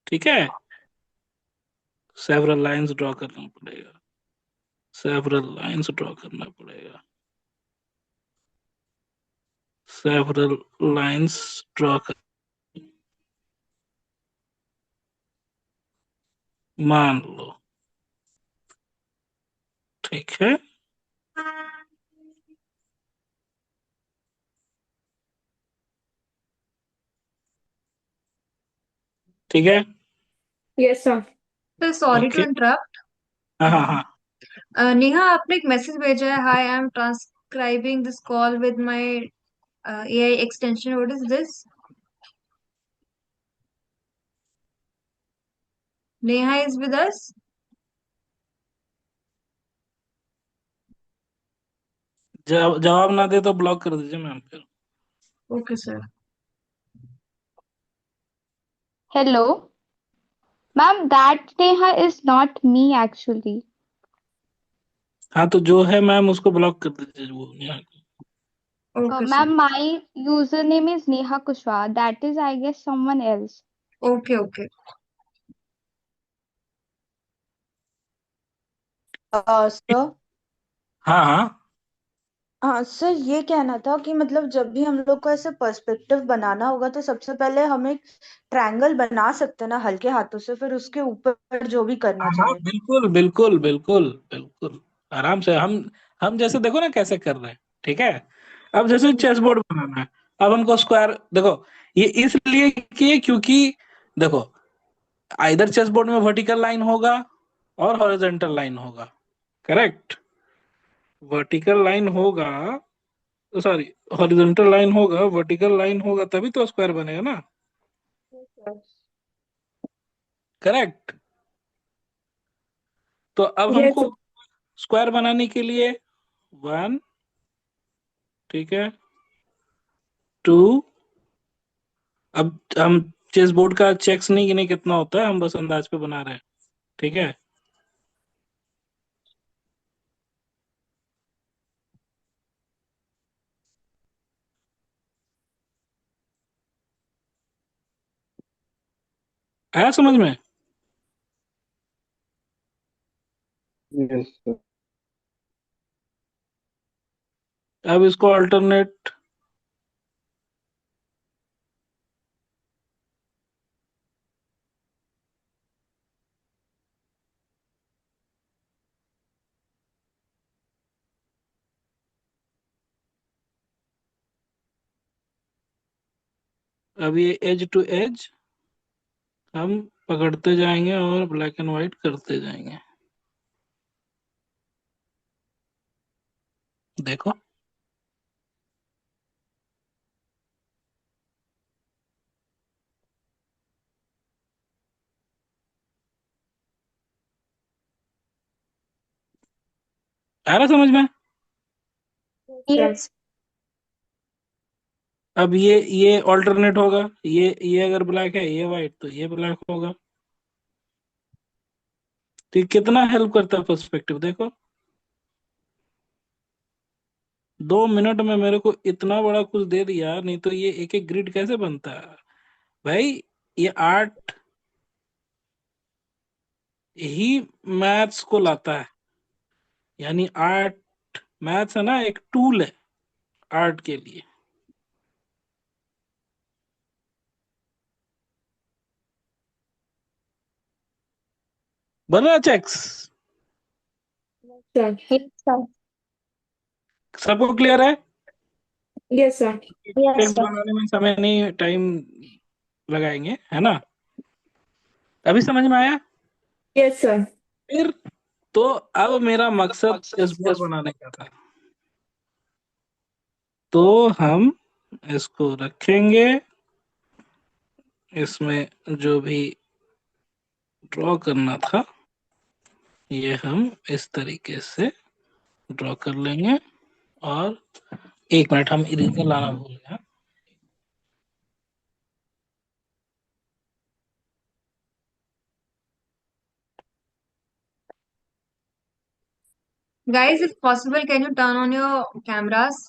ठीक है, several lines draw करना पड़ेगा, सेवरल लाइंस ड्रॉ करना पड़ेगा, सेवरल लाइंस ड्रॉ कर, मान लो। ठीक है, ठीक है। Yes sir. Sir sorry to okay. Interrupt. हाँ हाँ हाँ। नेहा, आपने एक मैसेज भेजा है, hi I am transcribing this call with my AI extension, what is this? Neha is with us? जवाब ना दे तो ब्लॉक कर दीजिए मैम फिर। Okay sir. Hello, ma'am. That Neha is not me actually. हाँ तो जो है मैम उसको ब्लॉक कर दीजिए वो यहाँ को। Okay sir. Ma'am, my username is Neha Kushwaha. That is, I guess, someone else. Okay okay. Sir. हाँ हाँ। हाँ सर, ये कहना था कि मतलब जब भी हम लोग को ऐसे पर्सपेक्टिव बनाना होगा तो सबसे पहले हम एक ट्रायंगल बना सकते हैं ना हल्के हाथों से, फिर उसके ऊपर जो भी करना हाँ हाँ चाहे। बिल्कुल बिल्कुल बिल्कुल बिल्कुल। आराम से हम जैसे देखो ना कैसे कर रहे हैं। ठीक है, अब जैसे चेस बोर्ड बनाना है, अब हमको स्क्वायर देखो, ये इसलिए कि क्योंकि देखो, आइदर चेस बोर्ड में वर्टिकल लाइन होगा और हॉरिजॉन्टल लाइन होगा। करेक्ट, वर्टिकल लाइन होगा, सॉरी, हॉरिजॉन्टल लाइन होगा, वर्टिकल लाइन होगा तभी तो स्क्वायर बनेगा ना। करेक्ट। तो अब यस हमको सर। स्क्वायर बनाने के लिए वन, ठीक है, टू, अब हम चेस बोर्ड का चेक्स नहीं गिने कितना होता है, हम बस अंदाज पे बना रहे हैं। ठीक है, आया समझ में। Yes sir. अब इसको अल्टरनेट, अब ये एज टू एज हम पकड़ते जाएंगे और ब्लैक एंड व्हाइट करते जाएंगे। देखो, आ रहा समझ में। Yes. अब ये ऑल्टरनेट होगा, ये अगर ब्लैक है ये व्हाइट तो ये ब्लैक होगा। तो ये कितना हेल्प करता है पर्सपेक्टिव देखो, 2 मिनट में मेरे को इतना बड़ा कुछ दे दिया, नहीं तो ये एक एक ग्रिड कैसे बनता है भाई। ये आर्ट ही मैथ्स को लाता है, यानी आर्ट, मैथ्स है ना एक टूल है आर्ट के लिए। बन रहा चेक्स, सर। Yes, sir. सबको क्लियर है। Yes sir. Yes, checks sir. बनाने में समय नहीं, टाइम लगाएंगे, है ना। अभी समझ में आया। Yes sir. फिर तो अब मेरा मकसद चेस बोर्ड बनाने का था, तो हम इसको रखेंगे, इसमें जो भी ड्रॉ करना था ये हम इस तरीके से ड्रॉ कर लेंगे। और 1 मिनट, हम इरेजर लाना भूल गया। Guys, if possible, can you turn on your cameras?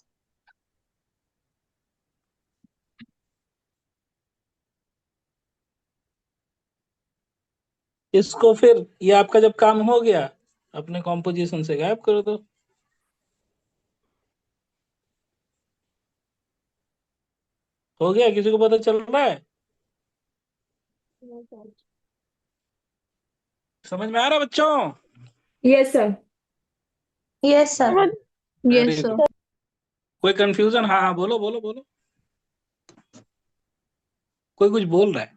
इसको फिर ये आपका जब काम हो गया अपने कॉम्पोजिशन से गायब कर दो। हो गया, किसी को पता चल रहा है? समझ में आ रहा है बच्चों? Yes sir. Yes sir. Yes very sir. Good. कोई कंफ्यूजन? हाँ हाँ, बोलो बोलो बोलो। कोई कुछ बोल रहा है?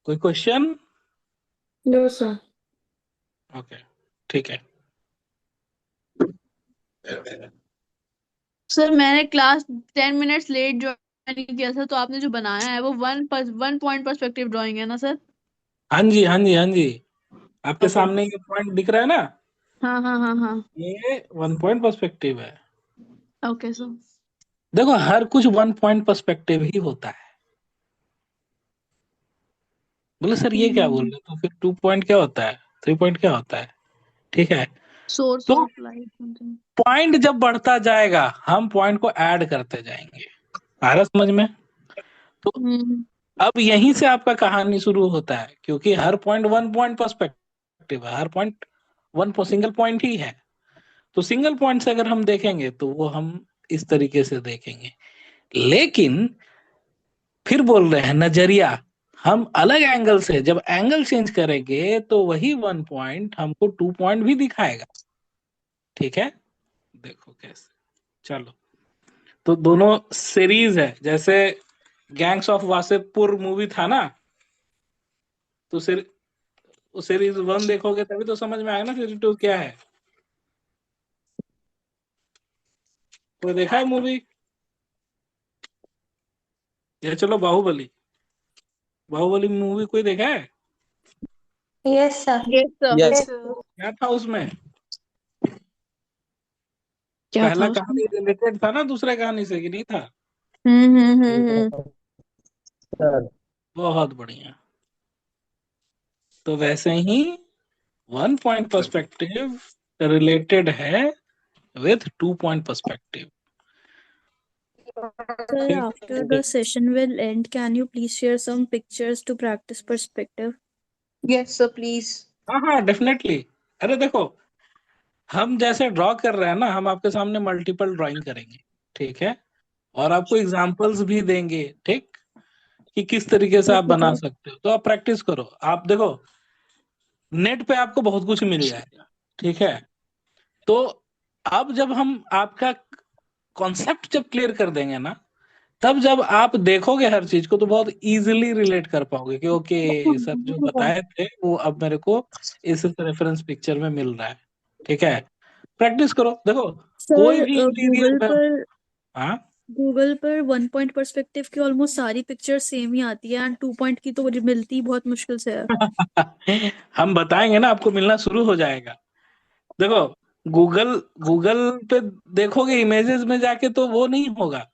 कोई क्वेश्चन? No sir. ओके, ठीक है। सर मैंने क्लास 10 मिनट्स लेट ज्वाइन किया था, तो आपने जो बनाया है वो वन पॉइंट पर्सपेक्टिव ड्राइंग है ना सर? हाँ जी हाँ जी हाँ जी, आपके ओके। सामने ये पॉइंट दिख रहा है ना, हाँ हाँ हाँ हाँ। ये 1 पॉइंट पर्सपेक्टिव है। Okay sir. देखो हर कुछ 1 पॉइंट पर्सपेक्टिव ही होता है। बोले सर ये क्या बोल रहे, तो फिर 2 पॉइंट क्या होता है, 3 पॉइंट क्या होता है? ठीक है। सोर्स तो ऑफ लाइट समथिंग। पॉइंट जब बढ़ता जाएगा हम पॉइंट को ऐड करते जाएंगे। आ रहा समझ में? तो हम्म। अब यहीं से आपका कहानी शुरू होता है, क्योंकि हर पॉइंट 1 पॉइंट पर्सपेक्टिव है, हर पॉइंट वन सिंगल पॉइंट ही है। तो सिंगल पॉइंट से अगर हम देखेंगे तो वो हम इस तरीके से देखेंगे। लेकिन फिर बोल रहे हैं नजरिया, हम अलग एंगल से जब एंगल चेंज करेंगे तो वही 1 पॉइंट हमको 2 पॉइंट भी दिखाएगा। ठीक है, देखो कैसे। चलो, तो दोनों सीरीज है, जैसे गैंग्स ऑफ वासेपुर मूवी था ना, तो सीरीज 1 देखोगे तभी तो समझ में आएगा ना सीरीज 2 क्या है। तो देखा है मूवी? ये चलो बाहुबली, बाहुबली मूवी कोई देखा है? Yes sir. Yes sir. Yes. क्या था उसमें? क्या था पहला उसमें? कहानी रिलेटेड था ना दूसरे कहानी से, कि नहीं था? हम्म। सर। बहुत बढ़िया। तो वैसे ही 1 पॉइंट पर्सपेक्टिव रिलेटेड है विथ 2 पॉइंट पर्सपेक्टिव। Sir, ठीक after the session will end, can you please share some pictures to practice perspective? Yes sir please. हाँ हाँ, डेफिनेटली। अरे देखो, हम जैसे ड्रॉ कर रहे हैं ना, हम आपके सामने मल्टीपल ड्राइंग करेंगे, ठीक है, और आपको एग्जांपल्स भी देंगे, ठीक, कि किस तरीके से आप Okay, बना sir. सकते हो। तो आप प्रैक्टिस करो। आप देखो नेट पे आपको बहुत कुछ मिल जाएगा, ठीक है। तो अब जब हम आपका कॉन्सेप्ट जब क्लियर कर देंगे ना, तब जब आप देखोगे हर चीज को तो बहुत इजीली रिलेट कर पाओगे कि ओके, सर जो बताए थे वो अब मेरे को इस रेफरेंस पिक्चर में मिल रहा है। ठीक है, प्रैक्टिस करो। देखो कोई सर भी इंटीरियर गूगल में, पर हाँ गूगल पर 1 पॉइंट पर्सपेक्टिव की ऑलमोस्ट सारी पिक्चर सेम ही आती है एंड 2 पॉइंट की तो मिलती ही बहुत मुश्किल से है. हम बताएंगे ना, आपको मिलना शुरू हो जाएगा। देखो गूगल गूगल पे देखोगे इमेजेस में जाके तो वो नहीं होगा।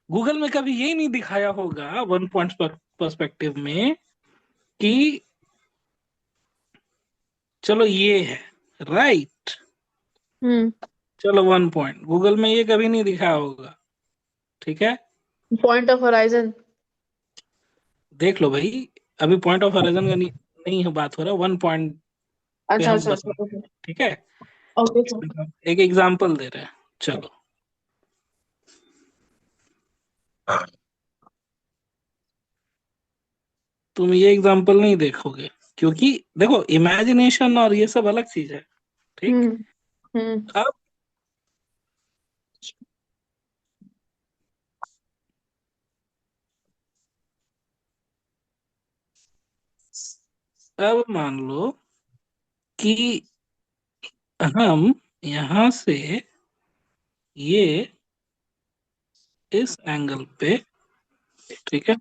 गूगल में कभी यही नहीं दिखाया होगा 1 पॉइंट पर्सपेक्टिव में कि चलो ये है, राइट, हम्म। चलो 1 पॉइंट, गूगल में ये कभी नहीं दिखाया होगा। ठीक है, पॉइंट ऑफ होराइजन। देख लो भाई, अभी पॉइंट ऑफ हॉराइजन का नहीं, नहीं है बात हो रहा, 1 पॉइंट पे अच्छा हम अच्छा बता अच्छा रहे ओके। हैं। ठीक है, ओके सर। एक एग्जांपल दे रहे हैं। चलो, तुम ये एग्जांपल नहीं देखोगे, क्योंकि देखो इमेजिनेशन और ये सब अलग चीज है। ठीक, हम्म। हम्म। अब अब मान लो कि हम यहां से ये इस एंगल पे, ठीक है,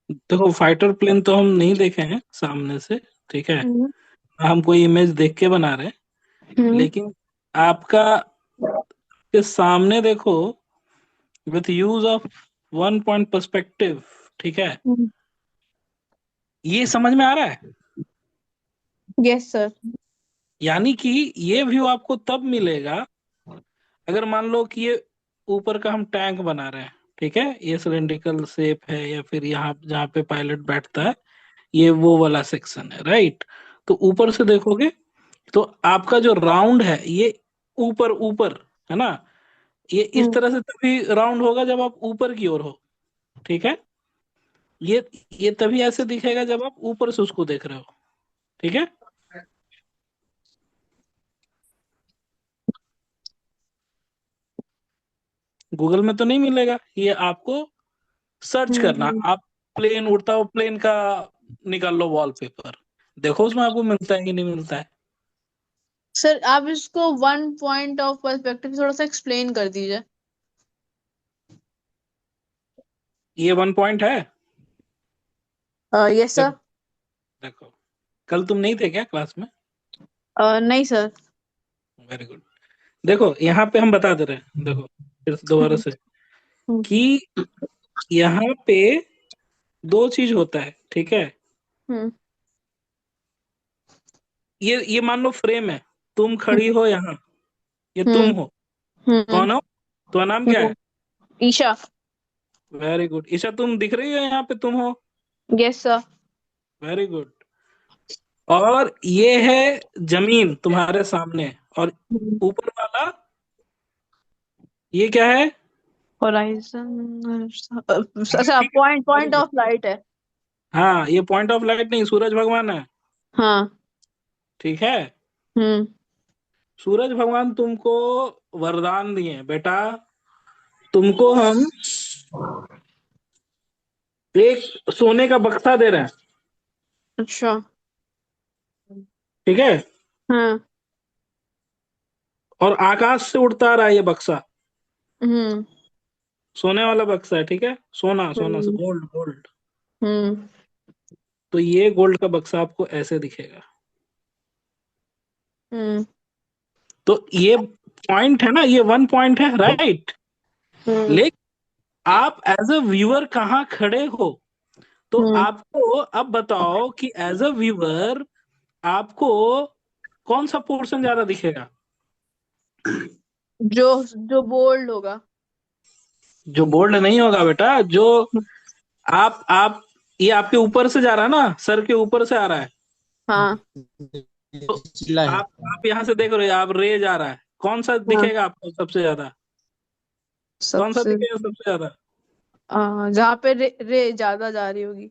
देखो फाइटर प्लेन तो हम नहीं देखे हैं सामने से, ठीक है, हम्म हम कोई इमेज देख के बना रहे हैं, हम्म लेकिन आपका के सामने देखो, with use of 1 point perspective, ठीक है, हम्म। ये समझ में आ रहा है? Yes sir. यानी कि ये व्यू आपको तब मिलेगा अगर मान लो कि ये ऊपर का हम टैंक बना रहे हैं, ठीक है, ये सिलेंड्रिकल शेप है, या फिर यहाँ जहाँ पे पायलट बैठता है ये वो वाला सेक्शन है, राइट? तो ऊपर से देखोगे तो आपका जो राउंड है ये ऊपर ऊपर है ना, ये इस हम्म तरह से तभी राउंड होगा जब आप ऊपर की ओर हो, ठीक है। ये ये तभी ऐसे दिखेगा जब आप ऊपर से उसको देख रहे हो, ठीक है। गूगल में तो नहीं मिलेगा ये, आपको सर्च करना, हम्म। आप प्लेन उड़ता हो प्लेन का निकाल लो वॉलपेपर, देखो उसमें आपको मिलता है कि नहीं मिलता है। सर आप इसको वन पॉइंट ऑफ पर्सपेक्टिव थोड़ा सा एक्सप्लेन कर दीजिए। ये 1 पॉइंट है। Yes sir. देखो, देखो कल तुम नहीं थे क्या क्लास में? नहीं सर। Very good. देखो यहाँ पे हम बता दे रहे हैं, देखो फिर से दोबारा से, हम्म कि यहाँ पे दो चीज होता है, ठीक है। हम्म ये मान लो फ्रेम है, तुम खड़ी हो यहाँ, ये तुम हम्म हो, हम्म कौन हो, तुम्हारा नाम क्या है? ईशा। वेरी गुड, ईशा तुम दिख रही हो यहाँ पे, तुम हो, यस सर। Very good. और ये है जमीन तुम्हारे सामने, और ऊपर वाला ये क्या है? होराइजन। अच्छा, point very point good. Of light है। हाँ, ये पॉइंट ऑफ लाइट नहीं, सूरज भगवान है, हाँ। ठीक है। हम्म सूरज भगवान तुमको वरदान दिए बेटा, तुमको हम एक सोने का बक्सा दे रहे हैं, अच्छा। ठीक है, हाँ। और आकाश से उड़ता आ रहा है ये बक्सा, हम्म सोने वाला बक्सा है, ठीक है, सोना सोना से हम्म गोल्ड गोल्ड। हम्म तो ये गोल्ड का बक्सा आपको ऐसे दिखेगा। हम्म तो ये पॉइंट है ना, ये 1 पॉइंट है, राइट? हम्म लेकिन आप एज अ व्यूअर कहाँ खड़े हो, तो हम्म। आपको अब बताओ कि एज अ व्यूअर आपको कौन सा पोर्शन ज्यादा दिखेगा? जो जो बोल्ड होगा। जो बोल्ड नहीं होगा बेटा, जो आप ये आपके ऊपर से जा रहा है ना, सर के ऊपर से आ रहा है, हाँ तो आप यहाँ से देख रहे हो, आप रे जा रहा है, कौन सा हाँ। दिखेगा आपको सबसे ज्यादा? कौन सा सबसे दिखेगा सबसे ज्यादा? जहाँ पे रे ज्यादा जा रही होगी।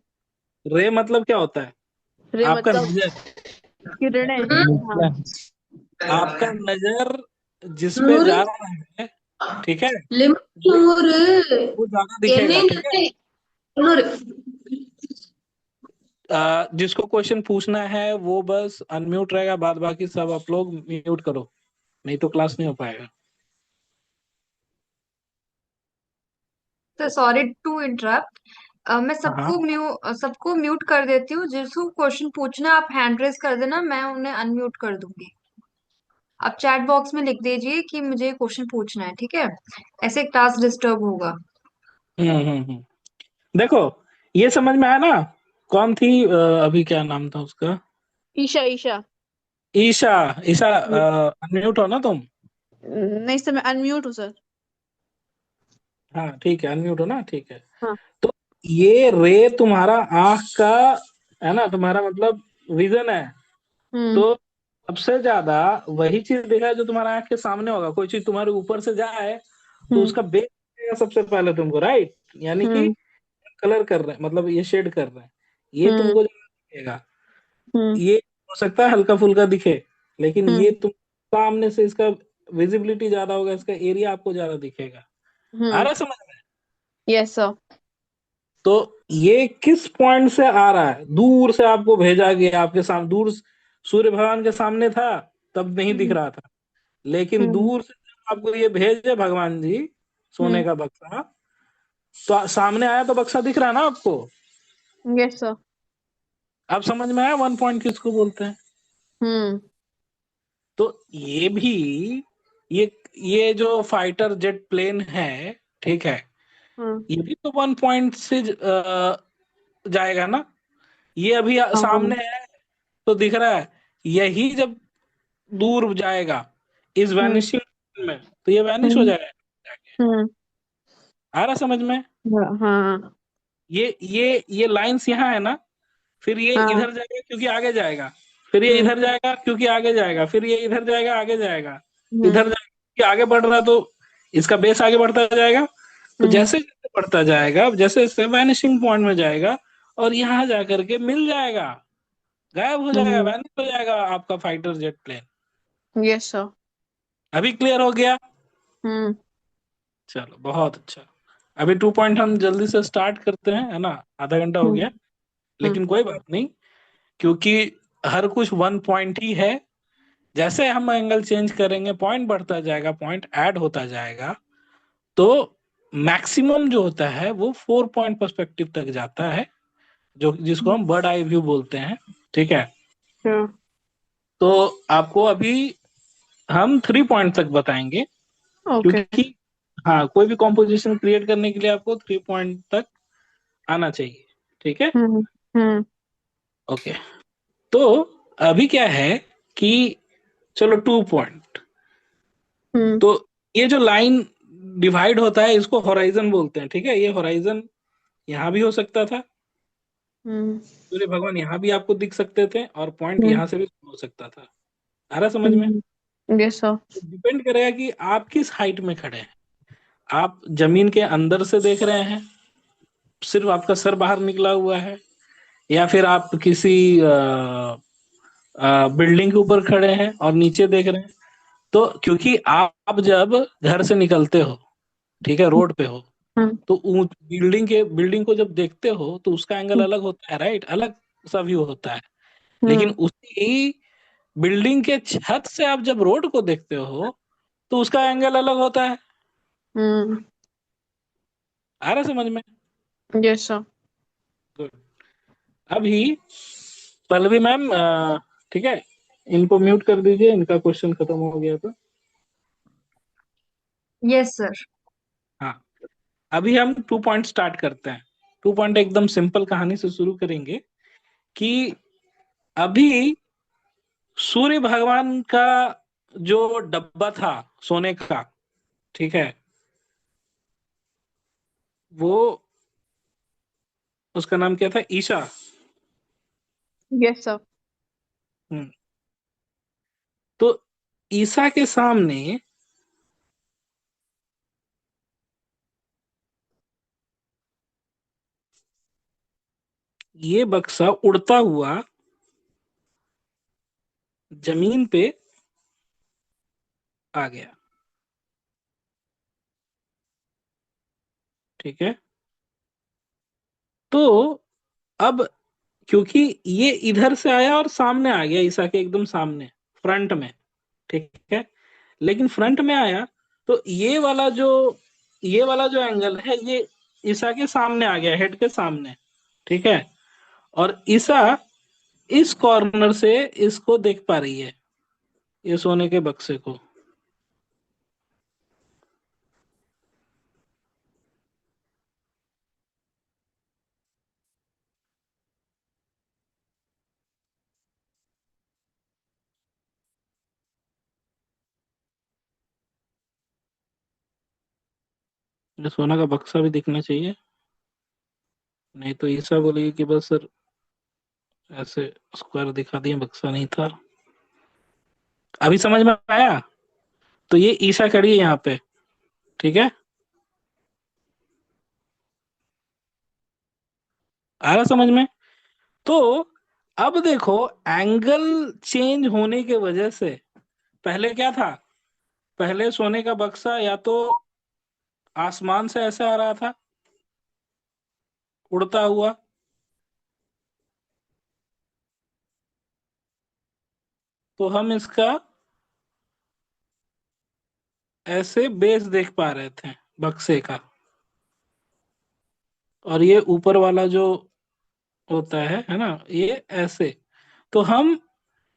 रे मतलब क्या होता है? रे आपका मतलब नजर, किरणें। हाँ। आपका नजर जिस पे जा रहा है, ठीक है, वो वो ज्यादा दिखेगा, ठीक है। जिसको क्वेश्चन पूछना है वो बस अनम्यूट रहेगा, बाद बाकी सब आप लोग म्यूट करो, नहीं तो क्लास नहीं हो पाएगा। तो सॉरी टू इंटरप्ट। मैं हाँ, सबको म्यूट कर देती हूँ। जिसको क्वेश्चन पूछना है, आप हैंड रेज कर देना, मैं उन्हें अनम्यूट कर दूंगी। आप चैट बॉक्स में लिख दीजिए कि मुझे क्वेश्चन पूछना है, ठीक है? ऐसे टास्क डिस्टर्ब होगा। हम्म। देखो ये समझ में आया ना, कौन थी अभी क्या नाम था उसका? ईशा ईशा। ईशा। ईशा, अनम्यूट हो ना तुम? नहीं सर, मैं अनम्यूट हूँ सर। हाँ ठीक है, अनम्यूट हो ना, ठीक है। हाँ। तो ये रे तुम्हारा आंख का है ना, तुम्हारा मतलब विजन है, हम्म तो सबसे ज्यादा वही चीज देखा है जो तुम्हारा आंख के सामने होगा। कोई चीज तुम्हारे ऊपर से जाए तो हम्म उसका बेस दिखेगा सबसे पहले तुमको, राइट? यानी कि हम्म कलर कर रहे हैं, मतलब ये शेड कर रहे हैं, ये हम्म तुमको ज्यादा दिखेगा। हम्म ये हो सकता है हल्का फुल्का दिखे, लेकिन ये हम्म तुम सामने से इसका विजिबिलिटी ज्यादा होगा, इसका एरिया आपको ज्यादा दिखेगा। आ रहा है समझ में? Yes sir. तो ये किस पॉइंट से आ रहा है? दूर से आपको भेजा गया, आपके सामने दूर सूर्य भगवान के सामने था तब नहीं दिख रहा था, लेकिन हम्म दूर से जब आपको ये भेजे भगवान जी सोने हम्म का बक्सा, तो सामने आया तो बक्सा दिख रहा है ना आपको? Yes sir. अब समझ में आया 1 पॉइंट किसको बोलते हैं? हम्म। तो ये भी, ये ये जो फाइटर जेट प्लेन है, ठीक है, हम्म। ये भी तो 1 पॉइंट से जाएगा ना। ये अभी हाँ। सामने है तो दिख रहा है, यही जब दूर जाएगा इस हम्म। वैनिशिंग में, तो ये वैनिश हो हम्म। जाएगा। हम्म। आ रहा समझ में? हाँ। ये लाइंस यहाँ है ना, फिर ये हाँ। इधर जाएगा क्योंकि आगे जाएगा, फिर ये हम्म। इधर जाएगा क्योंकि आगे जाएगा, फिर ये इधर जाएगा आगे जाएगा, इधर हम्म। जाएगा क्योंकि आगे बढ़ रहा है, तो इसका बेस आगे बढ़ता जाएगा। तो हम्म। जैसे जैसे बढ़ता जाएगा, जैसे जैसे वैनिशिंग पॉइंट में जाएगा और यहाँ जा करके मिल जाएगा, गायब हो जाएगा, हम्म। वैनिश हो जाएगा आपका fighter jet plane. Yes sir. अभी क्लियर हो गया? हम्म। चलो बहुत अच्छा। अभी 2 पॉइंट हम जल्दी से स्टार्ट करते हैं, है ना? आधा घंटा हो हम्म। गया, लेकिन कोई बात नहीं, क्योंकि हर कुछ 1 पॉइंट ही है। जैसे हम एंगल चेंज करेंगे, पॉइंट बढ़ता जाएगा, पॉइंट ऐड होता जाएगा, तो मैक्सिमम जो होता है वो 4 पॉइंट पर्सपेक्टिव तक जाता है, जो जिसको हम बर्ड आई व्यू बोलते हैं। ठीक है, हाँ। तो आपको अभी हम 3 पॉइंट तक बताएंगे, ओके। क्योंकि हाँ, कोई भी कॉम्पोजिशन क्रिएट करने के लिए आपको 3 पॉइंट तक आना चाहिए। ठीक है, हम्म। हम्म। ओके। तो अभी क्या है कि चलो 2 पॉइंट, हम्म। तो ये जो लाइन डिवाइड होता है इसको होराइजन बोलते हैं। ठीक है, ये होराइजन यहाँ भी हो सकता था, हम्म। सूर्य भगवान यहाँ भी आपको दिख सकते थे, और पॉइंट हम्म। यहाँ से भी हो सकता था। आ रहा समझ में? हम्म। Yes sir. डिपेंड करेगा कि आप किस हाइट में खड़े हैं। आप जमीन के अंदर से देख रहे हैं, सिर्फ आपका सर बाहर निकला हुआ है, या फिर आप किसी बिल्डिंग के ऊपर खड़े हैं और नीचे देख रहे हैं। तो क्योंकि आप जब घर से निकलते हो, ठीक है, रोड पे हो, हम्म। तो बिल्डिंग को जब देखते हो तो उसका एंगल अलग होता है, राइट? अलग सा व्यू होता है। लेकिन हम्म। उसी बिल्डिंग के छत से आप जब रोड को देखते हो तो उसका एंगल अलग होता है। हम्म। आ रहा समझ में? Yes sir. गुड। अभी पल्लवी मैम, ठीक है, इनको म्यूट कर दीजिए, इनका क्वेश्चन खत्म हो गया तो। Yes sir. हाँ, अभी हम 2 पॉइंट स्टार्ट करते हैं। 2 पॉइंट एकदम सिंपल कहानी से शुरू करेंगे कि अभी सूर्य भगवान का जो डब्बा था सोने का, ठीक है, वो, उसका नाम क्या था? ईशा। Yes sir. हम्म, तो ईसा के सामने ये बक्सा उड़ता हुआ जमीन पे आ गया। ठीक है, तो अब क्योंकि ये इधर से आया और सामने आ गया, ईसा के एकदम सामने, फ्रंट में, ठीक है, लेकिन फ्रंट में आया तो ये वाला जो एंगल है, ये ईसा के सामने आ गया, हेड के सामने। ठीक है, और ईसा इस कॉर्नर से इसको देख पा रही है, ये सोने के बक्से को। ये सोना का बक्सा भी दिखना चाहिए, नहीं तो ईसा बोलेगी कि बस सर ऐसे स्क्वायर दिखा दिए, बक्सा नहीं था। अभी समझ में आया? तो ये ईसा खड़ी है यहाँ पे, ठीक है, आ रहा समझ में? तो अब देखो, एंगल चेंज होने के वजह से, पहले क्या था, पहले सोने का बक्सा या तो आसमान से ऐसे आ रहा था उड़ता हुआ, तो हम इसका ऐसे बेस देख पा रहे थे बक्से का, और ये ऊपर वाला जो होता है ना, ये ऐसे। तो हम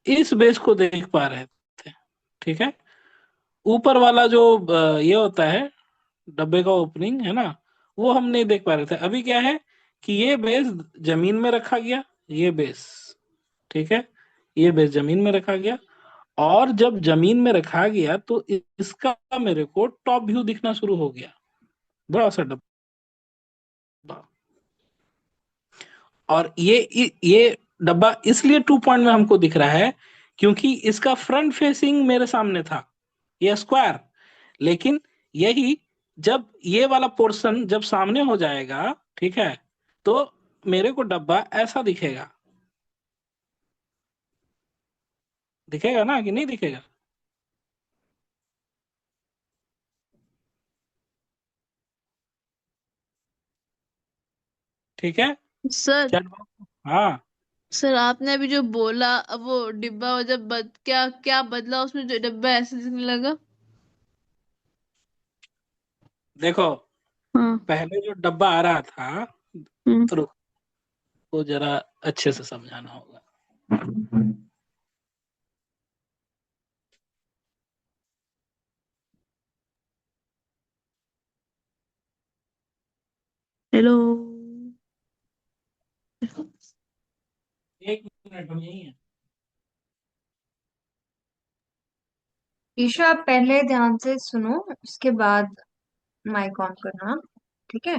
इस बेस को देख पा रहे थे, ठीक है। ऊपर वाला जो ये होता है डब्बे का ओपनिंग है ना, वो हम नहीं देख पा रहे थे। अभी क्या है कि ये बेस जमीन में रखा गया, ये बेस, ठीक है, ये बेस जमीन में रखा गया। और जब जमीन में रखा गया तो इसका मेरे को टॉप व्यू दिखना शुरू हो गया, बड़ा सा डब्बा। और ये डब्बा इसलिए 2 पॉइंट में हमको दिख रहा है क्योंकि इसका फ्रंट फेसिंग मेरे सामने था, ये स्क्वायर। लेकिन यही जब ये वाला पोर्शन जब सामने हो जाएगा, ठीक है, तो मेरे को डब्बा ऐसा दिखेगा। दिखेगा ना कि नहीं दिखेगा? ठीक है। सर चल। हाँ, सर आपने अभी जो बोला, अब वो डिब्बा जब क्या क्या बदला उसमें, जो डिब्बा ऐसे दिखने लगा? देखो, हाँ। पहले जो डब्बा आ रहा था, हम्म। तो वो जरा अच्छे से समझाना होगा। हेलो। एक मिनट हम यही है। ईशा, आप पहले ध्यान से सुनो, उसके बाद माइक ऑन करना, ठीक है?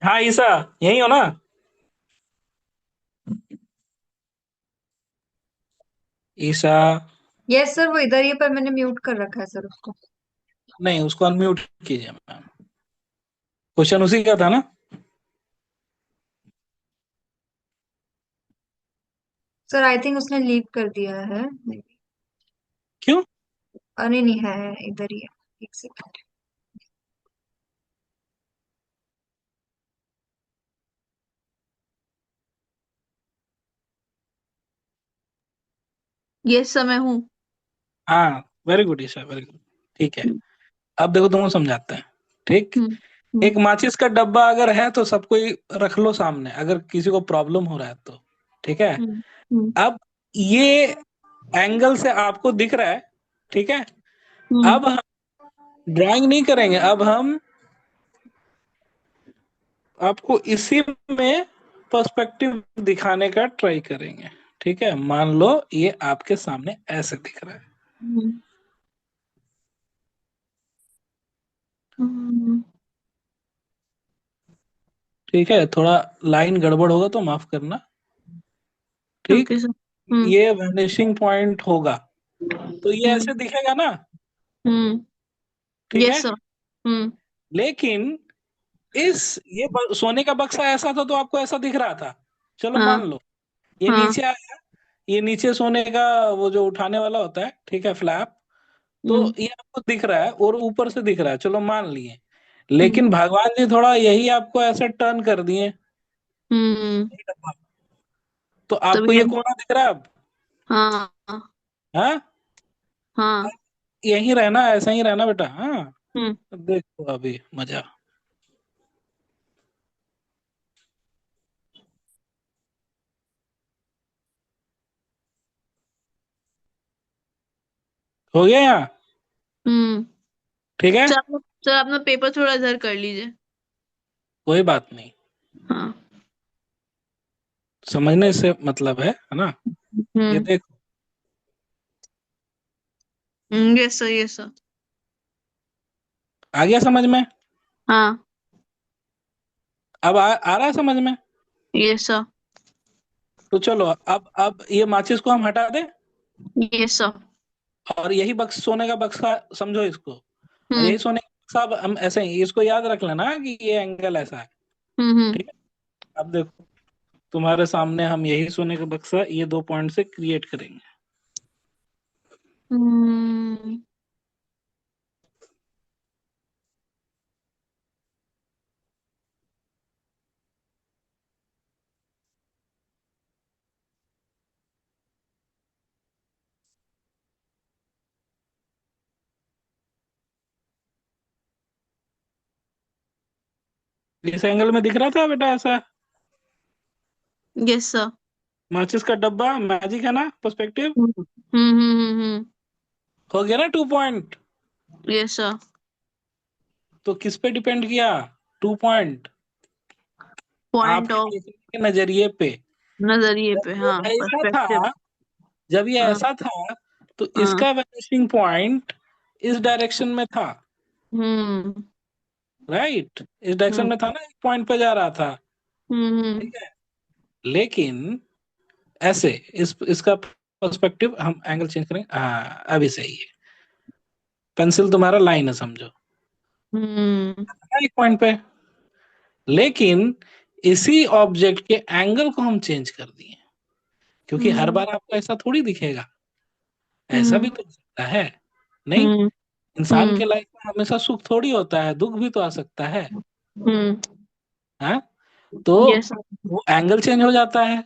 हाँ ईसा, यही हो ना? ईसा। यस सर, वो इधर ही है, पर मैंने म्यूट कर रखा है सर उसको। नहीं, उसको अनम्यूट कीजिए मैम। क्वेश्चन उसी का था ना? सर आई थिंक उसने लीव कर दिया है। क्यों? अरे नहीं, है इधर ही है। एक सेकंड। यस सर, मैं हूँ। हाँ, वेरी गुड ईसा, वेरी गुड। ठीक है। हम्म। अब देखो तुमको समझाते हैं। ठीक। हम्म। हम्म। एक माचिस का डब्बा अगर है तो सबको ही रख लो सामने, अगर किसी को प्रॉब्लम हो रहा है तो। ठीक है। हम्म। हम्म। अब ये एंगल से आपको दिख रहा है, ठीक है। हम्म। अब हम ड्राइंग नहीं करेंगे, अब हम आपको इसी में पर्सपेक्टिव दिखाने का ट्राई करेंगे। ठीक है, मान लो ये आपके सामने ऐसे दिख रहा है। हम्म। हम्म। ठीक है, थोड़ा लाइन गड़बड़ होगा तो माफ करना। ठीक। Okay sir. हम्म। ये वैनिशिंग पॉइंट होगा, तो ये हम्म। ऐसे दिखेगा ना? हम्म। ठीक यस है। सर। हम्म। लेकिन सोने का बक्सा ऐसा था तो आपको ऐसा दिख रहा था। चलो मान हाँ। लो ये हाँ। नीचे आया, ये नीचे सोने का वो जो उठाने वाला होता है, ठीक है, फ्लैप। तो हम्म। ये आपको दिख रहा है और ऊपर से दिख रहा है, चलो मान लिए। हम्म। लेकिन भगवान जी थोड़ा यही आपको ऐसे टर्न कर दिए, हम्म। तो तब आपको ये। ये कोना दिख रहा है अब? हाँ। हाँ। हाँ। हाँ। यही रहना, ऐसा ही रहना बेटा। हाँ, हम्म। देखो अभी मजा हो गया यहाँ। हम्म। ठीक है। चलो। सर अपना पेपर थोड़ा इधर कर लीजिए। कोई बात नहीं, हाँ। समझने से मतलब है ना। ये हम्म। देखो, यस सर, यस सर। आ गया समझ में? हाँ। अब आ रहा है समझ में? Yes sir. तो चलो, अब ये माचिस को हम हटा दें, यस सर। और यही बक्स, सोने का बक्सा समझो इसको, और हम्म यही सोने का बक्सा, अब हम ऐसे ही इसको याद रख लेना कि ये एंगल ऐसा है। हम्म ठीक है, अब देखो, तुम्हारे सामने हम यही सोने का बक्सा ये 2 पॉइंट से क्रिएट करेंगे। हम्म। इस एंगल में दिख रहा था बेटा ऐसा? Yes sir. माचिस का डब्बा मैजिक है ना, पर्सपेक्टिव। हो गया ना 2 पॉइंट? Yes sir. तो किस पे डिपेंड किया? 2 पॉइंट पॉइंट आपके ऑफ देखने के नजरिए पे। नजरिए पे, जब ये हाँ, ऐसा पर्सपेक्टिव। था, जब ये हाँ। ऐसा था, तो हाँ। इसका वैनिशिंग पॉइंट इस डायरेक्शन में था, हम्म राइट? इस डायरेक्शन हम्म में था ना, एक पॉइंट पे जा रहा था। हम्म ठीक है, लेकिन ऐसे इसका पर्सपेक्टिव हम एंगल चेंज करेंगे। हाँ, अभी सही है। पेंसिल तुम्हारा लाइन है समझो, हम्म एक पॉइंट पे, लेकिन इसी ऑब्जेक्ट के एंगल को हम चेंज कर दिए, क्योंकि हर हम्म बार आपको ऐसा थोड़ी दिखेगा, ऐसा भी हम्म तो हो सकता है। नहीं, हम्म इंसान के लाइफ में हमेशा सुख थोड़ी होता है, दुख भी तो आ सकता है। हम्म। हाँ, तो यस। वो एंगल चेंज हो जाता है।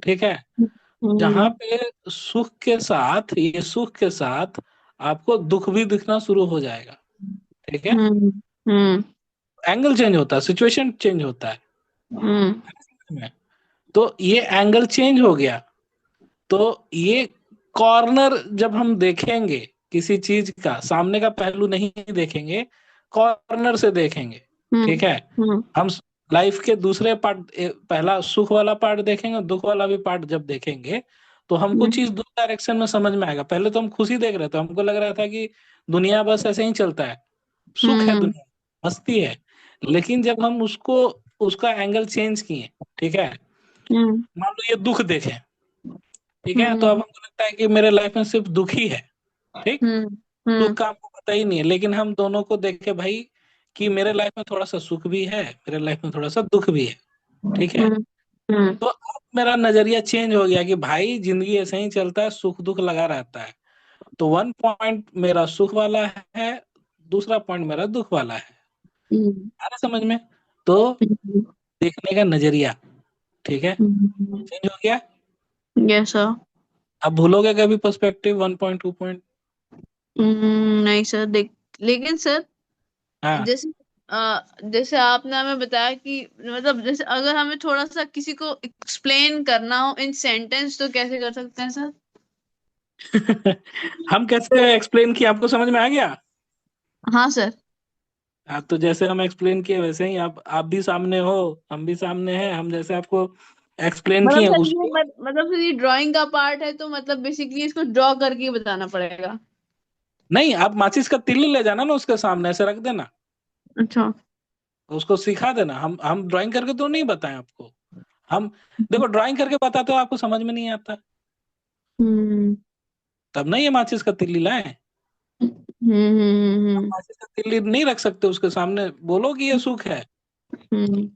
ठीक है, जहां हम्म पे सुख के साथ, ये सुख के साथ आपको दुख भी दिखना शुरू हो जाएगा। ठीक है, हम्म हम्म एंगल चेंज होता है, सिचुएशन चेंज होता हम्म है। तो ये एंगल चेंज हो गया, तो ये कॉर्नर जब हम देखेंगे किसी चीज का, सामने का पहलू नहीं देखेंगे, कॉर्नर से देखेंगे। ठीक है, हम्म हम लाइफ के दूसरे पार्ट, पहला सुख वाला पार्ट देखेंगे, दुख वाला भी पार्ट जब देखेंगे, तो हमको चीज दो डायरेक्शन में समझ में आएगा। पहले तो हम खुशी देख रहे थे, हमको लग रहा था कि दुनिया बस ऐसे ही चलता है, सुख है हम्म दुनिया, मस्ती है। लेकिन जब हम उसको, उसका एंगल चेंज किए, ठीक है, हम्म मान लो ये दुख देखें, ठीक है, तो अब हम्म हमको लगता है कि मेरे लाइफ में सिर्फ दुख ही है। ठीक, हम्म सुख हम्म का हमको पता ही नहीं है, लेकिन हम दोनों को देख के भाई, कि मेरे लाइफ में थोड़ा सा सुख भी है, मेरे लाइफ में थोड़ा सा दुख भी है। ठीक है, हम्म हम्म तो अब मेरा नजरिया चेंज हो गया कि भाई जिंदगी ऐसे ही चलता है, सुख दुख लगा रहता है। तो 1 पॉइंट मेरा सुख वाला है, दूसरा पॉइंट मेरा दुख वाला है। आ रहा समझ में? तो देखने का नजरिया, ठीक है, चेंज हो गया। Yes sir. अब भूलोगे कभी पर्सपेक्टिव 1 पॉइंट 2 पॉइंट? नहीं सर, देख, लेकिन सर, हाँ, जैसे जैसे आपने हमें बताया कि मतलब जैसे अगर हमें थोड़ा सा किसी को एक्सप्लेन करना हो इन सेंटेंस तो कैसे कर सकते हैं सर? हम कैसे एक्सप्लेन किए, आपको समझ में आ गया? हाँ सर। हाँ, तो जैसे हम एक्सप्लेन किए वैसे ही आप भी सामने हो, हम भी सामने हैं, हम जैसे आपको एक्सप्लेन मतलब किए सर ये उसको। मतलब सर ये ड्राइंग का पार्ट है तो मतलब बेसिकली इसको ड्रॉ करके ही बताना पड़ेगा। नहीं, आप माचिस का तिल्ली ले जाना ना, उसके सामने ऐसे रख देना, अच्छा। उसको सिखा देना। हम ड्राइंग करके तो नहीं बताएं आपको। हम, देखो, ड्राइंग करके बताते हो आपको समझ में नहीं आता, हम्म तब ना ये माचिस का तिल्ली लाए। हम्म माचिस का तिल्ली नहीं रख सकते उसके सामने, बोलो कि ये सुख है, हम्म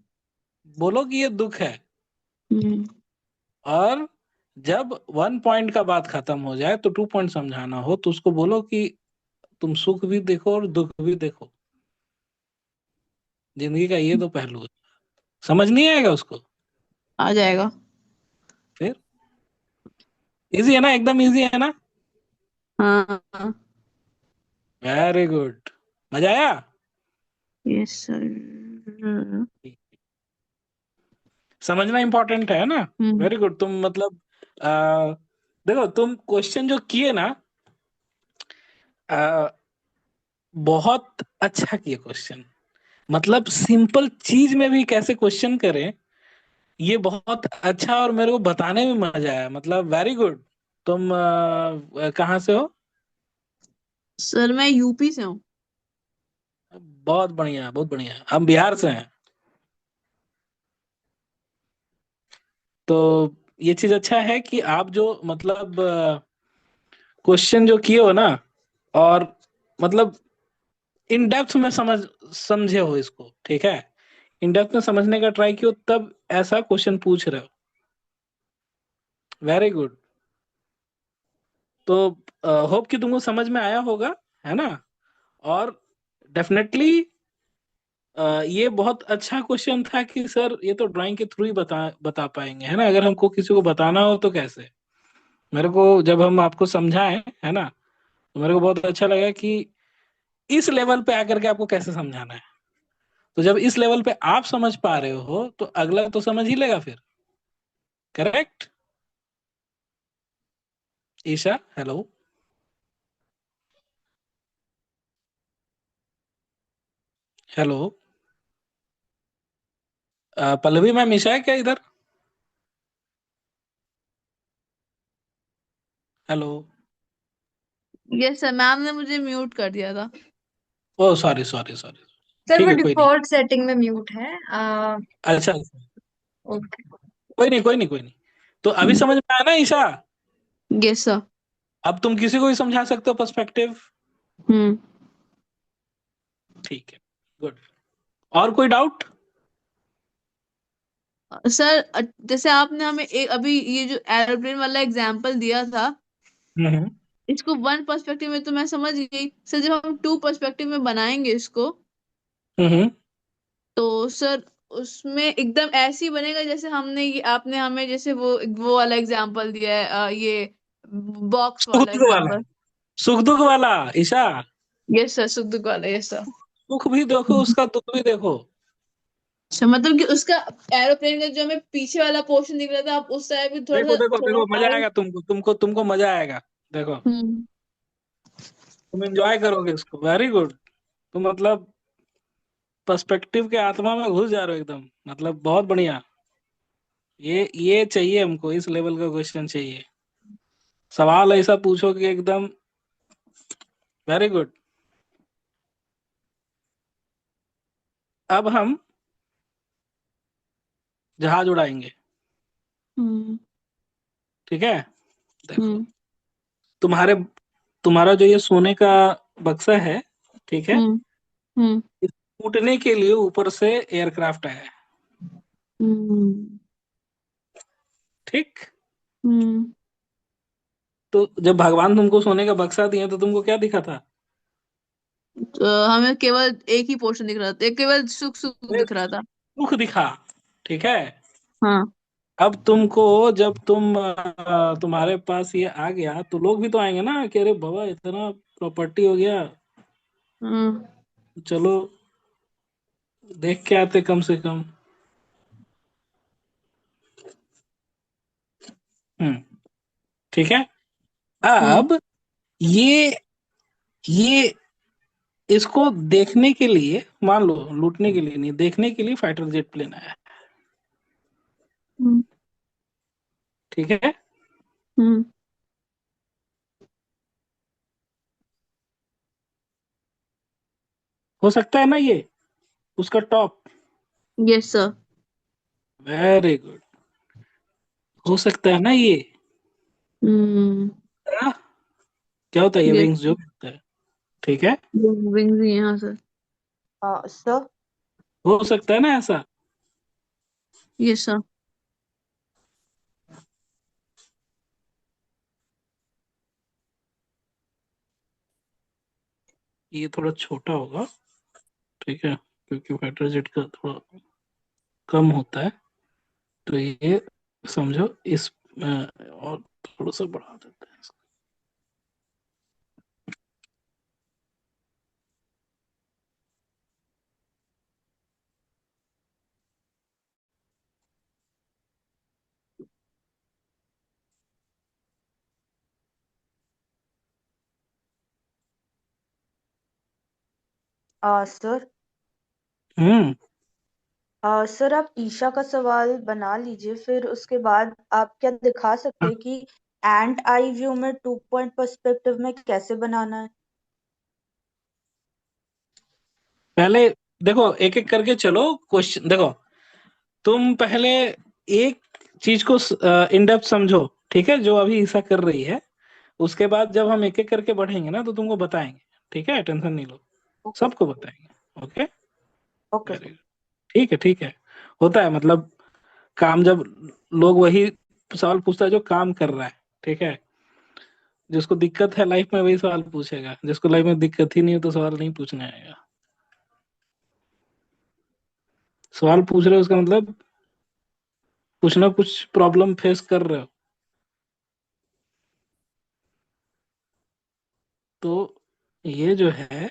बोलो कि ये दुख है। हम्म और जब 1 पॉइंट का बात खत्म हो जाए, तो 2 पॉइंट समझाना हो, तो उसको बोलो कि तुम सुख भी देखो और दुख भी देखो, जिंदगी का ये दो पहलू है। समझ नहीं आएगा उसको? आ जाएगा। फिर इजी है ना, एकदम इजी है ना। हाँ। वेरी गुड, मजा आया? Yes sir. समझना इंपॉर्टेंट है ना। हम्म वेरी गुड, तुम मतलब, आ, देखो तुम क्वेश्चन जो किए ना, आ, बहुत अच्छा किए क्वेश्चन। मतलब सिंपल चीज में भी कैसे क्वेश्चन करें, ये बहुत अच्छा, और मेरे को बताने में मजा आया। मतलब वेरी गुड। तुम कहाँ से हो? सर मैं यूपी से हूँ। बहुत बढ़िया, बहुत बढ़िया। हम बिहार से हैं। तो ये चीज अच्छा है कि आप जो मतलब क्वेश्चन जो किए हो ना, और मतलब इन डेप्थ में समझे हो इसको, ठीक है। इन डेप्थ में समझने का ट्राई किया, तब ऐसा क्वेश्चन पूछ रहे हो। Very good. तो होप कि तुमको समझ में आया होगा, है ना। और डेफिनेटली ये बहुत अच्छा क्वेश्चन था कि सर ये तो ड्राइंग के थ्रू ही बता पाएंगे, है ना। अगर हमको किसी को बताना हो तो कैसे। मेरे को जब हम आपको समझाएं, है ना, तो मेरे को बहुत अच्छा लगा कि इस लेवल पे आकर के आपको कैसे समझाना है। तो जब इस लेवल पे आप समझ पा रहे हो तो अगला तो समझ ही लेगा फिर। Correct. Isha, hello. Hello. Pallavi ma'am, Isha है क्या इधर? हेलो। यस सर, मैम ने मुझे म्यूट कर दिया था। ओ सॉरी सॉरी सॉरी। सर ठीक वो है, कोई नहीं। डिफॉल्ट सेटिंग में म्यूट है। अच्छा, ओके। कोई नहीं, कोई नहीं, कोई नहीं। तो अभी समझ में आया ना ईशा? Yes sir. अब तुम किसी को भी समझा सकते हो पर्सपेक्टिव। हम्म। ठीक है, गुड। और कोई डाउट? सर जैसे आपने हमें एक अभी ये जो एरोप्लेन वाला एग्जांपल दिया था, हम्म। इसको वन पर्सपेक्टिव में तो मैं समझ गई सर। जब हम टू पर्सपेक्टिव में बनाएंगे इसको, हम्म। तो सर उसमें एकदम ऐसे ही बनेगा जैसे हमने ये आपने हमें जैसे वो वाला एग्जांपल दिया है, ये बॉक्स सुख वाला दुख वाला, एग्जांपल। सुख दुख वाला ईशा। यस सर, सुख दुख वाला, यस सर। सुख भी देखो, उसका दुख भी देखो। अच्छा, मतलब कि उसका एरोप्लेन का जो हमें पीछे वाला पोर्शन दिख रहा था, आप उस साइड भी थोड़ा देखो सा देखो थोड़ा देखो, मजा आगे। आएगा तुमको, तुमको मजा आएगा। देखो, हम्म। तुम एंजॉय करोगे इसको। Very good. तुम मतलब पर्सपेक्टिव के आत्मा में घुस जा रहे हो एकदम। मतलब बहुत बढ़िया। ये चाहिए हमको, इस लेवल का क्वेश्चन चाहिए। सवाल ऐसा पूछो कि एकदम वेरी गुड। अब हम जहाज उड़ाएंगे, हम्म। ठीक है। देखो, हम्म। तुम्हारे तुम्हारा जो ये सोने का बक्सा है, ठीक है, हम्म। हम्म। इस टूटने के लिए ऊपर से एयरक्राफ्ट आया है। हम्म। ठीक। हम्म। तो जब भगवान तुमको सोने का बक्सा दिए तो तुमको क्या दिखा था? तो हमें केवल एक ही पोर्शन दिख रहा था, केवल सुख सुख अरे, दिख रहा था। सुख दिखा, ठीक है। हाँ। अब तुमको, जब तुम्हारे पास ये आ गया तो लोग भी तो आएंगे ना कि अरे बाबा इतना प्रॉपर्टी हो गया, हम्म। चलो देख के आते कम से कम। हम्म। ठीक है। हम्म। अब ये ये इसको देखने के लिए, मान लो लूटने के लिए नहीं, देखने के लिए फाइटर जेट प्लेन आया, हम्म। ठीक है। हम्म। हो सकता है ना ये उसका top? Yes sir. Very good. हो सकता है ना ये? हम्म। हाँ? क्या होता है ये यस। विंग्स जो भी होता है, ठीक है। विंग्स ही यहाँ सर। सर, हो सकता है ना ऐसा? Yes sir. ये थोड़ा छोटा होगा, ठीक है, क्योंकि फाइटर जेट का थोड़ा कम होता है। तो ये समझो इस और थोड़ा सा बढ़ा देते हैं इसको। सर हम्म सर आप ईशा का सवाल बना लीजिए, फिर उसके बाद आप क्या दिखा सकते हैं कि एंट आई व्यू में 2 पॉइंट पर्सपेक्टिव में कैसे बनाना है। पहले देखो, एक एक करके चलो। क्वेश्चन देखो, तुम पहले एक चीज को इन डेप्थ समझो, ठीक है, जो अभी ईसा कर रही है। उसके बाद जब हम एक एक करके बढ़ेंगे ना, तो तुमको बताएंगे। ठीक है, टेंशन नहीं लो, ओके सबको बताएंगे। Okay, okay very sir. Good. ठीक है, ठीक है। होता है मतलब, काम जब लोग वही सवाल पूछता है जो काम कर रहा है। ठीक है, जिसको दिक्कत है लाइफ में वही सवाल पूछेगा, जिसको लाइफ में दिक्कत ही नहीं है तो सवाल नहीं पूछने आएगा। सवाल पूछ रहे हो उसका मतलब कुछ ना कुछ प्रॉब्लम फेस कर रहे हो। तो ये जो है,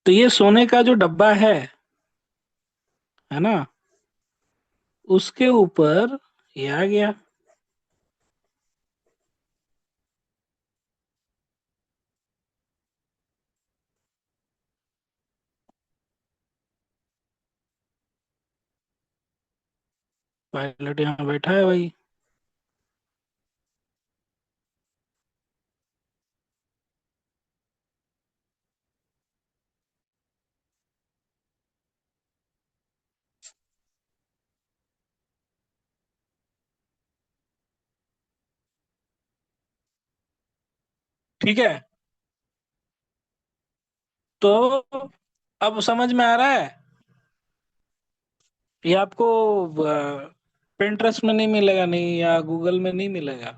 तो ये सोने का जो डब्बा है ना, उसके ऊपर ये आ गया। पायलट यहाँ बैठा है भाई। ठीक है, तो अब समझ में आ रहा है। ये आपको पिंटरेस्ट में नहीं मिलेगा, नहीं, या गूगल में नहीं मिलेगा।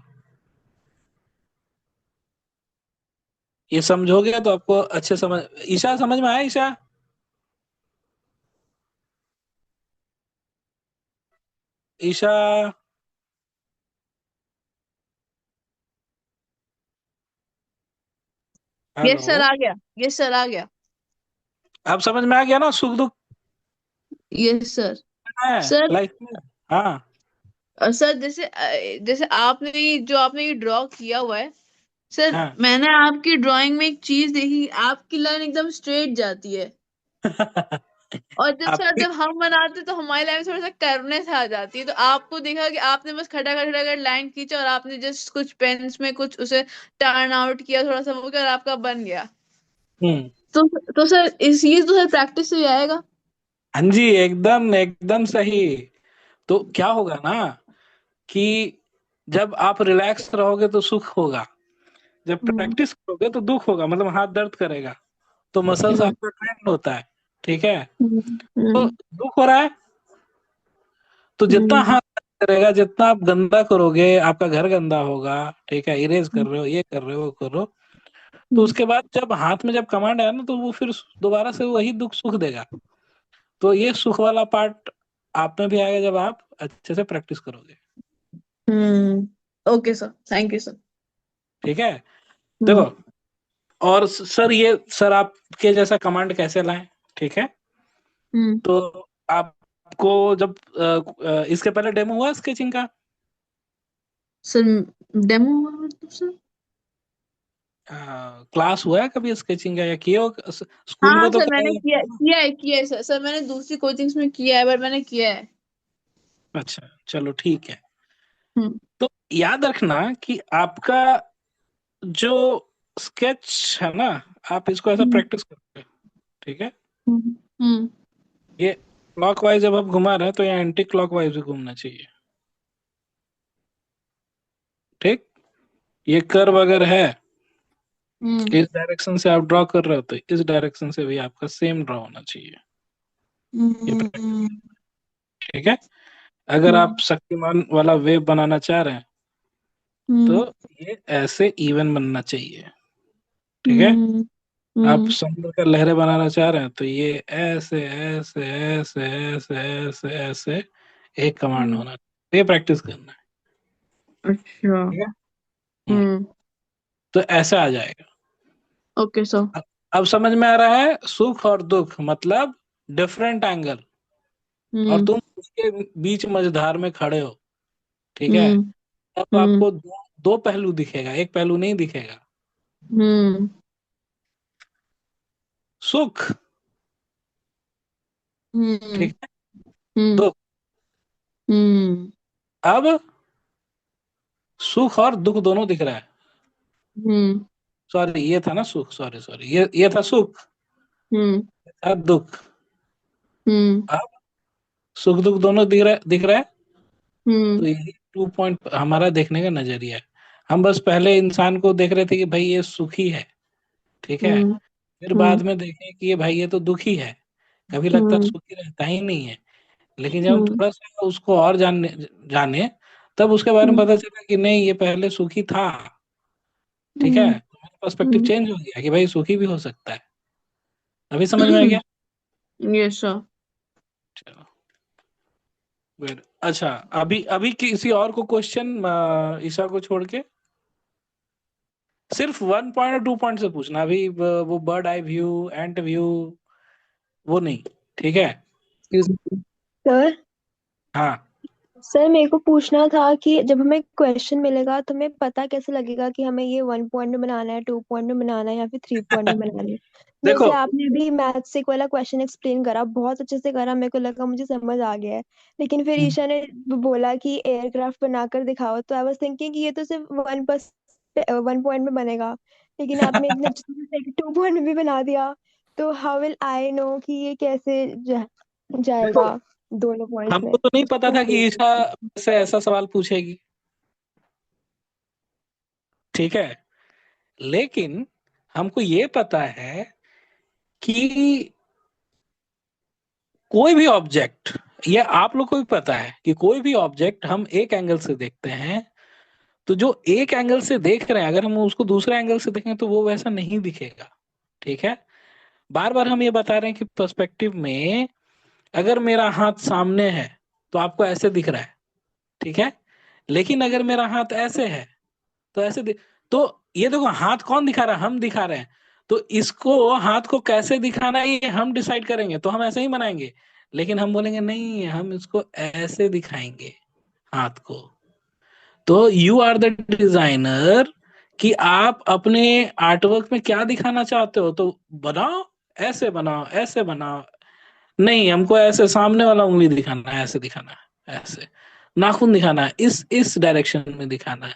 ये समझोगे तो आपको अच्छे समझ। ईशा समझ में आया? Isha, Isha, yes sir hello. आ गया। यस सर आ गया। आप समझ में आ गया ना, सुख दुख यस सर। है सर लाइफ में। हाँ सर जैसे जैसे जो आपने ये ड्रॉ किया हुआ है सर, हाँ। मैंने आपकी ड्राइंग में एक चीज देखी, आपकी लाइन एकदम स्ट्रेट जाती है। और आपकी जब हम बनाते तो हमारी लाइन में थोड़ा सा कर्वनेस आ जाती है, तो आपको देखा कि आपने बस खड़ा लाइन खींचा और आपने जस्ट कुछ पेन्स में कुछ उसे टर्न आउट किया, थोड़ा सा वो किया और आपका बन गया। हम्म। तो सर इस ये तो सर प्रैक्टिस से ही आएगा। हाँ जी, एकदम एकदम सही। तो क्या होगा ना कि जब आप रिलैक्स रहोगे तो सुख होगा, जब हम्म प्रैक्टिस करोगे तो दुख होगा, मतलब हाथ दर्द करेगा। तो मसल्स हम्म आपका ट्रेंड होता है। ठीक है, हम्म तो हम्म दुख हो रहा है, तो जितना हम्म हाथ दर्द करेगा, जितना आप गंदा करोगे, आपका घर गंदा होगा। ठीक है, इरेज कर रहे हो, ये कर रहे हो, वो कर रहे हो। तो हम्म उसके बाद जब हाथ में जब कमांड आया ना, तो वो फिर दोबारा से वही दुख सुख देगा। तो ये सुख वाला पार्ट आप में भी आएगा जब आप अच्छे से प्रैक्टिस करोगे। Okay sir, thank you sir. ठीक है, हम्म देखो। और सर, ये सर आपके जैसा कमांड कैसे लाएं? ठीक है, हम्म तो आपको जब इसके पहले डेमो हुआ स्केचिंग का? सर डेमो मतलब सर? क्लास हुआ है कभी स्केचिंग का, या किए हो स्कूल हाँ में तो सर कराया मैंने ही होगा। किया है सर। सर मैंने दूसरी कोचिंग्स में किया है, पर मैंने किया है। ना? अच्छा, चलो ठीक है। हम्म तो याद रखना कि आपका जो स्केच है ना, आप इसको ऐसा हम्म प्रैक्टिस करोगे। ठीक है, हम्म हम्म ये क्लॉकवाइज जब आप घुमा रहे हैं तो ये एंटी क्लॉकवाइज भी घूमना चाहिए। ठीक, ये कर्व अगर है हम्म इस डायरेक्शन से आप ड्रॉ कर रहे हो तो इस डायरेक्शन से भी आपका सेम ड्रॉ होना चाहिए। ये प्रैक्टिस, हम्म ठीक है। अगर हम्म आप शक्तिमान वाला वेव बनाना चाह रहे हैं तो हम्म ये ऐसे इवन बनना चाहिए, ठीक है। हम्म आप हम्म समुद्र का लहरें बनाना चाह रहे हैं तो ये ऐसे ऐसे ऐसे ऐसे ऐसे ऐसे एक कमांड हम्म, होना चाहिए। ये प्रैक्टिस करना है, अच्छा। ठीक है। हम्म, हम्म तो ऐसा आ जाएगा। Okay sir. अब समझ में आ रहा है, सुख और दुख मतलब डिफरेंट एंगल, और हम्म तुम उसके बीच मझधार में खड़े हो, ठीक है। हम्म तब हम्म आपको दो पहलू दिखेगा, एक पहलू नहीं दिखेगा। हम्म सुख, हम्म ठीक है, हम्म दुख। हम्म अब सुख और दुख दोनों दिख रहा है। हम्म सॉरी, ये था ना सुख, सॉरी सॉरी, ये था सुख, हम्म अब दुख। हम्म अब सुख दुख दोनों दिख रहा है। तो हम्म यही 2 पॉइंट हमारा देखने का नजरिया है। हम बस पहले इंसान को देख रहे थे कि भाई ये सुखी है, ठीक है। हम्म फिर हम्म बाद में देखें कि ये भाई ये तो दुखी है। कभी लगता है हम्म सुखी रहता ही नहीं है। लेकिन जब हम हम्म थोड़ा सा उसको और जाने तब उसके बारे में हम्म पता चला कि नहीं, ये पहले सुखी था, ठीक है। तो हमारा पर्सपेक्टिव हम्म चेंज हो गया कि भाई सुखी भी हो सकता है। अभी समझ में आ गया। Yes sir. चलो, good। अच्छा, अभी अभी किसी और को क्वेश्चन, ईशा को छोड़ के सिर्फ 1 पॉइंट और 2 पॉइंट से पूछना। अभी वो बर्ड आई व्यू, एंट व्यू, वो नहीं, ठीक है। सर हाँ, सर मेरे को पूछना था कि जब हमें क्वेश्चन मिलेगा तो हमें पता कैसे लगेगा कि हमें ये 1 पॉइंट में बनाना है, 2 पॉइंट में बनाना है या फिर 3 पॉइंट में बनाना है। देखो, जैसे आपने अभी मैथ्स एक वाला क्वेश्चन एक्सप्लेन करा, बहुत अच्छे से करा, मेरे को लगा मुझे समझ आ गया है। लेकिन फिर ईशा ने बोला कि एयरक्राफ्ट बनाकर दिखाओ, तो आई वाज थिंकिंग कि ये तो सिर्फ 1 पॉइंट में बनेगा। लेकिन आपने इतने अच्छे से 2 पॉइंट में भी बना दिया। तो हाउ विल आई नो कि ये कैसे देखो, जाएगा दोनों पॉइंट्स में। हमको तो नहीं पता था कि ईशा ओके। से ऐसा सवाल पूछेगी, ठीक है। लेकिन हमको ये पता है कि कोई भी ऑब्जेक्ट, ये आप लोग को भी पता है कि कोई भी ऑब्जेक्ट हम एक एंगल से देखते हैं, तो जो एक एंगल से देख रहे हैं अगर हम उसको दूसरे एंगल से देखें तो वो वैसा नहीं दिखेगा, ठीक है। बार बार हम ये बता रहे हैं कि पर्सपेक्टिव में अगर मेरा हाथ सामने है तो आपको ऐसे दिख रहा है, ठीक है। लेकिन अगर मेरा हाथ ऐसे है तो तो ये देखो, हाथ कौन दिखा रहा है, हम दिखा रहे हैं। तो इसको, हाथ को कैसे दिखाना है ये हम डिसाइड करेंगे, तो हम ऐसे ही बनाएंगे। लेकिन हम बोलेंगे नहीं, हम इसको ऐसे दिखाएंगे हाथ को। तो यू आर द डिजाइनर कि आप अपने आर्टवर्क में क्या दिखाना चाहते हो, तो बनाओ, ऐसे बनाओ, ऐसे बनाओ। नहीं, हमको ऐसे सामने वाला उंगली दिखाना है, ऐसे दिखाना है, ऐसे नाखून दिखाना है, इस डायरेक्शन में दिखाना है।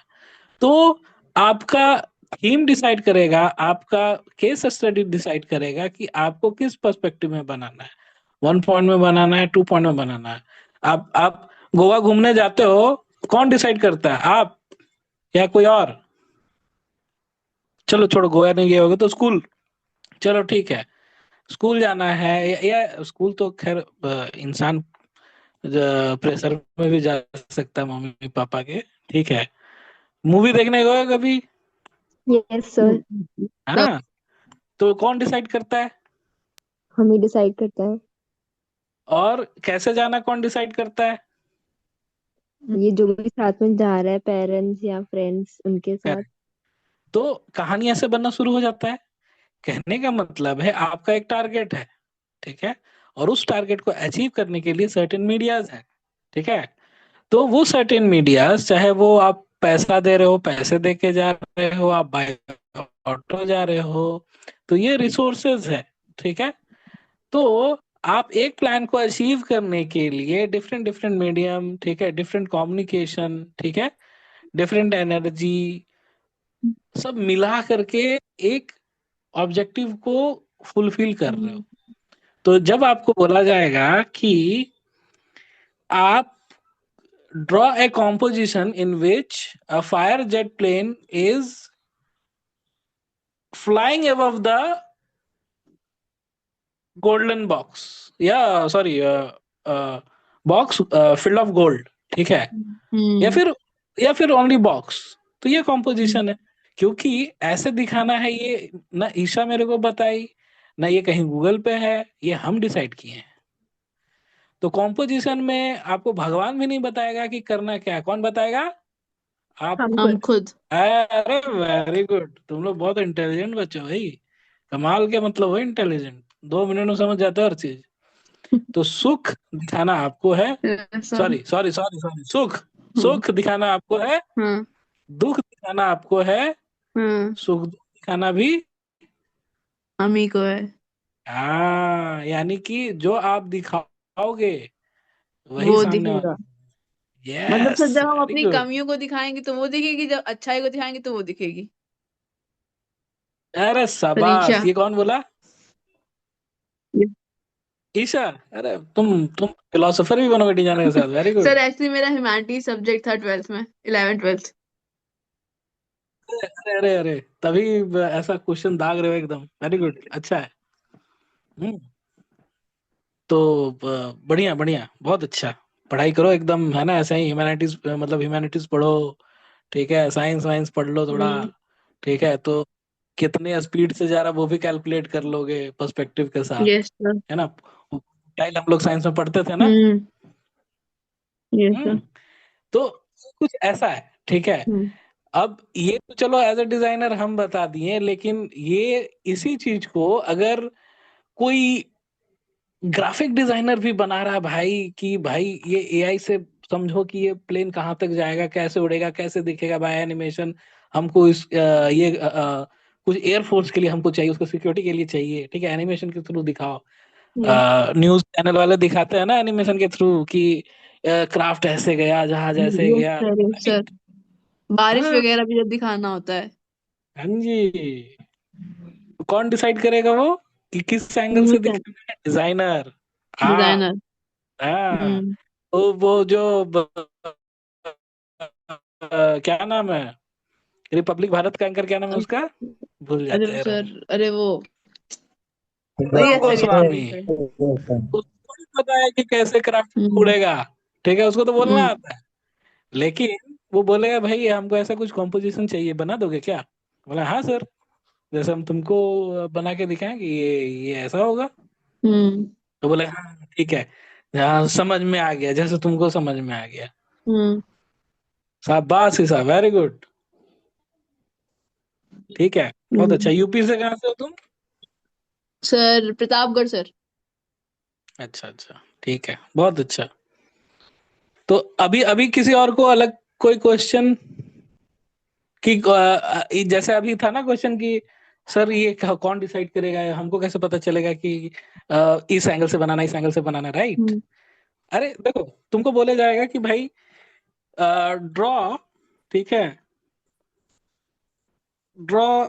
तो आपका थीम डिसाइड करेगा, आपका केस स्टडी डिसाइड करेगा कि आपको किस पर्सपेक्टिव में बनाना है। 1 पॉइंट में बनाना है, 2 पॉइंट में बनाना है। आप गोवा घूमने जाते हो, कौन डिसाइड करता है, आप या कोई और? चलो छोड़ो, गोवा नहीं गए होगे तो स्कूल, चलो ठीक है, स्कूल जाना है, या स्कूल तो खैर इंसान प्रेशर में भी जा सकता है मम्मी पापा के, ठीक है। मूवी देखने गए कभी? Yes sir. हाँ, तो कौन डिसाइड करता है? हम ही डिसाइड करते हैं। और कैसे जाना कौन डिसाइड करता है? ये जो भी साथ में जा रहा है, पेरेंट्स या फ्रेंड्स, उनके साथ। Correct। तो कहानी ऐसे बनना शुरू हो जाता है। कहने का मतलब है आपका एक टारगेट है, ठीक है। और उस टारगेट को अचीव करने के लिए सर्टेन मीडियाज है, ठीक है। तो वो सर्टेन मीडियाज, चाहे वो आप पैसा दे रहे हो, पैसे दे के जा रहे हो, आप बाय ऑटो जा रहे हो, तो ये रिसोर्सेज है, ठीक है। तो आप एक प्लान को अचीव करने के लिए डिफरेंट डिफरेंट मीडियम, ठीक है, डिफरेंट कम्युनिकेशन, ठीक है, डिफरेंट एनर्जी, सब मिला करके एक ऑब्जेक्टिव को फुलफिल कर रहे हो। तो जब आपको बोला जाएगा कि आप draw a composition in which a fire jet plane is flying above the golden box, या sorry box filled of gold, ठीक है, या हम्म फिर या फिर ओनली बॉक्स। तो ये कॉम्पोजिशन है, क्योंकि ऐसे दिखाना है, ये ना ईशा मेरे को बताई, ना ये कहीं गूगल पे है, ये हम डिसाइड किए हैं। तो कॉम्पोजिशन में आपको भगवान भी नहीं बताएगा कि करना क्या है, कौन बताएगा? आप हम हम खुद। खुद। अरे वेरी गुड, तुम लोग बहुत इंटेलिजेंट बच्चे हो भाई, कमाल के, मतलब हो इंटेलिजेंट, 2 मिनट में समझ जाते हो हर चीज। तो सुख दिखाना आपको है, sir. Sorry sorry sorry sorry, सुख, हम्म सुख दिखाना आपको है, हाँ दुख दिखाना आपको है, हाँ सुख दुख दिखाना भी। हम ही को है। हाँ, यानी कि जो आप दिखाओगे वही वो सामने दिखेगा। वाला। मतलब यस, सर जब हम वेरी अपनी गुड। कमियों को दिखाएंगे तो वो दिखेगी, जब अच्छाई को दिखाएंगे तो वो दिखेगी। अरे सनीशा। शाबाश, ये कौन बोला? ईशा। अरे तुम फिलोसोफर भी बनोगे डिजाइनर के साथ, वेरी सर गुड। एक्चुअली मेरा ह्यूमैनिटीज सब्जेक्ट था 12th में, 11th 12th। अरे अरे अरे, तभी ऐसा क्वेश्चन दाग रहे हो एकदम, वेरी गुड, अच्छा है। हम्म। तो बढ़िया बढ़िया, बहुत अच्छा। पढ़ाई करो एकदम, है ना, ऐसा ही ह्यूमैनिटीज, मतलब ह्यूमैनिटीज पढ़ो, ठीक है, साइंस वाइंस पढ़ लो थोड़ा, हम्म ठीक है, तो कितने स्पीड से जा रहा है वो भी कैलकुलेट कर लोगे पर्सपेक्टिव के साथ, यस सर। है ना। टाइल हम लोग साइंस में पढ़ते थे ना। हम्म यस सर। हम्म। तो कुछ ऐसा है, ठीक है। हम्म अब ये तो चलो एज ए डिजाइनर हम बता दिए, लेकिन ये इसी चीज को अगर कोई ग्राफिक डिजाइनर भी बना रहा है भाई, कि भाई ये एआई से समझो कि ये प्लेन कहाँ तक जाएगा, कैसे उड़ेगा, कैसे दिखेगा बाय एनिमेशन, हमको कुछ एयरफोर्स के लिए हमको चाहिए, उसको सिक्योरिटी के लिए चाहिए, ठीक है, एनिमेशन के थ्रू दिखाओ। यस न्यूज चैनल वाले दिखाते हैं ना एनिमेशन के थ्रू कि क्राफ्ट ऐसे गया, जहाज ऐसे यस गया, सर यस सर। राइट। बारिश हाँ, वगैरह भी जब दिखाना होता है। हाँ जी। कौन डिसाइड करेगा वो कि किस एंगल से न्यूज चैनल। दिखाना है? डिजाइनर। हाँ। डिजाइनर। हाँ। हम्म तो वो जो क्या नाम है, रिपब्लिक भारत का एंकर क्या नाम है उसका, भूल अरे जाते वो हैं यार हम। सर, अरे वो वही गौरव अच्छा गया गोस्वामी। सर। उसको भी पता है कि कैसे क्राफ्ट हम्म उड़ेगा, ठीक है, उसको तो बोलना हम्म आता है, लेकिन वो बोलेगा भाई हमको ऐसा कुछ कॉम्पोजिशन चाहिए, बना दोगे क्या? बोला हाँ सर, जैसे हम तुमको बना के दिखाएं कि ये ऐसा होगा। हम्म तो बोले हाँ ठीक है, हाँ समझ में आ गया, जैसे तुमको समझ में आ गया। हम्म शाबाश ईसा, वेरी गुड, ठीक है, बहुत अच्छा। हम्म। यूपी से कहाँ से हो तुम? Sir Pratapgarh sir. अच्छा अच्छा, ठीक है, बहुत अच्छा। तो अभी अभी किसी और को अलग कोई क्वेश्चन, कि जैसे अभी था ना क्वेश्चन कि सर ये कौन डिसाइड करेगा, हमको कैसे पता चलेगा कि इस एंगल से बनाना, इस एंगल से बनाना, राइट। हम्म अरे देखो, तुमको बोला जाएगा कि भाई ड्रॉ, ठीक है, draw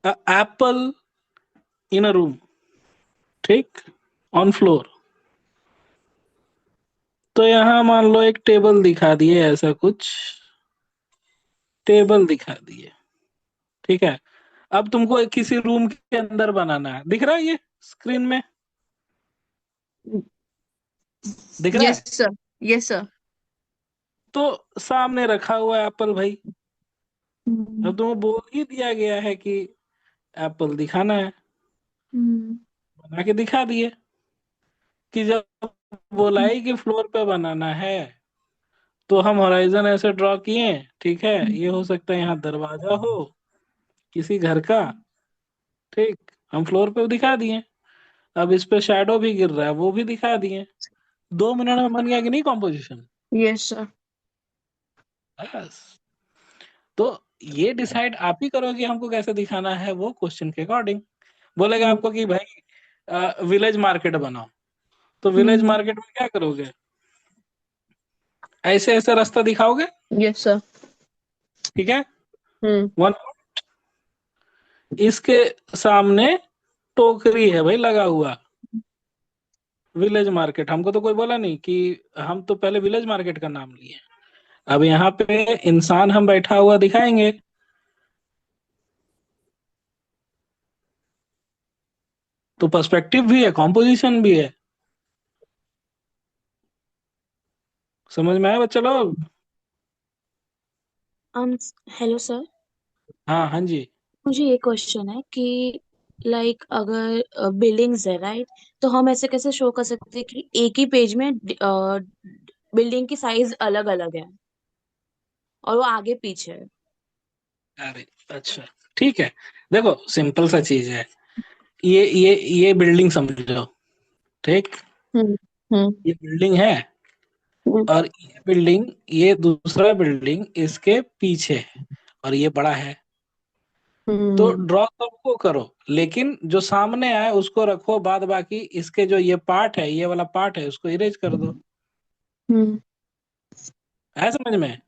apple in a room, ठीक, ऑन फ्लोर। तो यहाँ मान लो एक टेबल दिखा दिए, ऐसा कुछ टेबल दिखा दिए, ठीक है। अब तुमको किसी रूम के अंदर बनाना है, दिख रहा है ये स्क्रीन में, दिख रहा यस है? Sir yes sir. तो सामने रखा हुआ है एप्पल भाई। हम्म अब तुम्हें बोल ही दिया गया है कि एप्पल दिखाना है, हम्म बना के दिखा दिए। कि जब बोला ही कि फ्लोर पे बनाना है, तो हम होराइजन ऐसे ड्रॉ किए, ठीक है, ये हो सकता है यहाँ दरवाजा हो किसी घर का, ठीक, हम फ्लोर पे दिखा दिए। अब इस पे शैडो भी गिर रहा है, वो भी दिखा दिए। 2 मिनट में बन गया कि नहीं कॉम्पोजिशन? Yes sir. बस। तो ये डिसाइड आप ही करो कि हमको कैसे दिखाना है, वो क्वेश्चन के अकॉर्डिंग। बोलेगा आपको कि भाई विलेज मार्केट बनाओ, तो विलेज मार्केट में क्या करोगे? ऐसे ऐसे रास्ता दिखाओगे, यस सर। ठीक है, हम्म वन, इसके सामने टोकरी है भाई लगा हुआ, विलेज मार्केट। हमको तो कोई बोला नहीं कि, हम तो पहले विलेज मार्केट का नाम लिए। अब यहाँ पे इंसान हम बैठा हुआ दिखाएंगे, तो पर्सपेक्टिव भी है, कॉम्पोजिशन भी है। समझ में आया बच्चा लोग? हेलो सर, हाँ हाँ जी। मुझे ये क्वेश्चन है कि लाइक अगर बिल्डिंग्स है राइट, तो हम ऐसे कैसे शो कर सकते हैं कि एक ही पेज में बिल्डिंग की साइज अलग अलग है और वो आगे पीछे है। अरे अच्छा, ठीक है। देखो सिंपल सा चीज है। ये बिल्डिंग समझो, ठीक। हम्म हम्म ये बिल्डिंग है, हम्म और ये दूसरा बिल्डिंग इसके पीछे है, और ये बड़ा है। तो हम्म ड्रॉ सबको करो, लेकिन जो सामने आए उसको रखो, बाद बाकी इसके जो ये पार्ट है, ये वाला पार्ट है, उसको इरेज कर दो। हम्म है समझ में?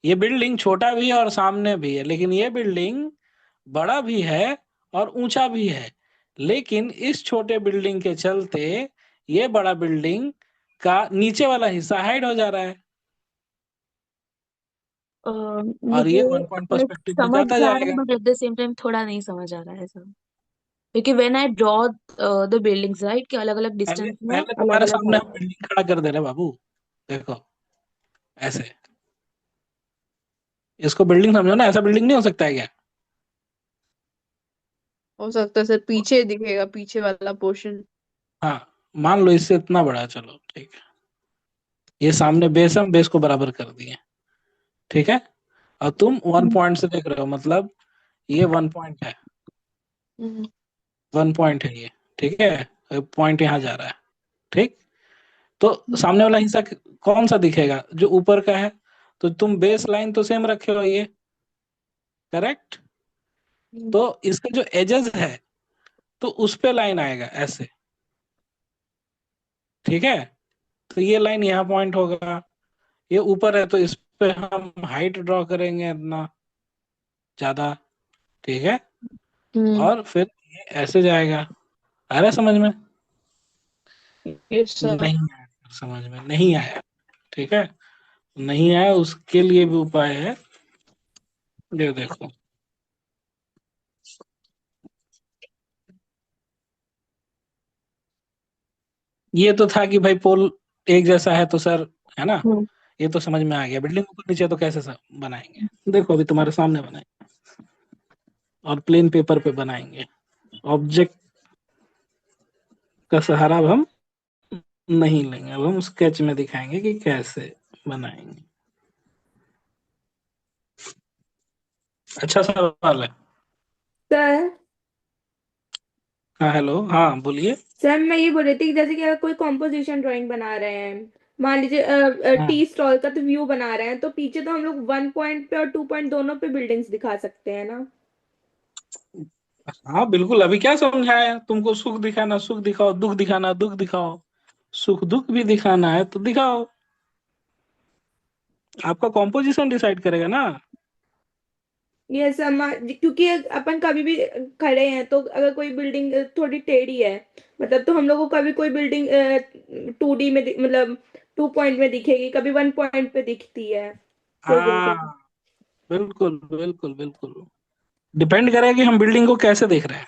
ये बिल्डिंग छोटा भी है और सामने भी है, लेकिन ये बिल्डिंग बड़ा भी है और ऊंचा भी है। लेकिन इस छोटे बिल्डिंग के चलते ये बड़ा बिल्डिंग का नीचे वाला हिस्सा हाइड हो जा रहा है, और मुझे ये 1 पॉइंट लाइक पर्सपेक्टिव में समझ जाता आ रहा है जाएगा। But at the same time थोड़ा नहीं समझ आ रहा है सर, क्योंकि when I draw the buildings right कि अलग अलग पहले डिस्टेंस में पहले अलग तुम्हारे अलग सामने हाइट। हम बिल्डिंग खड़ा कर दे रहे बाबू। देखो ऐसे, इसको बिल्डिंग समझो ना, ऐसा बिल्डिंग नहीं हो सकता है क्या? हो सकता है सर, पीछे दिखेगा, पीछे वाला पोर्शन। हाँ, मान लो इससे इतना बड़ा, चलो ठीक है। ये सामने बेस है, हम बेस को बराबर कर दिए, ठीक है। और तुम 1 पॉइंट से देख रहे हो, मतलब ये 1 पॉइंट है, हम्म 1 पॉइंट है ये, ठीक है। पॉइंट यहाँ जा रहा है, ठीक। तो सामने वाला हिस्सा कौन सा दिखेगा? जो ऊपर का है। तो तुम बेस लाइन तो सेम रखे हो, ये करेक्ट। तो इसके जो एजेस है, तो उस पे लाइन आएगा ऐसे, ठीक है। तो ये लाइन यहाँ पॉइंट होगा, ये ऊपर है तो इस पे हम हाइट ड्रॉ करेंगे इतना ज्यादा, ठीक है। हम्म और फिर ये ऐसे जाएगा। आ रहा है समझ में? Yes sir. नहीं आया, समझ में नहीं आया, ठीक है। नहीं आया, उसके लिए भी उपाय है। ये देखो, ये तो था कि भाई पोल एक जैसा है तो सर, है ना। हम्म ये तो समझ में आ गया, बिल्डिंग ऊपर नीचे तो कैसे बनाएंगे। देखो अभी तुम्हारे सामने बनाएंगे, और प्लेन पेपर पे बनाएंगे। ऑब्जेक्ट का सहारा अब हम नहीं लेंगे, अब हम स्केच में दिखाएंगे कि कैसे बनाएंगे। अच्छा सवाल है। सर हाँ हेलो, हाँ बोलिए। सर मैं ये बोल रही थी कि जैसे कि अगर कोई कॉम्पोजिशन ड्राइंग बना रहे हैं, मान लीजिए हाँ टी स्टॉल का तो व्यू बना रहे हैं, तो पीछे तो हम लोग 1 पॉइंट पे और 2 पॉइंट दोनों पे बिल्डिंग्स दिखा सकते हैं ना। हाँ बिल्कुल, अभी क्या समझाया तुमको? सुख दिखाना सुख दिखाओ, दुख दिखाना दुख दिखाओ। सुख दुख भी दिखाना है तो दिखाओ, आपका कॉम्पोजिशन डिसाइड करेगा ना। ये सर क्योंकि अपन कभी भी खड़े हैं तो अगर कोई बिल्डिंग थोड़ी टेढ़ी है, मतलब तो हम लोग को कभी कोई बिल्डिंग 2D में मतलब 2 पॉइंट में दिखेगी, कभी 1 पॉइंट पे दिखती है कोई हाँ बिल्डिंग। बिल्कुल बिल्कुल बिल्कुल, डिपेंड करेगा कि हम बिल्डिंग को कैसे देख रहे हैं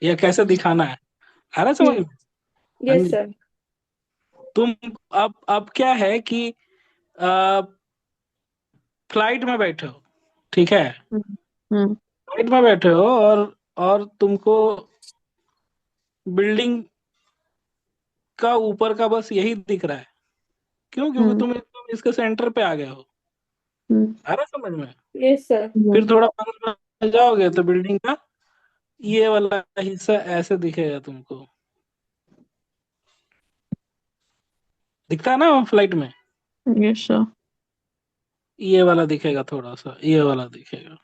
या कैसे दिखाना है। आ रहा है समझ में? हाँ यस जी। सर। तुम, अब क्या है कि फ्लाइट में बैठे हो, ठीक है। हम्म हम्म फ्लाइट में बैठे हो, और तुमको बिल्डिंग का ऊपर का बस यही दिख रहा है। क्यों? क्योंकि हम्म तुम एकदम इसके सेंटर पे आ गए हो। हम्म आ रहा है समझ में? Yes sir. फिर थोड़ा अंदर में जाओगे तो बिल्डिंग का ये वाला हिस्सा ऐसे दिखेगा तुमको। दिखता है ना फ्लाइट में? Yes sir. ये वाला दिखेगा, थोड़ा सा ये वाला दिखेगा।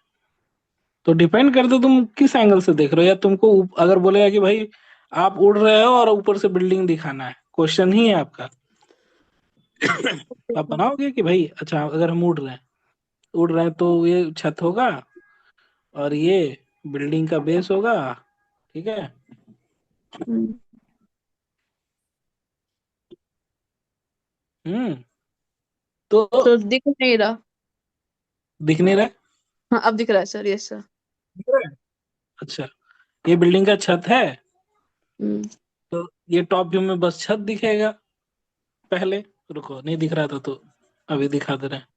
तो डिपेंड करता है तुम किस एंगल से देख रहे हो। या तुमको अगर बोलेगा कि भाई आप उड़ रहे हो और ऊपर से बिल्डिंग दिखाना है, क्वेश्चन ही है आपका। तो आप बनाओगे कि भाई अच्छा, अगर हम उड़ रहे हैं तो ये छत होगा, और ये बिल्डिंग का बेस होगा, ठीक है। हम्म हम्म। तो तो दिख नहीं रहा। दिख नहीं रहा है? हाँ अब दिख रहा है सर, यस सर। दिख रहा है? अच्छा, ये बिल्डिंग का छत है, हम्म तो ये टॉप व्यू में बस छत दिखेगा पहले। रुको, नहीं दिख रहा था तो अभी दिखा दे रहे हैं,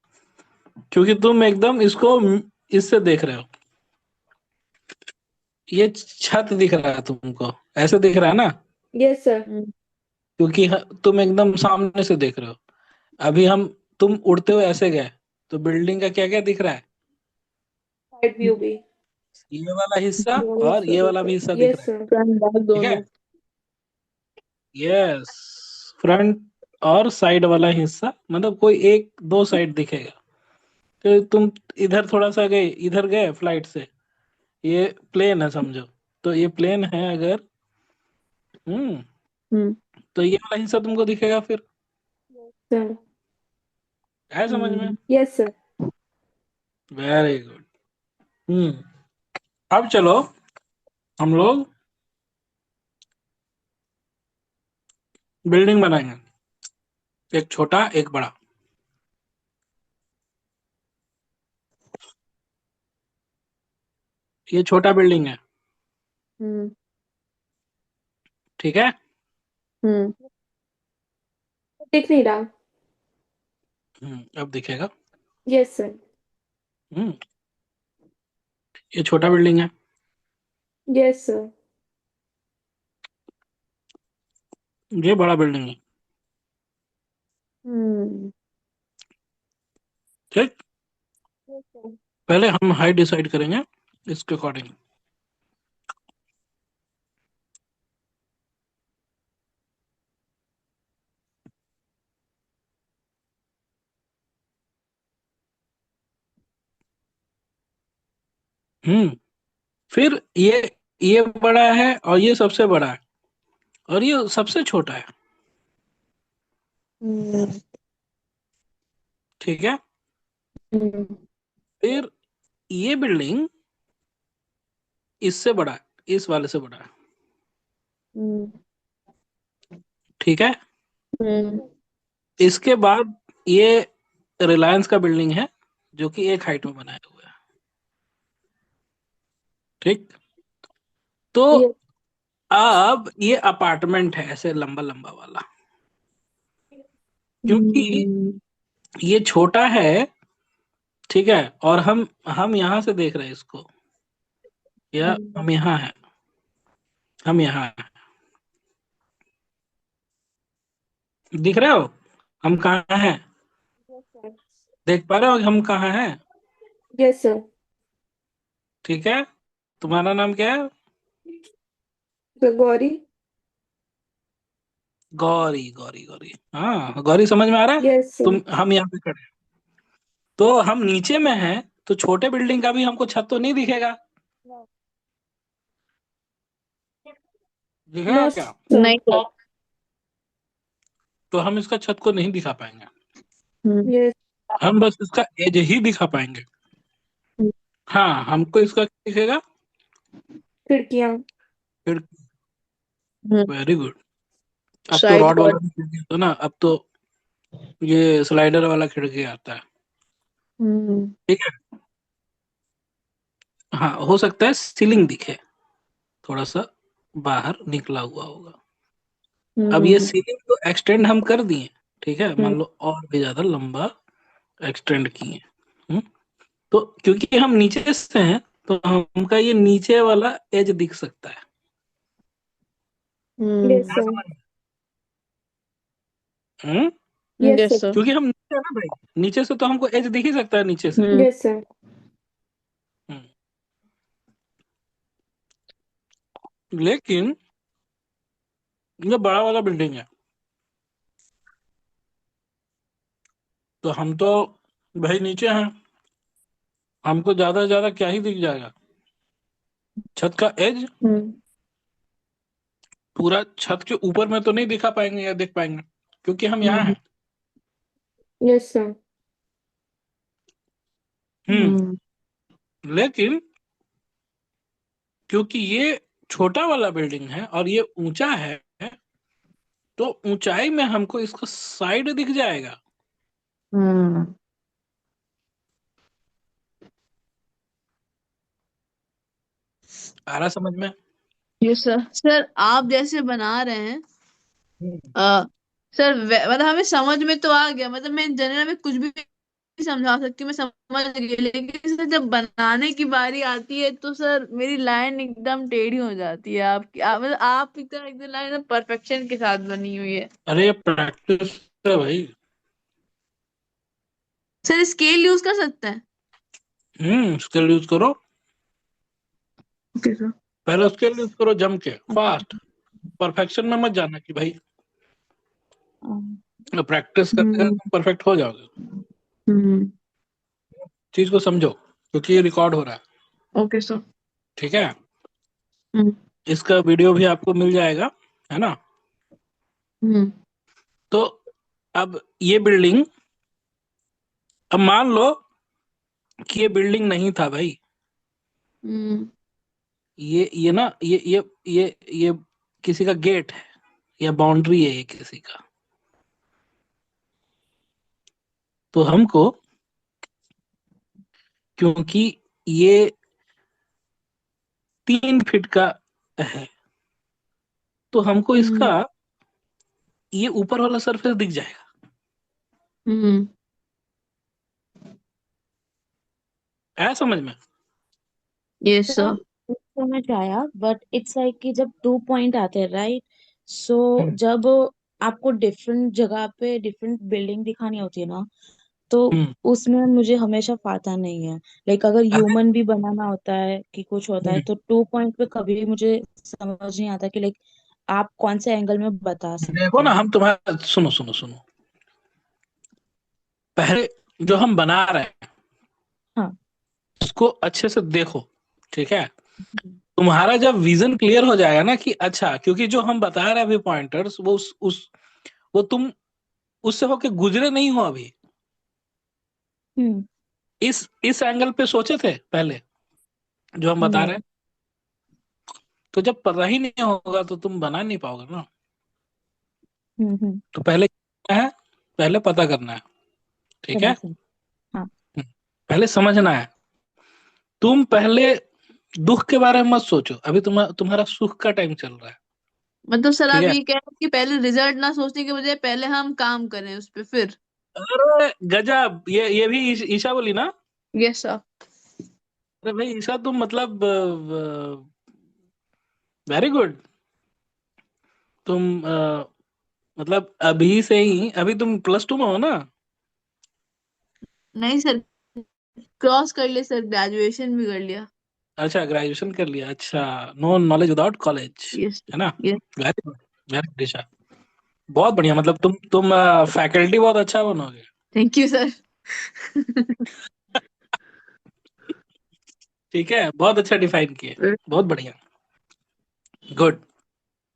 क्योंकि तुम एकदम इसको इससे देख रहे हो। ये छत दिख रहा है तुमको, ऐसे दिख रहा है ना, यस सर। हम्म क्योंकि तुम एकदम सामने से देख रहे हो। अभी तुम उड़ते हुए ऐसे गए, तो बिल्डिंग का क्या क्या दिख रहा है? साइड व्यू भी। ये वाला हिस्सा दोनों और हिस्से ये दिख वाला भी हिस्सा रहे, दिख यस रहा है। सर। फ्रंट बैक ठीक है, दोनों। यस। फ्रंट और साइड वाला हिस्सा, मतलब कोई एक दो साइड दिखेगा। तो तुम इधर थोड़ा सा गए, इधर गए फ्लाइट से, ये प्लेन है समझो। तो ये प्लेन है अगर, हम्म हम्म तो ये वाला हिस्सा तुमको दिखेगा फिर। सर। है समझ में? Yes sir. Very good. अब चलो हम लोग बिल्डिंग बनाएंगे, एक छोटा एक बड़ा। ये छोटा बिल्डिंग है, हम्म ठीक है। हम्म दिख नहीं रहा। अब दिखेगा। Yes sir. हम्म ये छोटा बिल्डिंग है, यस सर। ये बड़ा बिल्डिंग है, हम्म ठीक। Yes sir. पहले हम हाइट डिसाइड करेंगे इसके अकॉर्डिंग। हम्म फिर ये बड़ा है और ये सबसे बड़ा है और ये सबसे छोटा है, हम्म ठीक है। हम्म फिर ये बिल्डिंग इससे बड़ा है, इस वाले से बड़ा है, हम्म ठीक है। हम्म इसके बाद ये रिलायंस का बिल्डिंग है, जो कि एक हाइट में बनाया हुआ है, ठीक। तो यस। अब ये अपार्टमेंट है, ऐसे लंबा लंबा वाला, क्योंकि हम्म ये छोटा है, ठीक है। और हम यहाँ से देख रहे हैं इसको, या हम यहाँ हैं, हम यहाँ हैं, दिख रहे हो हम कहाँ हैं? Yes sir. देख पा रहे हो कि हम कहाँ हैं? Yes sir. ठीक है। तुम्हारा नाम क्या है? सर गौरी। गौरी, गौरी, गौरी, हाँ गौरी, समझ में आ रहा है। Yes sir. हम यहाँ पे खड़े हैं, तो हम नीचे में हैं, तो छोटे बिल्डिंग का भी हमको छत तो नहीं दिखेगा, नो दिखेगा क्या? सर। नहीं सर। तो हम इसका छत को नहीं दिखा पाएंगे, यस। हम बस इसका एज ही दिखा पाएंगे। हाँ, हमको इसका क्या दिखेगा? खिड़कियां। फिर हम्म वेरी गुड। अब तो साइड रॉड वॉल। वाला भी खिड़की तो ना, अब तो ये स्लाइडर वाला खिड़की आता है, हम्म ठीक है। हाँ, हो सकता है सीलिंग दिखे, थोड़ा सा बाहर निकला हुआ होगा। अब ये हम्म सीलिंग तो एक्सटेंड हम कर दिए, ठीक है, हम्म मान लो और भी ज्यादा लंबा एक्सटेंड किए। हम्म, तो क्योंकि हम नीचे से हैं, तो हमका ये नीचे वाला एज दिख सकता है। यस हम्म सर। हम्म यस यस सर। सर। क्योंकि हम नीचे है ना भाई, नीचे से तो हमको एज दिख ही सकता है नीचे से। Yes sir. हम्म, लेकिन ये बड़ा वाला बिल्डिंग है, तो हम तो भाई नीचे हैं, हमको ज्यादा से ज्यादा क्या ही दिख जाएगा? छत का एज हम्म पूरा छत के ऊपर में तो नहीं दिखा पाएंगे या देख पाएंगे, क्योंकि हम यहाँ हम्म हैं। Yes sir. हम्म हम्म लेकिन क्योंकि ये छोटा वाला बिल्डिंग है और ये ऊंचा है, तो ऊंचाई में हमको इसका साइड दिख जाएगा। हम्म आ रहा समझ में? ये सर आप जैसे बना रहे हैं आ, सर मतलब हमें समझ में तो आ गया, मतलब मैं जनरल में कुछ भी समझा सकती हूँ, मैं समझ गई, लेकिन सर जब बनाने की बारी आती है तो सर मेरी लाइन एकदम टेढ़ी हो जाती है। आपकी मतलब आप एकदम एकदम लाइन परफेक्शन के साथ बनी हुई है। अरे ये प्रैक्टिस है भाई। सर स्केल यूज कर सकते हैं? स्किल यूज करो, ओके सर। पहले स्किल यूज करो जम के फास्ट। परफेक्शन में मत जाना कि भाई प्रैक्टिस करके हम्म। तुम परफेक्ट हो जाओगे। हम्म। चीज को समझो क्योंकि ये रिकॉर्ड हो रहा है। Okay sir. ठीक है, हम्म। इसका वीडियो भी आपको मिल जाएगा, है ना। हम्म। तो अब ये बिल्डिंग, अब मान लो कि ये बिल्डिंग नहीं था भाई, हम्म। ये ना ये किसी का गेट है या बाउंड्री है ये किसी का। तो हमको, क्योंकि ये 3 फीट का है, तो हमको हम्म। इसका ये ऊपर वाला सरफेस दिख जाएगा। हम्म। आया समझ में? Yes sir. समझ आया, बट इट्स लाइक कि जब 2 पॉइंट आते हैं, राइट? सो हम्म जब आपको डिफरेंट जगह पे डिफरेंट बिल्डिंग दिखानी होती है ना, तो हम्म उसमें मुझे हमेशा फाता नहीं है। लाइक अगर अरे ह्यूमन भी बनाना होता है कि कुछ होता है, हम्म, तो 2 पॉइंट पे कभी भी मुझे समझ नहीं आता कि लाइक आप कौन से एंगल में बता देखो सकते ना, हैं। हम तुम्हारा सुनो सुनो सुनो, पहले जो हम बना रहे हैं हाँ। उसको अच्छे से देखो। ठीक है, तुम्हारा जब विजन क्लियर हो जाएगा ना कि अच्छा, क्योंकि जो हम बता रहे हैं अभी पॉइंटर्स, वो उस वो तुम उससे होके गुजरे नहीं हो अभी। हम्म। इस एंगल पे सोचे थे पहले जो हम बता रहे नहीं। हैं। तो जब पता ही नहीं होगा तो तुम बना नहीं पाओगे ना। हम्म। तो पहले क्या है, पहले पता करना है। ठीक है, समझ गई। हाँ। पहले समझना है। तुम पहले दुख के बारे में मत सोचो, अभी तुम्हारा सुख का टाइम चल रहा है। मतलब सर ठीक आप है, ये कह रहे हैं कि पहले रिजल्ट ना सोचने के बजाय पहले हम काम करें उस पे फिर? अरे गजब, ये भी ईशा बोली ना। Yes sir. अरे भाई ईशा, तुम मतलब वेरी गुड। तुम मतलब अभी से ही, अभी तुम +2 में हो ना। नहीं सर, क्रॉस कर लिया सर, ग्रेजुएशन भी कर लिया। अच्छा, ग्रेजुएशन कर लिया, अच्छा। No knowledge without college, yes. है ना। Yes. Very good, very good Isha, बहुत बढ़िया। मतलब तुम फैकल्टी बहुत अच्छा बनोगे। Thank you sir. ठीक है, बहुत अच्छा डिफाइन किए, बहुत बढ़िया, गुड।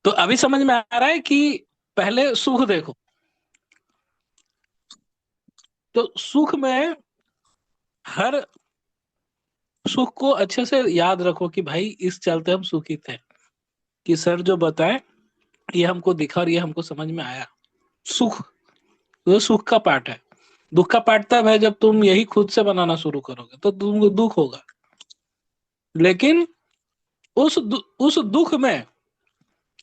तो अभी समझ में आ रहा है कि पहले सुख देखो। तो सुख में, हर सुख को अच्छे से याद रखो कि भाई इस चलते हम सुखी थे, कि सर जो बताए ये हमको दिखा और ये हमको समझ में आया। सुख, ये सुख का पार्ट है। दुख का पार्ट तब है जब तुम यही खुद से बनाना शुरू करोगे तो तुमको दुख होगा। लेकिन उस दुख में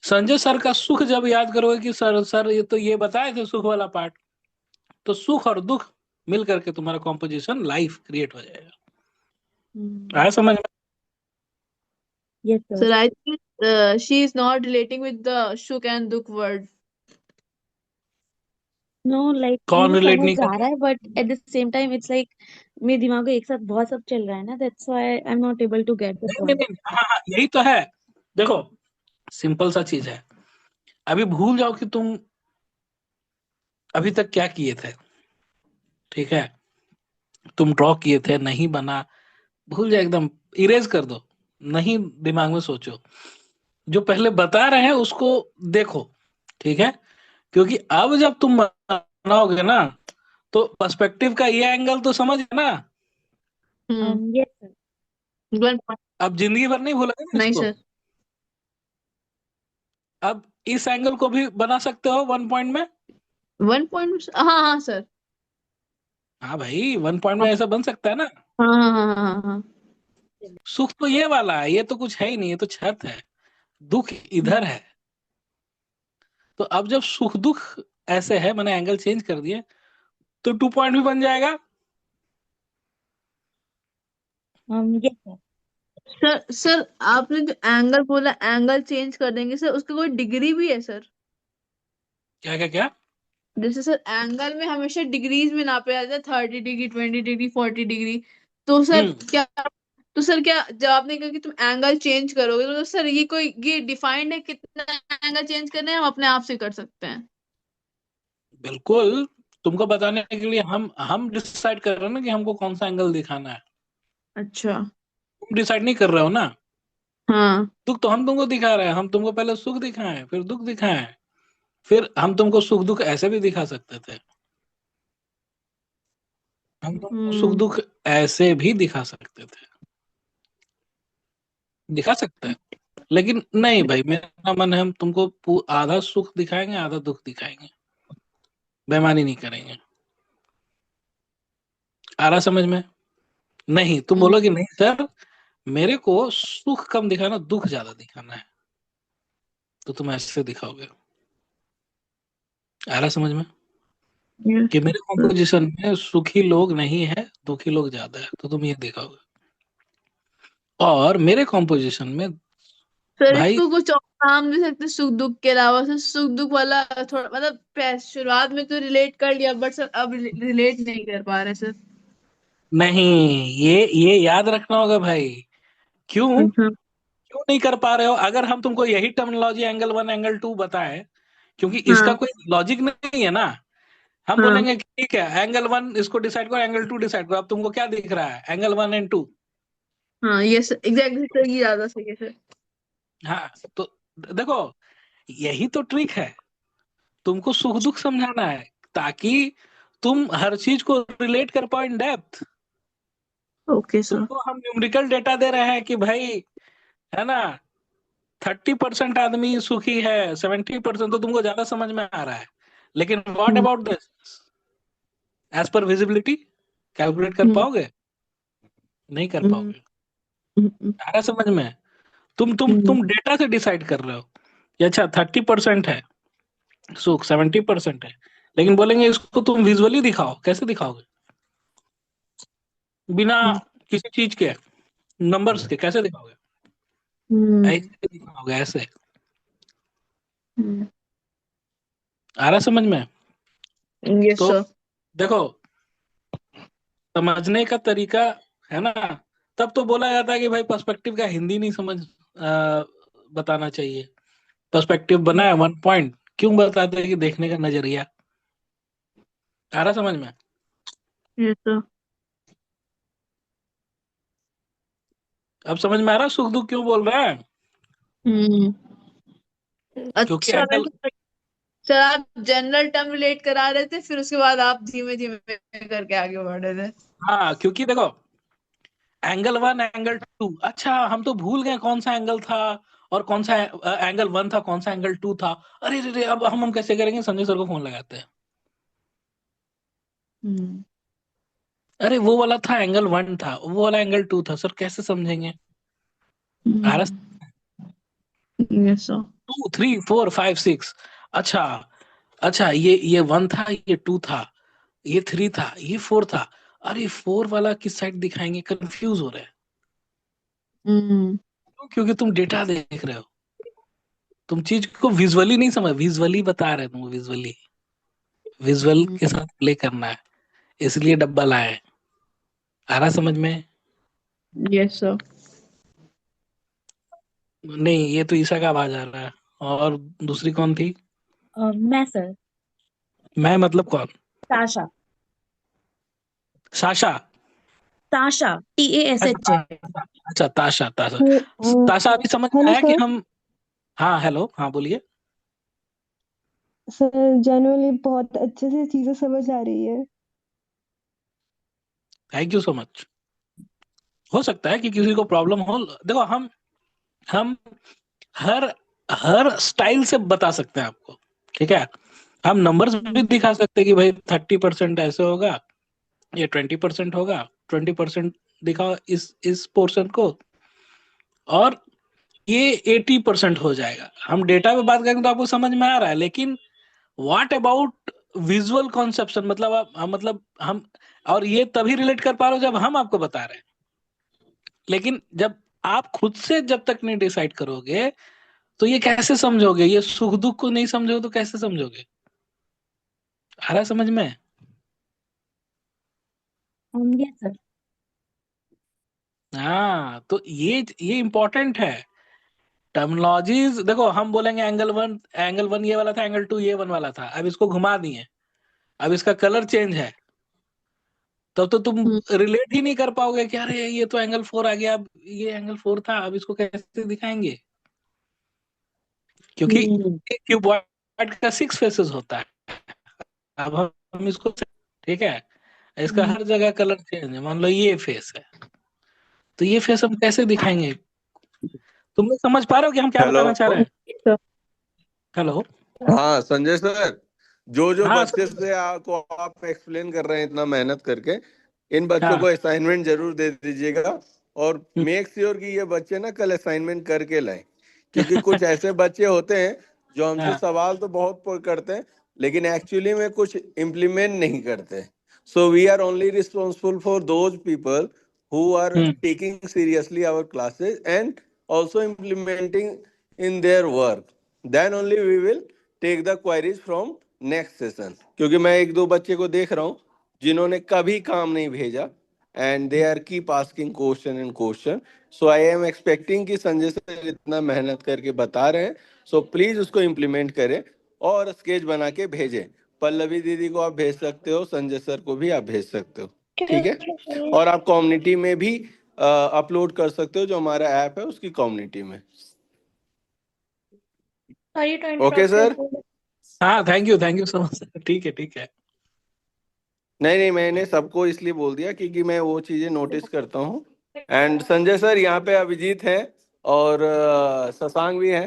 संजय सर का सुख जब याद करोगे कि सर ये तो ये बताए थे सुख वाला पार्ट, तो सुख और दुख मिल करके तुम्हारा कॉम्पोजिशन लाइफ क्रिएट हो जाएगा। आया समझ में? Yes sir. Sir I think she is not relating with the शुक एंड दुख वर्ड। नो, लाइक कौन मुझे रिलेट समझ नहीं आ रहा है, but at the same time it's like मेरे दिमाग में एक साथ बहुत सब चल रहा है ना, that's why I am not able to get the नहीं नहीं पॉइंट। नहीं, हाँ हाँ, यही तो है। देखो, सिंपल सा चीज है। अभी भूल जाओ कि तुम अभी तक क्या किए थे। ठीक है, तुम ड्रॉ किए थे, नहीं बना, भूल जाओ एकदम, इरेज कर दो, नहीं दिमाग में सोचो। जो पहले बता रहे हैं उसको देखो। ठीक है, क्योंकि अब जब तुम बनाओगे ना, तो पर्सपेक्टिव का ये एंगल तो समझ ना। Yes sir. अब जिंदगी भर नहीं भूलोगे ना नहीं इसको। सर। अब इस एंगल को भी बना सकते हो 1 पॉइंट में। 1 पॉइंट, हाँ हाँ सर। हाँ भाई, 1 पॉइंट में ऐसा बन सकता है ना। हाँ हाँ हाँ हाँ हाँ। सुख तो ये वाला है, ये तो कुछ है ही नहीं, ये तो छत है। दुख इधर है। तो अब जब सुख दुख ऐसे है, मैंने एंगल चेंज कर दिए, तो 2 पॉइंट भी बन जाएगा। Yes sir. सर सर आपने जो एंगल बोला एंगल चेंज कर देंगे सर, उसका कोई डिग्री भी है सर? क्या क्या क्या? जैसे सर एंगल में हमेशा डिग्रीज में नापा जाता है, 30 डिग्री, 20 डिग्री, 40 डिग्री। तो सर हम्म क्या, तो सर क्या जब आपने कहा कि तुम एंगल चेंज करोगे, तो सर ये कोई ये डिफाइंड है कितना एंगल चेंज करना है, हम अपने आप से कर सकते हैं? बिल्कुल, तुमको बताने के लिए हम डिसाइड कर रहे हैं ना कि हमको कौन सा एंगल दिखाना है। अच्छा। तुम डिसाइड नहीं कर रहे हो ना। हाँ। दुख तो हम तुमको दिखा रहे हैं, हम तुमको पहले सुख दिखाएं फिर दुख दिखाएं, फिर हम तुमको सुख दुख ऐसे भी दिखा सकते थे। हम तुमको सुख हम्म। दुख ऐसे भी दिखा सकते थे, दिखा सकते हैं। लेकिन नहीं भाई, मेरा मन है हम तुमको आधा सुख दिखाएंगे आधा दुख दिखाएंगे, बेईमानी नहीं करेंगे। आ रहा समझ में? नहीं, तुम बोलोगे नहीं सर मेरे को सुख कम दिखाना दुख ज्यादा दिखाना है, तो तुम ऐसे दिखाओगे। आ रहा समझ में कि मेरे कॉम्पोजिशन में सुखी लोग नहीं है, दुखी लोग ज्यादा है, तो तुम ये दिखाओगे। और मेरे कॉम्पोजिशन में सर भाई इसको कुछ और नाम दे सकते सुख दुख के अलावा? सर सुख दुख वाला थोड़ा मतलब शुरुआत में तो रिलेट कर लिया, बट सर अब रिलेट नहीं कर पा रहे सर। नहीं, ये याद रखना होगा भाई। क्यों अच्छा। क्यों नहीं कर पा रहे हो? अगर हम तुमको यही टर्मिनोलॉजी एंगल 1 एंगल 2 बताएं, क्योंकि इसका हाँ। कोई लॉजिक नहीं है ना। हम हाँ। बोलेंगे कि ठीक है एंगल 1 इसको डिसाइड करो, एंगल 2 डिसाइड करो। अब तुमको क्या दिख रहा है? Angle 1 and 2। हाँ ये सर एग्जैक्टली सर, ये ज्यादा सही है सर। हाँ, तो देखो यही तो ट्रिक है, तुमको सुख दुख समझाना है ताकि तुम हर चीज को रिलेट कर पाओ इन डेप्थ। Okay sir. तुमको हम न्यूमेरिकल डेटा दे रहे हैं कि भाई, है ना, 30% आदमी सुखी है, 70%, तो तुमको ज्यादा समझ में आ रहा है। लेकिन what hmm. About this, as per visibility calculate कर हम्म। पाओगे? नहीं कर हम्म। पाओगे। हम्म। आ रहा समझ में? तुम तुम हम्म। तुम डेटा से डिसाइड कर रहे हो कि अच्छा 30% है सुख, 70% है, लेकिन बोलेंगे इसको तुम विजुअली दिखाओ, कैसे दिखाओगे? बिना किसी चीज के, नंबर्स के कैसे दिखाओगे? ऐसे दिखाओगे, ऐसे। हम्म। आ रहा समझ में? यस तो सर। देखो, समझने का तरीका है ना, तब तो बोला जाता है कि भाई पर्सपेक्टिव का हिंदी नहीं समझ बताना चाहिए। पर्सपेक्टिव बना है 1 पॉइंट, क्यों बताते हैं कि देखने का नजरिया। आ रहा समझ में? Yes sir. अब समझ में आ रहा सुख दुख क्यों बोल रहे हैं? हम्म। क्योंकि अच्छा एंगल, वैसे सर आप जनरल टर्म रिलेट करा रहे थे, फिर उसके बाद आप धीमे धीमे करके आगे बढ़ रहे थे। हाँ क्योंकि देखो एंगल 1 एंगल 2, अच्छा हम तो भूल गए कौन सा एंगल था और कौन सा एंगल 1 था, कौन सा एंगल 2 था। अरे रे रे, अब हम कैसे करेंगे? संजय सर को फोन लगाते हैं। हम्म। अरे वो वाला था एंगल 1 था, वो वाला एंगल 2 था, सर कैसे समझेंगे? आ रहा? Yes sir. 2 3 4 5 6, अच्छा अच्छा, ये 1 था, ये 2 था, ये 3 था, ये 4 था। अरे 4 वाला किस साइड दिखाएंगे? कंफ्यूज हो रहे हैं। हम्म। क्यों? क्योंकि तुम डेटा देख रहे हो, तुम चीज को विजुअली नहीं समझ, विजुअली बता रहे हैं तुमको, विजुअली, विजुअल के साथ प्ले करना है, इसलिए डब्बा लाए हैं। आ रहा समझ में? Yes sir. नहीं, ये तो ईशा का आवाज आ रहा है। और दूसरी कौन थी? मैं सर। मैं मतलब कौन? ताशा। साशा? ताशा, TASH अच्छा है। अच्छा, ताशा ताशा। ताशा अभी समझ में हेलो आया कि सर। हम, हाँ हेलो, हाँ बोलिए। सर जेनुअनली बहुत अच्छे से चीजें समझ आ रही है। Thank you so much. हो सकता है कि किसी को प्रॉब्लम हो। देखो हम हर हर स्टाइल से बता सकते हैं आपको, ठीक है? हम नंबर्स भी दिखा सकते हैं कि भाई 30% ऐसे होगा, ये 20% होगा, 20% दिखाओ इस पोर्शन को। और ये 80% हो जाएगा। हम डेटा पे बात करेंगे तो आपको समझ में आ रहा है, लेकिन व्हाट अबाउट विजुअल कॉन्सेप्शन, मतलब मतलब हम, और ये तभी रिलेट कर पा रहे हो जब हम आपको बता रहे हैं। लेकिन जब आप खुद से जब तक नहीं डिसाइड करोगे तो ये कैसे समझोगे? ये सुख दुख को नहीं समझोगे तो कैसे समझोगे? आ रहा है समझ में? Yes sir. हाँ, तो ये इंपॉर्टेंट है। टर्मिनोलॉजीज देखो, हम बोलेंगे एंगल वन ये वाला था, एंगल टू ये वन वाला था, अब इसको घुमा दिए, अब इसका कलर चेंज है, तब तो तुम रिलेट ही नहीं कर पाओगे कि अरे ये तो एंगल 4 आ गया, अब ये एंगल 4 था, अब इसको कैसे दिखाएंगे? क्योंकि क्यूबॉइड का 6 फेसेस होता है। अब हम इसको, ठीक है, इसका हर जगह कलर चेंज है, मान लो ये फेस है, तो ये फेस हम कैसे दिखाएंगे? तुम लोग समझ पा रहे हो कि हम क्या हेलो। बताना चाह रहे हैं? हेलो। हाँ संजय सर, जो जो हाँ बच्चे सर। से आपको आप एक्सप्लेन कर रहे हैं इतना मेहनत करके, इन बच्चों को हाँ। असाइनमेंट जरूर दे दीजिएगा, और मेक श्योर कि ये बच्चे ना कल असाइनमेंट करके लाएं, क्योंकि कुछ ऐसे बच्चे होते हैं जो हमसे हाँ। सवाल तो बहुत करते हैं लेकिन एक्चुअली में कुछ इम्प्लीमेंट नहीं करते। So we are only responsible for those people who are taking seriously our classes and also implementing in their work. Then only we will take the queries from next session. क्योंकि मैं एक दो बच्चे को देख रहा हूँ जिन्होंने कभी काम नहीं भेजा and they are keep asking question and question. So I am expecting कि संजय सर इतना मेहनत करके बता रहे हैं, so please उसको implement करें और स्केच बना के भेजें। पल्लवी दीदी को आप भेज सकते हो, संजय सर को भी आप भेज सकते हो, ठीक है? और आप कम्युनिटी में भी अपलोड कर सकते हो, जो हमारा ऐप है उसकी कम्युनिटी में। Okay sir. हाँ, थैंक यू सो मच। ठीक है, ठीक है। नहीं, मैंने सबको इसलिए बोल दिया क्योंकि मैं वो चीजें नोटिस करता हूँ। एंड संजय सर, यहाँ पे अभिजीत है और शशांक भी है,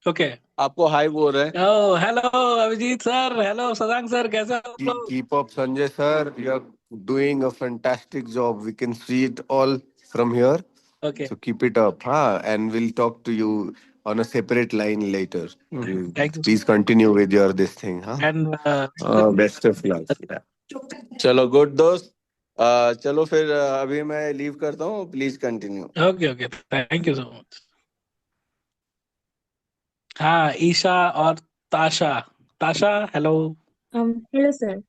ओके। आपको हाई बोल रहे हैं। Oh hello Abhijit sir, hello Shashank sir, कैसे हो आप लोग? Keep up, Sanjay sir. You're doing a fantastic job. We can see it all from here. Okay. So keep it up, huh? And we'll talk to you on a separate line later. Thank you. Please continue with your this thing, huh? And Best of luck. चलो good दोस्त, चलो फिर अभी मैं leave करता हूँ, please continue. Okay, thank you so much. हाँ, ईशा और ताशा हेलो। Hello sir.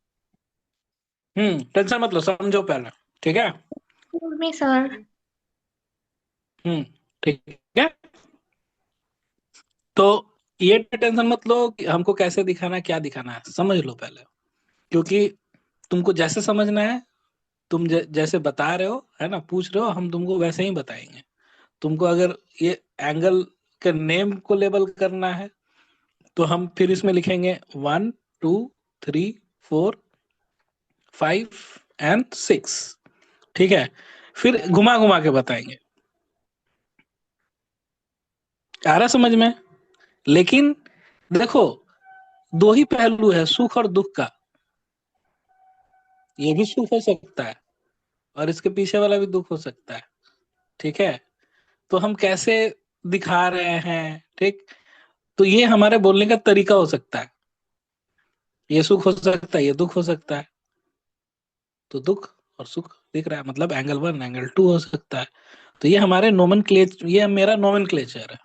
टेंशन मत लो, समझो पहले, ठीक है? सर। ठीक है। तो ये टेंशन मत लो कि हमको कैसे दिखाना है, क्या दिखाना है, समझ लो पहले, क्योंकि तुमको जैसे समझना है, तुम जैसे बता रहे हो, है ना, पूछ रहे हो, हम तुमको वैसे ही बताएंगे। तुमको अगर ये एंगल के नेम को लेबल करना है तो हम फिर इसमें लिखेंगे 1 2 3 4 5 एंड 6, ठीक है? फिर घुमा घुमा के बताएंगे। आ रहा समझ में? लेकिन देखो, दो ही पहलू है सुख और दुख का। ये भी सुख हो सकता है और इसके पीछे वाला भी दुख हो सकता है, ठीक है? तो हम कैसे दिखा रहे हैं, ठीक? तो ये हमारे बोलने का तरीका हो सकता है। ये सुख हो सकता है, ये दुख हो सकता है। तो दुख और सुख दिख रहा है, मतलब एंगल 1 एंगल 2 हो सकता है। तो ये हमारे ये मेरा नोमेनक्लेचर है।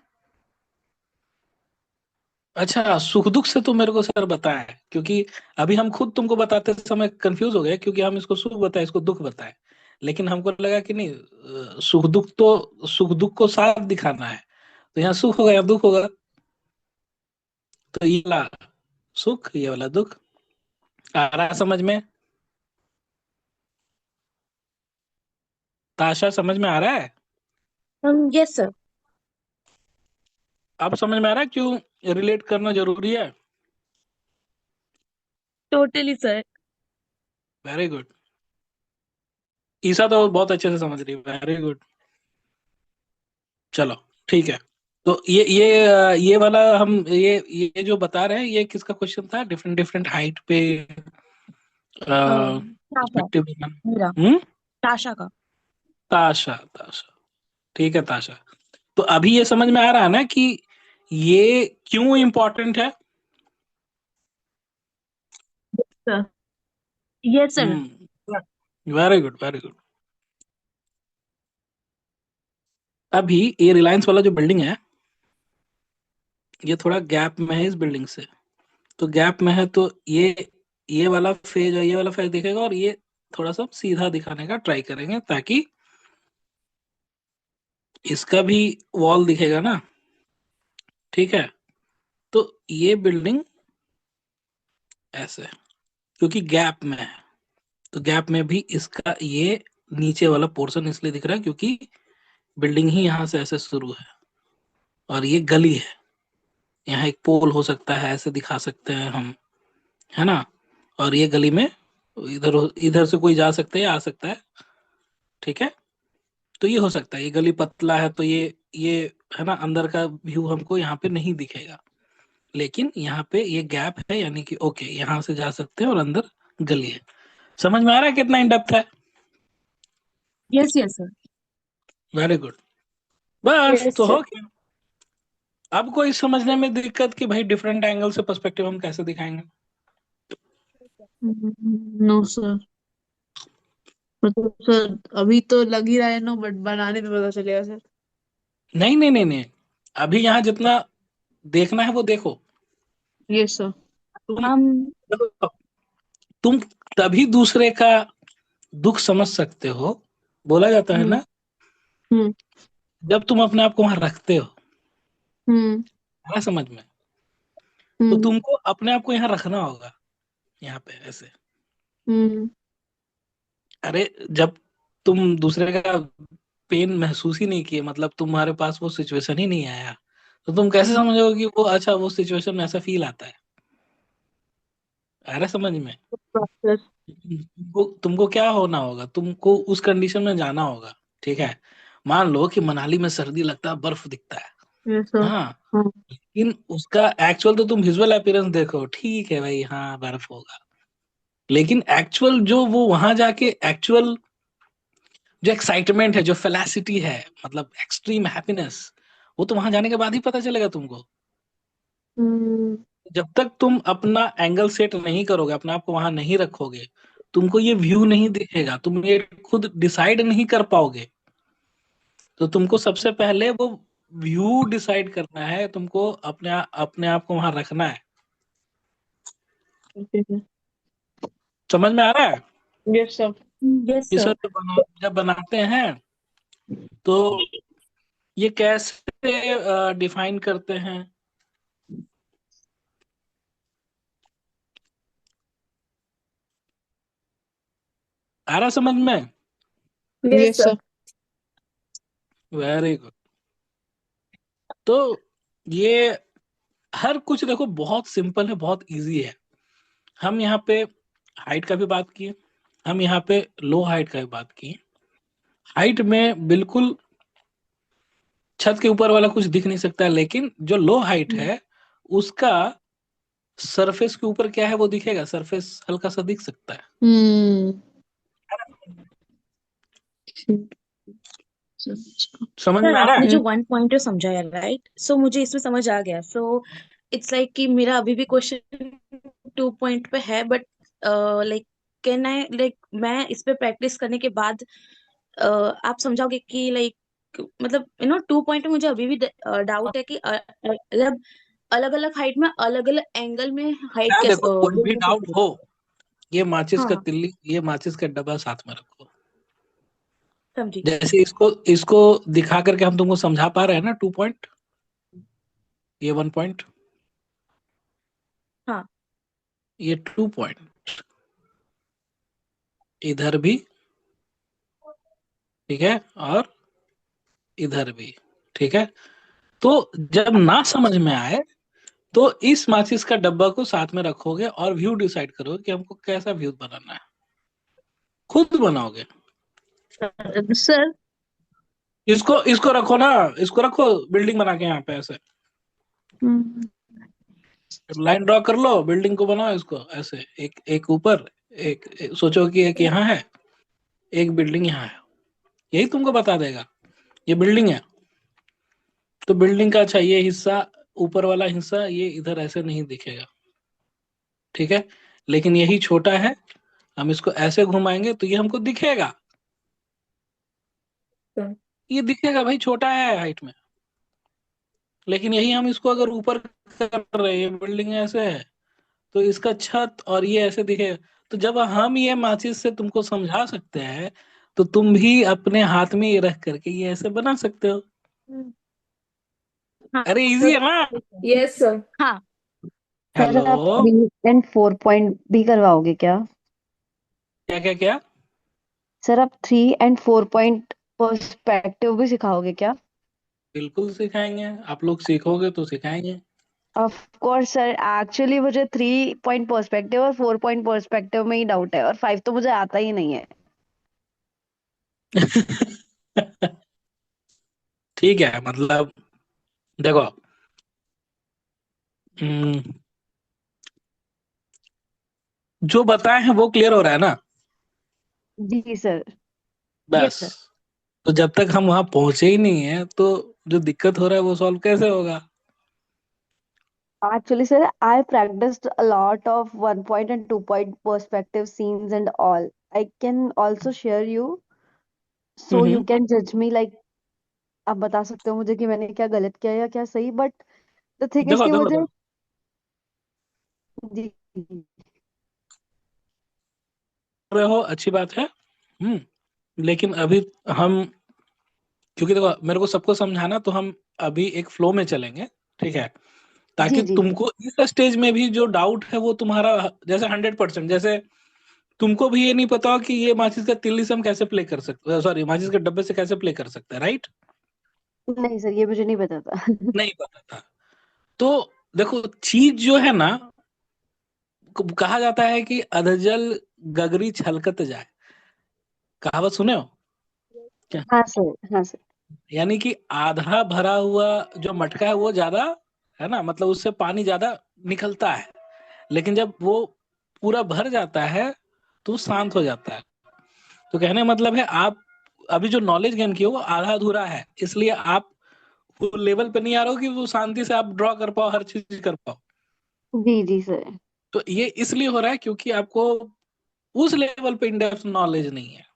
अच्छा, सुख दुख से तो मेरे को सर बताएं, क्योंकि अभी हम खुद तुमको बताते समय कंफ्यूज हो गए, क्योंकि हम इसको सुख बताए, इसको दुख बताए, लेकिन हमको लगा कि नहीं, सुख दुख को साथ दिखाना है, तो यहाँ सुख होगा, यहाँ दुख होगा। तो ये वाला सुख, ये वाला दुख। आ रहा है समझ में? ताशा, समझ में आ रहा है? Yes sir. अब समझ में आ रहा है क्यों रिलेट करना जरूरी है? Totally sir. Very good. Isha तो बहुत अच्छे से समझ रही है, वेरी गुड। चलो ठीक है। तो ये वाला हम ये जो बता रहे हैं, ये किसका क्वेश्चन था? डिफरेंट डिफरेंट हाइट पे ताशा। मेरा। ताशा का। ताशा, ठीक है ताशा। तो अभी ये समझ में आ रहा है ना कि ये क्यों इम्पोर्टेंट है। Sir yes sir. Very good very good. अभी ये रिलायंस वाला जो बिल्डिंग है ये थोड़ा गैप में है इस बिल्डिंग से, तो गैप में है तो ये वाला फेज और ये वाला फेज दिखेगा, और ये थोड़ा सा सीधा दिखाने का ट्राई करेंगे ताकि इसका भी वॉल दिखेगा ना। ठीक है, तो ये बिल्डिंग ऐसे क्योंकि गैप में है, तो गैप में भी इसका ये नीचे वाला पोर्शन इसलिए दिख रहा है क्योंकि बिल्डिंग ही यहाँ से ऐसे शुरू है और ये गली है। यहाँ एक पोल हो सकता है, ऐसे दिखा सकते हैं हम, है ना। और ये गली में इधर इधर से कोई जा सकता है या आ सकता है। ठीक है, तो ये हो सकता है, ये गली पतला है तो ये है ना, अंदर का व्यू हमको यहाँ पे नहीं दिखेगा, लेकिन यहाँ पे ये गैप है यानी कि ओके यहाँ से जा सकते हैं और अंदर गली है। समझ में आ रहा है कितना इन डेप्थ है। Yes yes sir. Very good. बस यस तो सर। हो गया। अब कोई समझने में दिक्कत कि भाई डिफरेंट एंगल से पर्सपेक्टिव हम कैसे दिखाएंगे। नो सर, मतलब सर अभी तो लग ही रहा है नो, बट बनाने पे पता चलेगा सर। नहीं नहीं नहीं नहीं, अभी यहाँ जितना देखना है वो देखो। Yes sir. तुम हम देखो, तुम तभी दूसरे का दुख समझ सकते हो, बोला जाता है ना, हम्म जब तुम अपने आप को वहां रखते हो। हम्म है ना समझ में। तो हम्म तुमको अपने आप को यहाँ रखना होगा, यहाँ पे ऐसे। हम्म अरे जब तुम दूसरे का पेन महसूस ही नहीं किए, मतलब तुम्हारे पास वो सिचुएशन ही नहीं आया, तो तुम कैसे समझोगे कि वो अच्छा वो सिचुएशन में ऐसा फील आता है। अरे समझ में। सर। तुमको क्या होना होगा, तुमको उस कंडीशन में जाना होगा। ठीक है, मान लो कि मनाली में सर्दी लगता है, बर्फ दिखता है। Yes sir. हाँ, हाँ लेकिन उसका एक्चुअल तो तुम विजुअल अपीयरेंस देखो, ठीक है भाई हाँ बर्फ होगा, लेकिन एक्चुअल जो वो वहां जाके एक्चुअल जो एक्साइटमेंट है, जो फेलासिटी है, मतलब एक्सट्रीम हैप्पीनेस, वो तो वहां जाने के बाद ही पता चलेगा तुमको। हम्म जब तक तुम अपना एंगल सेट नहीं करोगे, अपने आप को वहां नहीं रखोगे, तुमको ये व्यू नहीं दिखेगा, तुम ये खुद डिसाइड नहीं कर पाओगे। तो तुमको सबसे पहले वो व्यू डिसाइड करना है, तुमको अपने आप को वहां रखना है। समझ में आ रहा है। Yes sir. यस ये सर। सब जब बनाते हैं तो ये कैसे डिफाइन करते हैं। आ रहा समझ में। Yes yes sir. Sir. Very good. तो ये हर कुछ देखो बहुत सिंपल है, बहुत इजी है। हम यहाँ पे हाइट का भी बात किए, हम यहाँ पे लो हाइट का भी बात किए। हाइट में बिल्कुल छत के ऊपर वाला कुछ दिख नहीं सकता, लेकिन जो लो हाइट है उसका सरफेस के ऊपर क्या है वो दिखेगा, सरफेस हल्का सा दिख सकता है। हम्म समझ सर में आ रहा आपने है। जो वन पॉइंटर समझाया राइट, सो मुझे इसमें समझ आ गया। सो इट्स लाइक कि मेरा अभी भी क्वेश्चन 2 पॉइंट पे है, but like can I like मैं इस पे प्रैक्टिस करने के बाद आप समझाओगे कि लाइक मतलब 2 पॉइंट में मुझे अभी भी डाउट है कि मतलब अलग अलग हाइट में अलग अलग एंगल में हाइट क्या कैसे देखो, कोई व्यू भी कैसे डाउट होगी। हो, ये माचिस का हाँ तिल्ली, ये माचिस का डब्बा साथ में रखो। समझी। जैसे इसको इसको दिखा करके हम तुमको समझा पा रहे हैं ना 2 पॉइंट, ये 1 पॉइंट, हाँ ये 2 पॉइंट, इधर भी ठीक है और इधर भी ठीक है। तो जब ना समझ में आए तो इस माचिस का डब्बा को साथ में रखोगे और व्यू डिसाइड करोगे कि हमको कैसा व्यू बनाना है, खुद बनाओगे। सर। इसको इसको रखो ना, इसको रखो बिल्डिंग बना के यहाँ पे ऐसे हम्म लाइन ड्रॉ कर लो, बिल्डिंग को बनाओ इसको ऐसे, एक एक ऊपर, सोचो कि एक यहाँ है, एक बिल्डिंग यहाँ है, यही तुमको बता देगा ये बिल्डिंग है। तो बिल्डिंग का अच्छा ये हिस्सा, ऊपर वाला हिस्सा ये इधर ऐसे नहीं दिखेगा, ठीक है। लेकिन यही छोटा है, हम इसको ऐसे घुमाएंगे तो ये हमको दिखेगा, तो ये दिखेगा भाई, छोटा है हाइट में। लेकिन यही हम इसको अगर ऊपर कर रहे हैं, ये बिल्डिंग ऐसे है, तो इसका छत और ये ऐसे दिखेगा। तो जब हम ये माचिस से तुमको समझा सकते हैं, तो तुम भी अपने हाथ में ये रख करके ये ऐसे बना सकते हो। हाँ अरे इजी है ना। Yes sir. हाँ सर हेलो, आप 3 and 4 point भी करवाओगे क्या? क्या क्या क्या? सर आप 3 and 4 point पर्सपेक्टिव भी सिखाओगे क्या? बिल्कुल सिखाएंगे, आप लोग सीखोगे तो सिखाएंगे। ऑफ कोर्स सर, एक्चुअली मुझे 3 point पर्सपेक्टिव और 4 point पर्सपेक्टिव में ही डाउट है, और 5 तो मुझे आता ही नहीं है। ठीक है, मतलब देखो, हम्म, जो बताए हैं वो क्लियर हो रहा है ना? जी सर। यस बस। सर। तो जब तक हम वहां पहुंचे ही नहीं है, तो जो दिक्कत हो रहा है वो सॉल्व कैसे होगा? Actually, sir, I practiced a lot of 1 point and 2 point perspective scenes and all. I can also share you, so you hmm. can judge me like आप बता सकते हो मुझे कि मैंने क्या गलत किया या क्या सही, बट द थिंग इज देखो कि देखो मुझे देखो, जी जी। कर रहे हो अच्छी बात है। लेकिन अभी हम, क्योंकि देखो मेरे को सबको समझाना, तो हम अभी एक फ्लो में चलेंगे, ठीक है। ताकि जी जी जी। तुमको इस स्टेज में भी जो डाउट है वो तुम्हारा, जैसे 100%, जैसे तुमको भी ये नहीं पता हो कि ये माचिस का तिल्ली से हम कैसे प्ले कर सकते, सॉरी माचिस के डब्बे से कैसे प्ले कर सकते हैं, राइट? नहीं सर, ये मुझे नहीं पता था। नहीं पता था। तो देखो, चीज जो है ना, कहा जाता है कि अधजल गगरी छलकत जाए, कहावत सुने हो क्या? हाँ सर, हाँ सर। यानी कि आधा भरा हुआ जो मटका है वो ज्यादा है ना, मतलब उससे पानी ज्यादा निकलता है। लेकिन जब वो पूरा भर जाता है तो वो शांत हो जाता है। तो कहने का मतलब है, आप अभी जो नॉलेज गेन किए वो आधा अधूरा है, इसलिए आप वो लेवल पे नहीं आ रहे हो कि वो शांति से आप ड्रॉ कर पाओ, हर चीज कर पाओ। जी जी सर। तो ये इसलिए हो रहा है क्योंकि आपको उस लेवल पे इन डेप्थ नॉलेज नहीं है,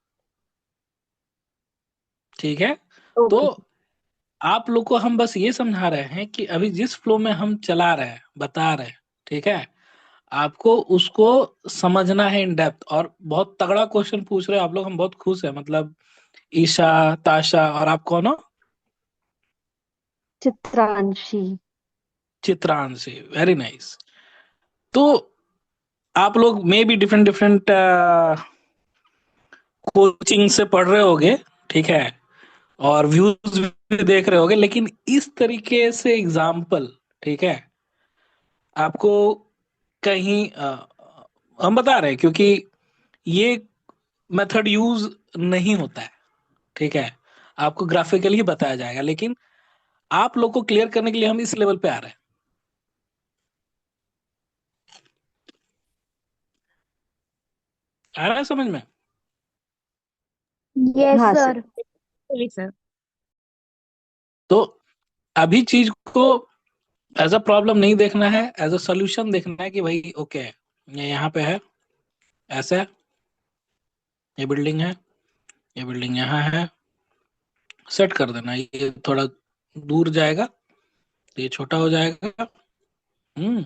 ठीक है। तो ओके। आप लोग को हम बस ये समझा रहे हैं कि अभी जिस फ्लो में हम चला रहे हैं, बता रहे हैं, ठीक है, आपको उसको समझना है इन डेप्थ। और बहुत तगड़ा क्वेश्चन पूछ रहे हैं आप लोग, हम बहुत खुश है। मतलब ईशा, ताशा, और आप कौन हो? चित्रांशी। Chitranshi, very nice. तो आप लोग मे भी डिफरेंट डिफरेंट कोचिंग से पढ़ रहे होगे, ठीक है, और व्यूज भी देख रहे होगे, लेकिन इस तरीके से एग्जाम्पल, ठीक है, आपको कहीं हम बता रहे हैं क्योंकि ये मेथड यूज नहीं होता है, ठीक है। आपको ग्राफिकली ही बताया जाएगा, लेकिन आप लोग को क्लियर करने के लिए हम इस लेवल पे आ रहे हैं। आ रहा है समझ में? यस हाँ सर। सर। चलिए सर। तो अभी चीज को एज अ प्रॉब्लम नहीं देखना है, एज अ सोल्यूशन देखना है कि भाई ओके, ये यहाँ पे है, ऐसा है, ये बिल्डिंग है, ये बिल्डिंग यहाँ है, सेट कर देना, ये थोड़ा दूर जाएगा तो ये छोटा हो जाएगा। हम्म।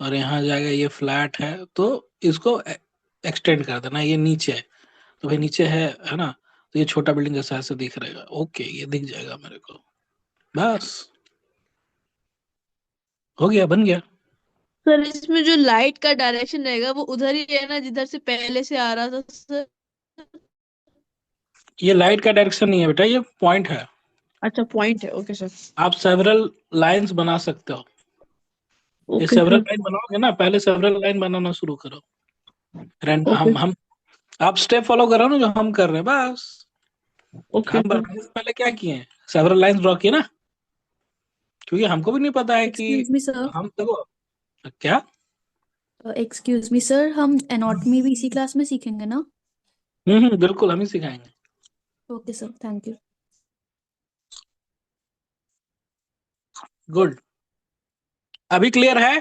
और यहाँ जाएगा, ये फ्लैट है तो इसको एक्सटेंड कर देना, ये नीचे है तो भाई नीचे है ना, तो ये छोटा बिल्डिंग जैसा ऐसे दिख रहेगा, ओके ये दिख जाएगा मेरे को, बस हो गया, बन गया। सर इसमें जो लाइट का डायरेक्शन रहेगा वो उधर ही है ना जिधर से पहले से आ रहा था सर? ये लाइट का डायरेक्शन नहीं है बेटा, ये पॉइंट है। अच्छा पॉइंट है, ओके सर। आप सेवरल लाइंस बना सकते हो। ये ओके सेवरल सर। लाइन बनाओगे ना, पहले सेवरल लाइन बनाना शुरू करो। ओके हम आप स्टेप फॉलो करो ना जो हम कर रहे हैं, बस। ओके हम सर। बनाने से पहले क्या किए हैं, सेवरल लाइंस ड्रॉ किए ना, क्योंकि हमको भी नहीं पता है कि एक्सक्यूज मी सर। हम देखो क्या। एक्सक्यूज मी सर, हम एनाटॉमी भी इसी क्लास में सीखेंगे ना? बिल्कुल, हम ही सिखाएंगे। Okay sir, thank you. Good. अभी क्लियर है?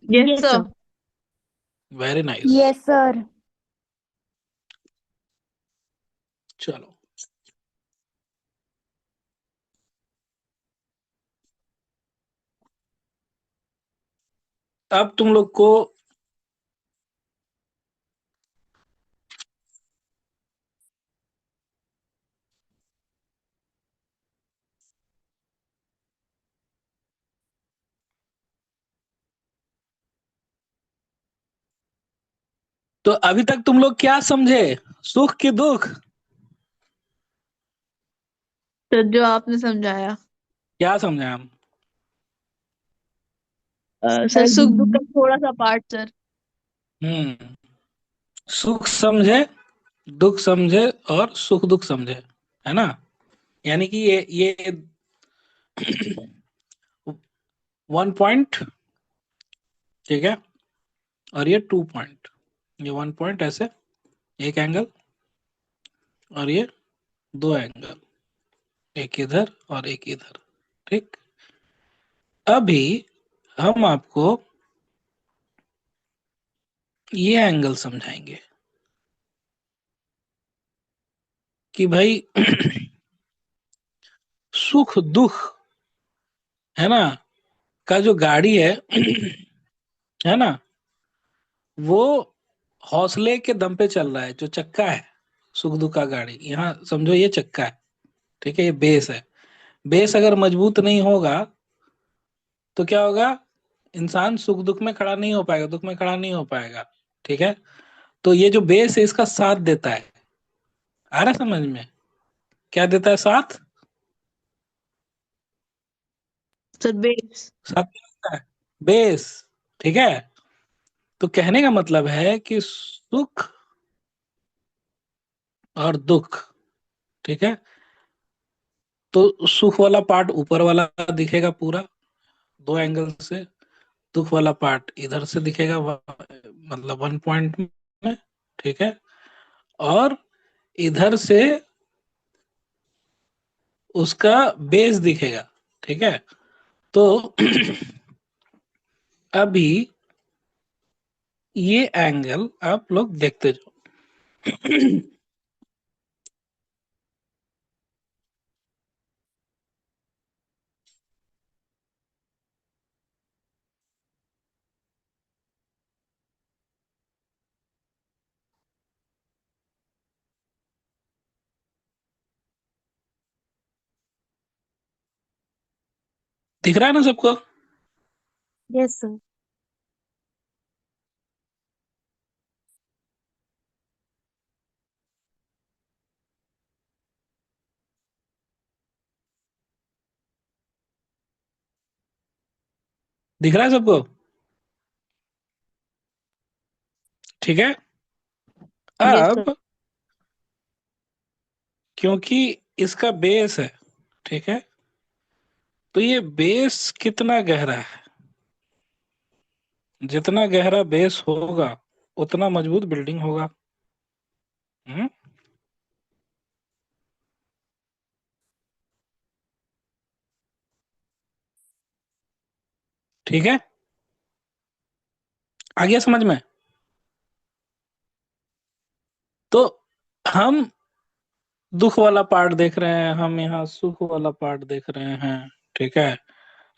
Yes Yes, sir. sir. Very nice. Yes sir. चलो, अब तुम लोग को तो अभी तक तुम लोग क्या समझे, सुख की दुख? सर जो आपने समझाया। क्या समझे हम? सर सुख दुख का थोड़ा सा पार्ट सर। हम्म। सुख समझे, दुख समझे और सुख दुख समझे, है ना? यानी कि ये 1 पॉइंट, ठीक है, और ये 2 पॉइंट, ये 1 पॉइंट ऐसे, एक एंगल, और ये 2 एंगल, एक इधर और एक इधर, ठीक। अभी हम आपको ये एंगल समझाएंगे कि भाई सुख दुख, है ना, का जो गाड़ी है ना, वो हौसले के दम पे चल रहा है। जो चक्का है सुख दुख का गाड़ी, यहाँ समझो ये चक्का है, ठीक है, ये बेस है। बेस अगर मजबूत नहीं होगा तो क्या होगा, इंसान सुख दुख में खड़ा नहीं हो पाएगा, दुख में खड़ा नहीं हो पाएगा, ठीक है। तो ये जो बेस है इसका साथ देता है। आ रहा समझ में? क्या देता है साथ? Sir base. साथ देता है बेस, ठीक है। तो कहने का मतलब है कि सुख और दुख, ठीक है, तो सुख वाला पार्ट ऊपर वाला दिखेगा पूरा 2 एंगल से, दुख वाला पार्ट इधर से दिखेगा, मतलब 1 पॉइंट में, ठीक है, और इधर से उसका बेस दिखेगा, ठीक है। तो अभी ये एंगल आप लोग देखते जाओ। दिख रहा है ना सबको? Yes, sir. दिख रहा है सबको? ठीक है। Yes sir. अब क्योंकि इसका बेस है, ठीक है, तो ये बेस कितना गहरा है, जितना गहरा बेस होगा उतना मजबूत बिल्डिंग होगा। हम्म, ठीक है, आ गया समझ में? तो हम दुख वाला पार्ट देख रहे हैं, हम यहाँ सुख वाला पार्ट देख रहे हैं, ठीक है।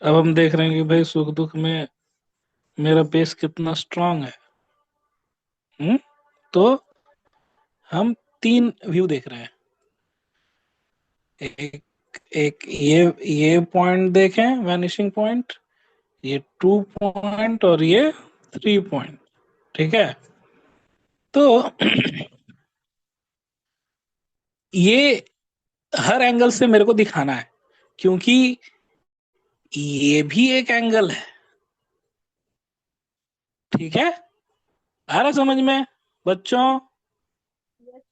अब हम देख रहे हैं कि भाई सुख दुख में मेरा बेस कितना स्ट्रांग है। तो हम 3 व्यू देख रहे हैं। एक एक ये पॉइंट देखें, वैनिशिंग पॉइंट, ये 2 पॉइंट और ये 3 पॉइंट, ठीक है। तो ये हर एंगल से मेरे को दिखाना है, क्योंकि ये भी एक एंगल है, ठीक है। आ रहा समझ में बच्चों?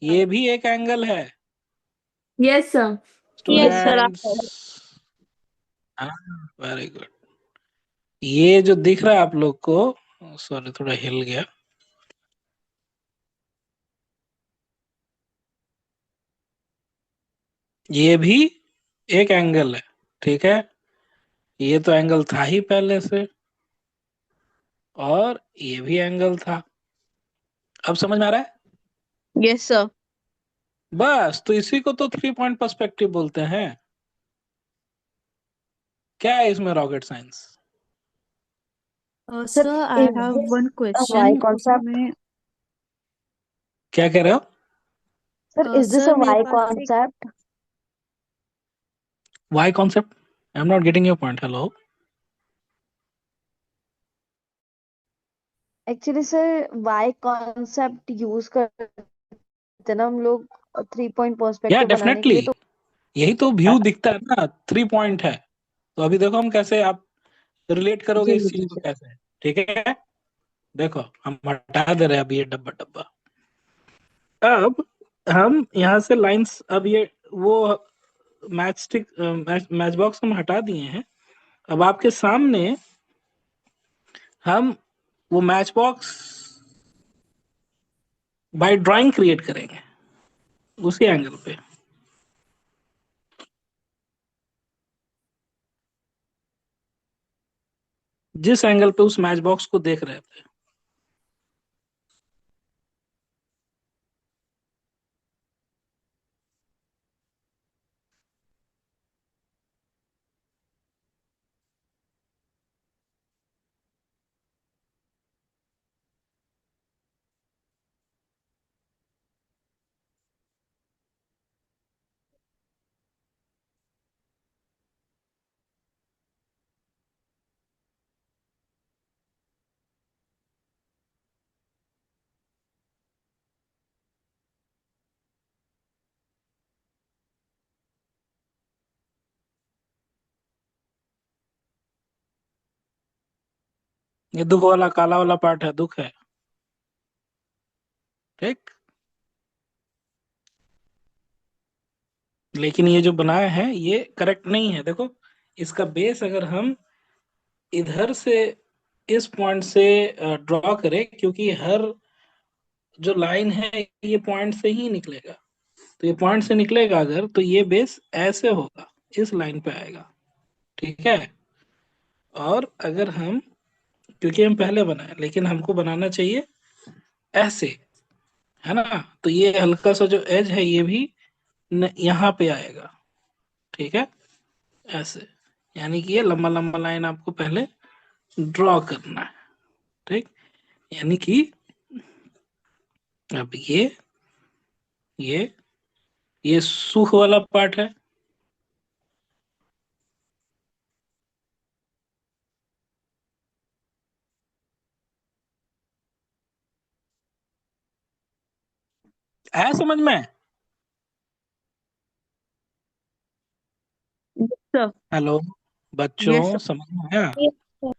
ये भी एक एंगल है yes sir. Yes sir students. Very good. ये जो दिख रहा है आप लोग को, सॉरी थोड़ा हिल गया, ये भी एक एंगल है, ठीक है, ये तो एंगल था ही पहले से, और ये भी एंगल था। अब समझ में आ रहा है? Yes sir. बस, तो इसी को तो 3 पॉइंट पर्सपेक्टिव बोलते हैं। क्या है इसमें rocket science? Sir, sir I is have this one a Y question concept? उसमें। क्या कह रहे हो? Sir, is this sir a मेरे Y पास एक concept? Y concept? I am not getting your point. Hello? Actually, sir, Y concept use करते ना हम लोग 3 पॉइंट या पर्सपेक्टिव बनाने के डेफिनेटली, लिए तो यही तो व्यू दिखता है ना, 3 पॉइंट है। तो अभी देखो हम कैसे आप रिलेट करोगे जी इस चीज जी को सर। कैसे, ठीक है? देखो हम हटा दे रहे हैं अभी ये डब्बा डब्बा। अब हम यहाँ से लाइंस, अब ये वो मैच स्टिक मैच बॉक्स हम हटा दिए हैं। अब आपके सामने हम वो match box by drawing create करेंगे उसी एंगल पे। जिस एंगल पे उस मैच बॉक्स को देख रहे थे। ये दुख वाला काला वाला पार्ट है, दुख है, ठीक। लेकिन ये जो बनाया है ये करेक्ट नहीं है। देखो इसका बेस अगर हम इधर से इस पॉइंट से ड्रॉ करें, क्योंकि हर जो लाइन है ये पॉइंट से ही निकलेगा, तो ये पॉइंट से निकलेगा अगर, तो ये बेस ऐसे होगा, इस लाइन पे आएगा, ठीक है। और अगर हम, क्योंकि हम पहले बनाए, लेकिन हमको बनाना चाहिए ऐसे, है ना। तो ये हल्का सा जो एज है ये भी यहाँ पे आएगा, ठीक है, ऐसे। यानी कि ये लंबा लंबा लाइन आपको पहले ड्रॉ करना है, ठीक। यानी कि अब ये ये सुख वाला पार्ट है, है समझ में? सर। हेलो यस बच्चों, सर। समझ में आया? Yes, sir.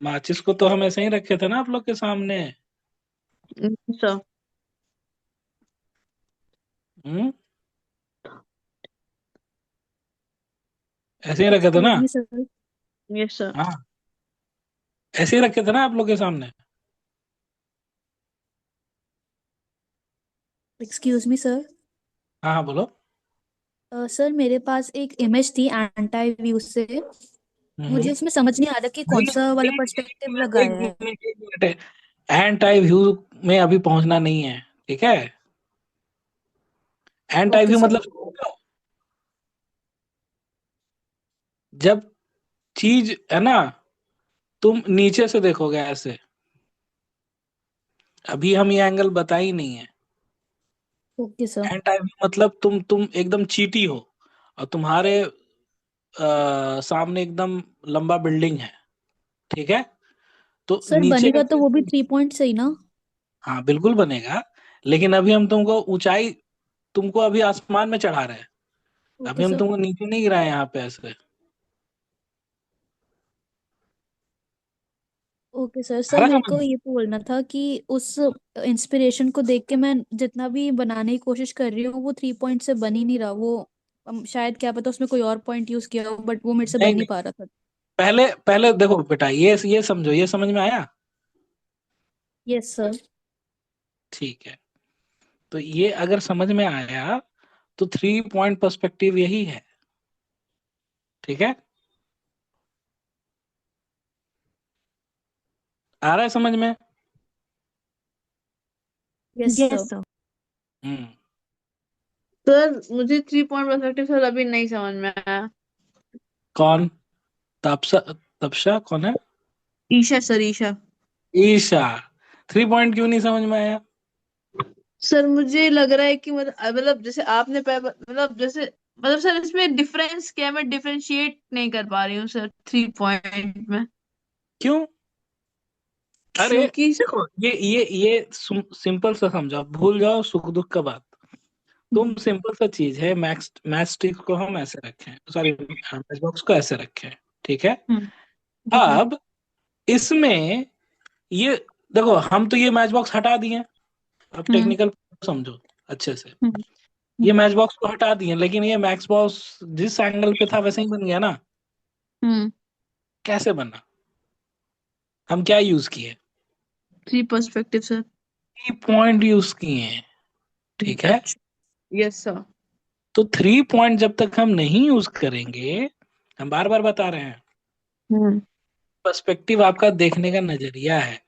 माचिस को तो हम ऐसे ही रखे थे ना आप लोग के सामने। सर। हम्म, ऐसे ही रखे थे ना। Excuse me sir. Yes sir. हाँ, ऐसे ही रखे थे ना आप लोग के सामने। Excuse me sir. हाँ हाँ बोलो। सर मेरे पास एक इमेज थी एंटाई व्यू से। हम्म। मुझे उसमें समझ नहीं आ रहा कि कौन सा वाला पर्सपेक्टिव लगाया है। एक मिनट, एंटी व्यू में अभी पहुंचना नहीं है, ठीक है। Anti okay view sir. मतलब जब चीज है ना, तुम नीचे से देखोगे ऐसे। अभी हम ये एंगल बता ही नहीं है। Okay sir. एंटी व्यू मतलब तुम एकदम चीटी हो, और तुम्हारे सामने एकदम लंबा बिल्डिंग है, ठीक है। तो सर नीचे का बनेगा तो वो भी 3 पॉइंट से ही ना। हाँ बिल्कुल बनेगा, लेकिन अभी हम तुमको ऊंचाई, तुमको अभी आसमान में चढ़ा रहे हैं। अभी ओके हम सर। तुमको नीचे नहीं गिराए यहाँ पे ऐसे। Okay sir. आ सर रहा मेरे समझ को में? ये बोलना था कि उस इंस्पिरेशन को देख के मैं जितना भी बनाने की कोशिश कर रही हूँ वो 3 पॉइंट से बन ही नहीं रहा वो। शायद क्या पता उसमें कोई और पॉइंट यूज किया हो बट वो मेरे से नहीं बन नहीं नहीं, पा रहा था। पहले पहले देखो बेटा, ये समझो, ये समझ में आया? Yes sir. ठीक है, तो ये अगर समझ में आया तो 3 पॉइंट पर्सपेक्टिव यही है, ठीक है, आ रहा है समझ में? Yes yes sir. सर। हम्म सर मुझे 3 पॉइंट पर्सपेक्टिव सर अभी नहीं समझ में आया। कौन? तपसा? तपसा कौन है? ईशा सर, ईशा। ईशा। 3 पॉइंट क्यों नहीं समझ में आया? सर मुझे लग रहा है कि मतलब जैसे आपने मतलब जैसे मतलब सर इसमें डिफरेंस क्या है, मैं डिफरेंशिएट नहीं कर पा रही हूँ सर 3 पॉइंट में। क्यों? अरे क्योंकि देखो, ये सिंपल सा समझो, भूल जाओ सुख दुख का बात। तुम सिंपल सा चीज है, मैक्स मैच स्टिक को हम ऐसे रखें, सॉरी मैच बॉक्स को ऐसे रखें, ठीक है। ठीक है। अब इसमें ये देखो, हम तो ये मैच बॉक्स हटा दिए, अब हम्म टेक्निकल समझो अच्छे से। हम्म ये हम्म मैच बॉक्स को हटा दिए, लेकिन ये मैक्स बॉक्स जिस एंगल पे था वैसे ही बन गया ना। हम्म कैसे बना? हम क्या यूज किए? 3 पर्सपेक्टिव सर। 3 पॉइंट यूज किए हैं, ठीक है। अच्छा। Yes sir. तो 3 पॉइंट जब तक हम नहीं यूज करेंगे, हम बार बार बता रहे हैं, हम्म पर्सपेक्टिव आपका देखने का नजरिया है।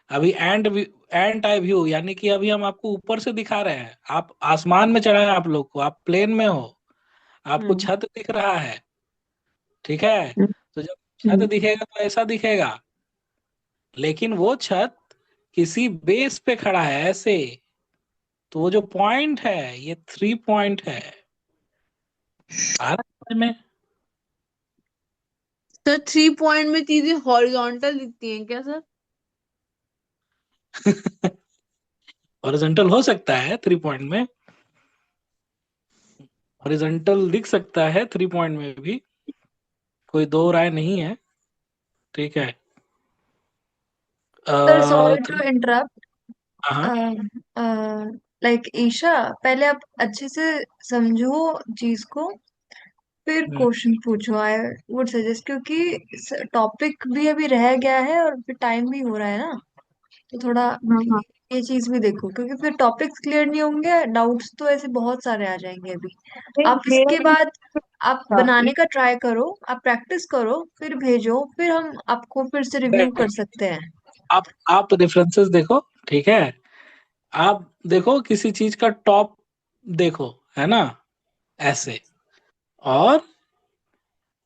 अभी एंड टाइप व्यू, यानी कि अभी हम आपको ऊपर से दिखा रहे हैं, आप आसमान में चढ़ा है, आप लोग को, आप प्लेन में हो, आपको हम्म छत दिख रहा है, ठीक है। हम्म तो जब छत हम्म। दिखेगा तो ऐसा दिखेगा, लेकिन वो छत किसी बेस पे खड़ा है ऐसे। तो वो जो पॉइंट है, ये 3 पॉइंट है। आ रहा है समझ में? सर 3 पॉइंट में चीजें हॉरिजॉन्टल दिखती हैं क्या सर? हॉरिजॉन्टल हो सकता है 3 पॉइंट में, हॉरिजॉन्टल दिख सकता है 3 पॉइंट में भी, कोई दो राय नहीं है, ठीक है। Sir sorry to 3। इंटरप्ट। हाँ लाइक ईशा, पहले आप अच्छे से समझो चीज को, फिर हम्म, क्वेश्चन पूछो। आई वुड सजेस्ट, क्योंकि टॉपिक भी अभी रह गया है और फिर टाइम भी हो रहा है ना, तो थोड़ा हाँ हाँ। ये चीज भी देखो, क्योंकि फिर टॉपिक्स क्लियर नहीं होंगे, डाउट्स तो ऐसे बहुत सारे आ जाएंगे अभी। आप इसके बाद आप बनाने का ट्राई करो, आप प्रैक्टिस करो, फिर भेजो, फिर हम आपको फिर से रिव्यू कर सकते हैं। आप रेफरेंसेस देखो, ठीक है। आप देखो किसी चीज का टॉप देखो, है ना, ऐसे, और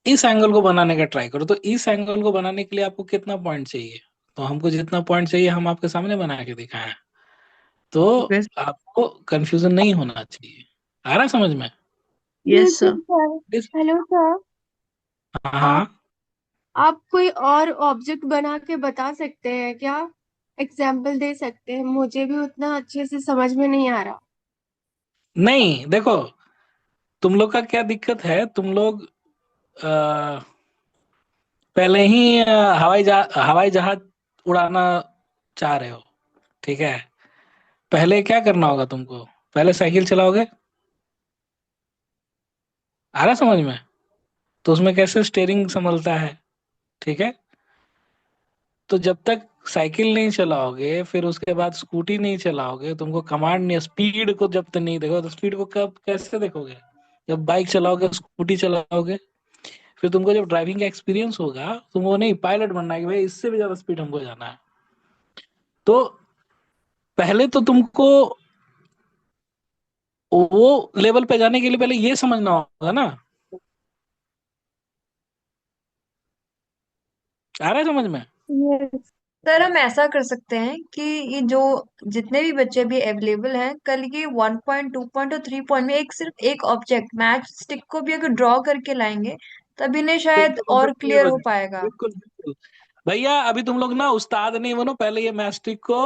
इस एंगल को बनाने का ट्राई करो। तो इस एंगल को बनाने के लिए आपको कितना पॉइंट चाहिए? तो हमको जितना पॉइंट चाहिए हम आपके सामने बना के दिखाएं, तो आपको कंफ्यूजन नहीं होना चाहिए। आ रहा है समझ में? यस बिल्कुल sir. Sir. This- hello sir. हाँ आप हाँ। आप कोई और ऑब्जेक्ट बना के बता सकते हैं क्या? एग्जाम्पल दे सकते हैं, मुझे भी उतना अच्छे से समझ में नहीं आ रहा। नहीं देखो, तुम लोग का क्या दिक्कत है, तुम लोग पहले ही हवाई जहाज उड़ाना चाह रहे हो, ठीक है। पहले क्या करना होगा तुमको? पहले साइकिल चलाओगे, आ रहा समझ में? तो उसमें कैसे स्टेयरिंग संभलता है, ठीक है। तो जब तक साइकिल नहीं चलाओगे, फिर उसके बाद स्कूटी नहीं चलाओगे, तुमको कमांड नहीं, स्पीड को जब तक नहीं देखोगे, तो स्पीड को कब कैसे देखोगे? जब बाइक चलाओगे, स्कूटी चलाओगे, फिर तुमको जब ड्राइविंग का एक्सपीरियंस होगा, तुमको नहीं पायलट बनना है कि भाई इससे भी ज्यादा स्पीड हमको जाना है। तो पहले तो तुमको वो लेवल पे जाने के लिए पहले ये समझना होगा ना। आ रहा है समझ में? यस। सर हम ऐसा कर सकते हैं कि ये जो जितने भी बच्चे भी अवेलेबल हैं, कल ये 1 पॉइंट 2 पॉइंट और 3 पॉइंट में एक सिर्फ एक ऑब्जेक्ट मैच स्टिक को भी अगर ड्रॉ करके लाएंगे, तब इन्हें तो शायद इनका कॉन्सेप्ट और क्लियर क्लियर हो हो जाएगा, पाएगा। बिल्कुल बिल्कुल। भैया अभी तुम लोग ना उस्ताद नहीं बनो, पहले ये मैस्टिक को